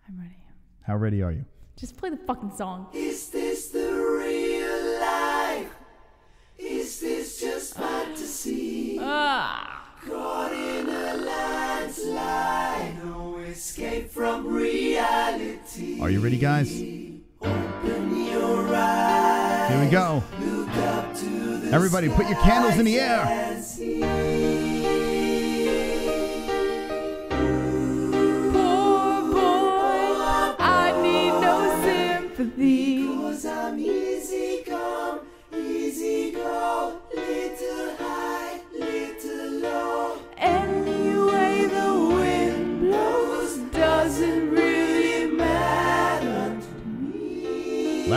I'm ready. How ready are you? Just play the fucking song. Is this the real life? Is this just fantasy? Caught in a landslide, no escape from reality. Are you ready, guys? Open your eyes. Here we go. Look up to the Everybody, put your candles in the air. Poor boy.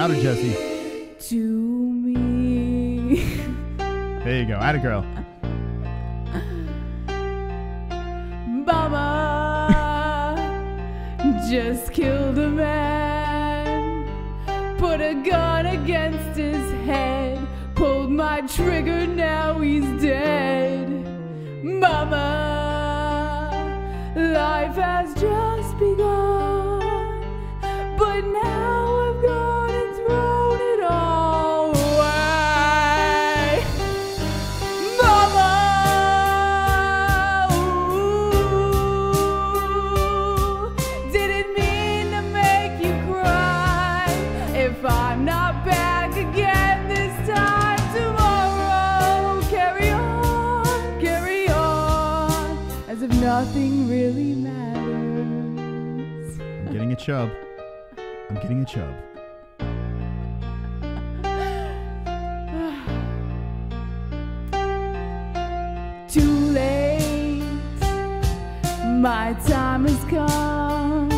Louder, Jesse. To me. There you go. Atta girl. Mama just killed a man. Put a gun against his head. Pulled my trigger, now he's dead. Mama, life has just begun, but now I've gone and thrown it all away. Mama, ooh, didn't mean to make you cry. If I'm not back again this time tomorrow, carry on, as if nothing really matters. I'm getting a chub. I'm getting a chub. Too late, my time has come.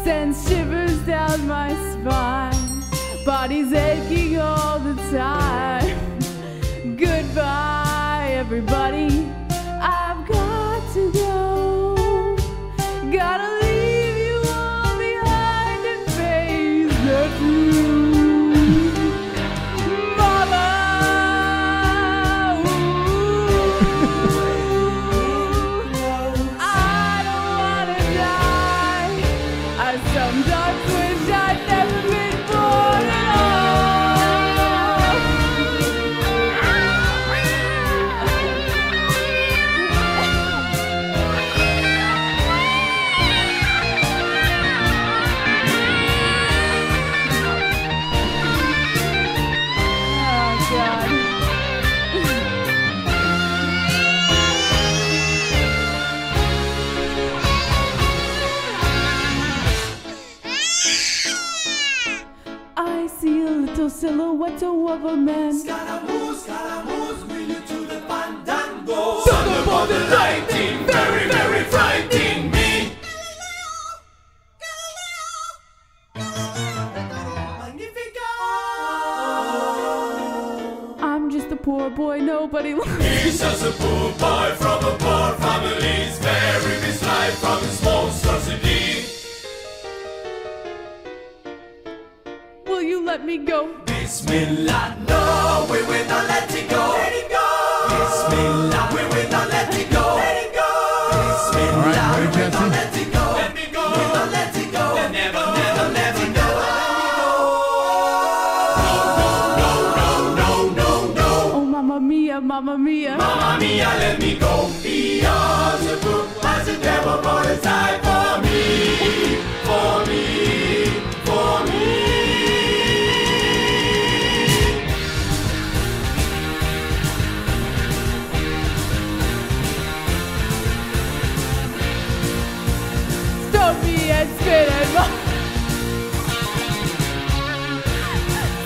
Sends shivers down my spine. Body's aching all the time. Goodbye, everybody. I've got to go. Gotta leave you all behind and face the truth. Mama, ooh, I don't wanna die. I sometimes wish I'd never been born at silhouette of a man. Scaramouche, will you to the fandango? Thunderbolt and lightning, very, very frightening me. I'm just a poor boy, nobody likes. He's just a poor boy from a poor family, sparing his life from his monstrosity. Will you let me go? Bismillah, no, we will not let it go. Let it go. Bismillah, we will not let it go. Let it go. Bismillah, we will not let it go. Let me go. We will not let it go. Never, never let it go. Oh, mamma mia, mamma mia. Mamma mia, let me go. Beelzebub has a devil for the time for me, for me, for me. Stone me and spit and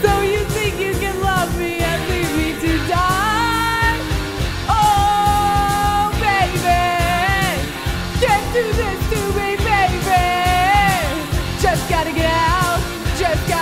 so you think you can love me and leave me to die? Oh, baby, can't do this to me, baby. Just gotta get out, just gotta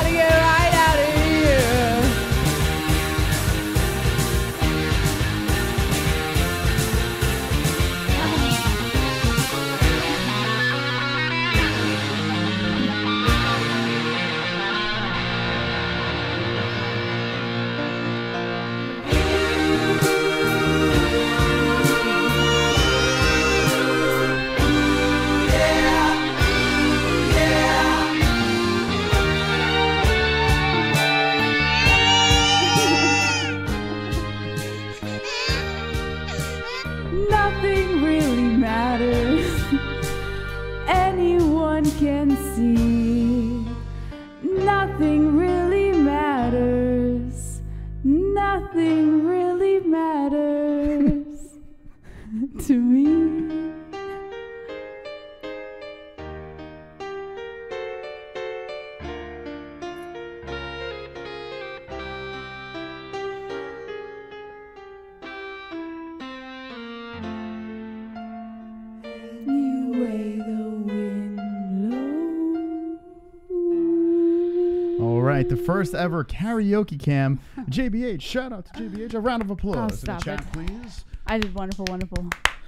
right, the first ever karaoke cam. JBH, shout out to JBH. A round of applause in the stop chat, it. please. I did wonderful.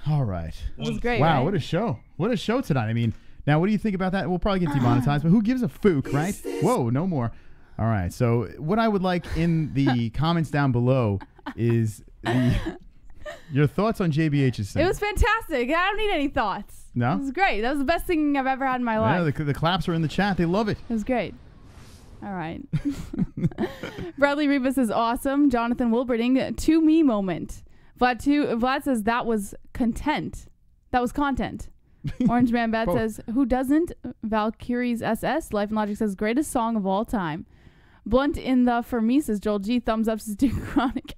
All right. It was great. Wow, right? what a show. What a show tonight. I mean, now what do you think about that? We'll probably get demonetized, but who gives a fook, right? Whoa, no more. All right, so what I would like in the comments down below is your thoughts on JBH's singing. It was fantastic. I don't need any thoughts. No? It was great. That was the best singing I've ever had in my life. Yeah, the claps are in the chat. They love it. It was great. All right. Bradley Rivas is awesome. Jonathan Wilberding, to me moment. Vlad says that was content. That was content. Orange Man Bad says, who doesn't? Valkyrie's SS. Life and Logic says, greatest song of all time. Blunt in the for me says Joel G. Thumbs up says Duke Chronic.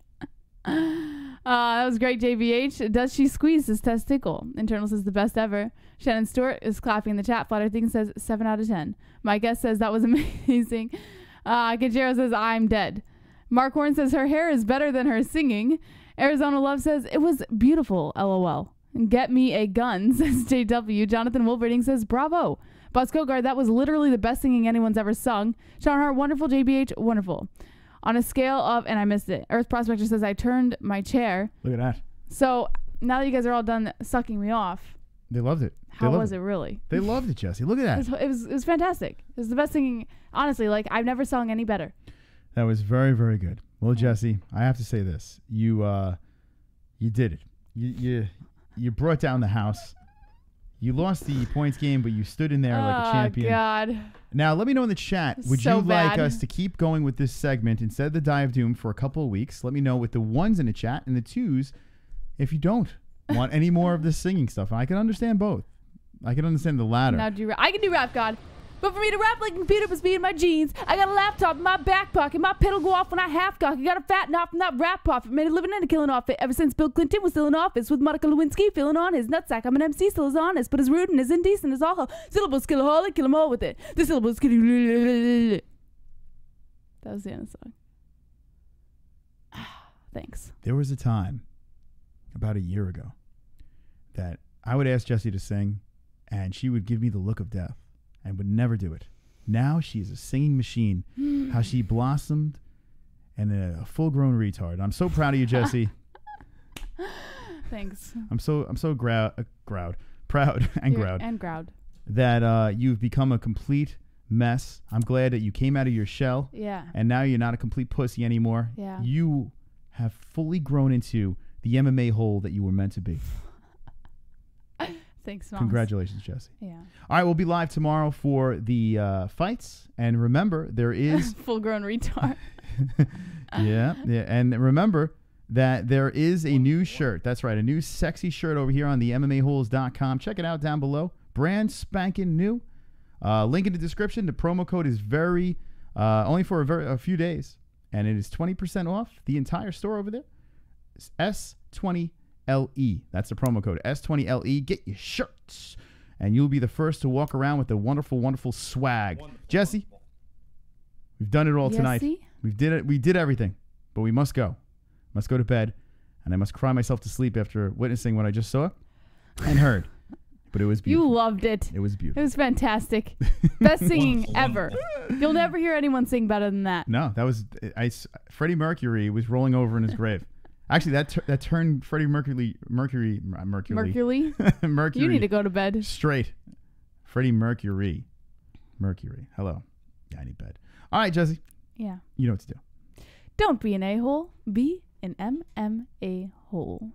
That was great, JVH. Does she squeeze his testicle? Internal says the best ever. Shannon Stewart is clapping in the chat. Flatter Thing says 7 out of 10. My guest says that was amazing. Kajero says I'm dead. Mark Horn says her hair is better than her singing. Arizona Love says it was beautiful. LOL. Get me a gun says JW. Jonathan Wilberding says bravo. Bosco Guard, that was literally the best singing anyone's ever sung. Sean Hart, wonderful. JBH, wonderful. On a scale of, and I missed it, Earth Prospector says, I turned my chair. Look at that. So now that you guys are all done sucking me off. They loved it. How was it really? They loved it, Jesse. Look at that. It was fantastic. It was the best singing. Honestly, like, I've never sung any better. That was very, very good. Well, Jesse, I have to say this. You did it. You brought down the house. You lost the points game, but you stood in there like a champion. Oh, God. Now, let me know in the chat, would So you like bad. us to keep going with this segment instead of the Die of Doom for a couple of weeks? Let me know with the ones in the chat and the twos if you don't want any more of this singing stuff. I can understand both. I can understand the latter. Now I can do rap, God. But for me to rap like a computer must be in my jeans. I got a laptop in my back pocket. My pedal go off when I half cock. I got a fatten off from that rap profit. Made a living and a killing off it. Ever since Bill Clinton was still in office. With Monica Lewinsky feeling on his nutsack. I'm an MC, still is honest. But as rude and as indecent as all. Syllables kill a hole and kill them all with it. The syllables kill. That was the end of the song. Thanks. There was a time about a year ago that I would ask Jessie to sing and she would give me the look of death and would never do it. Now she is a singing machine. How she blossomed and a full-grown retard. I'm so proud of you, Jessie. Thanks. I'm so proud and growed that you've become a complete mess. I'm glad that you came out of your shell. Yeah. And now you're not a complete pussy anymore. Yeah. You have fully grown into the MMA hole that you were meant to be. Thanks, Mom. Congratulations, Jessie. Yeah. All right, we'll be live tomorrow for the fights. And remember, there is... Full-grown retard. yeah. And remember that there is a new shirt. That's right, a new sexy shirt over here on the MMAHoles.com. Check it out down below. Brand spanking new. Link in the description. The promo code is only for a few days. And it is 20% off the entire store over there. It's S20LE. That's the promo code. S20LE. Get your shirts. And you'll be the first to walk around with the wonderful, wonderful swag. Jesse, we've done it all tonight. We did everything. But we must go. Must go to bed. And I must cry myself to sleep after witnessing what I just saw and heard. But it was beautiful. You loved it. It was beautiful. It was fantastic. Best singing ever. You'll never hear anyone sing better than that. No, that was Freddie Mercury was rolling over in his grave. Actually, that turned Freddie Mercury. You need to go to bed. Straight. Freddie Mercury. Hello. Yeah, I need bed. All right, Jesse. Yeah. You know what to do. Don't be an a-hole. Be an MMA hole.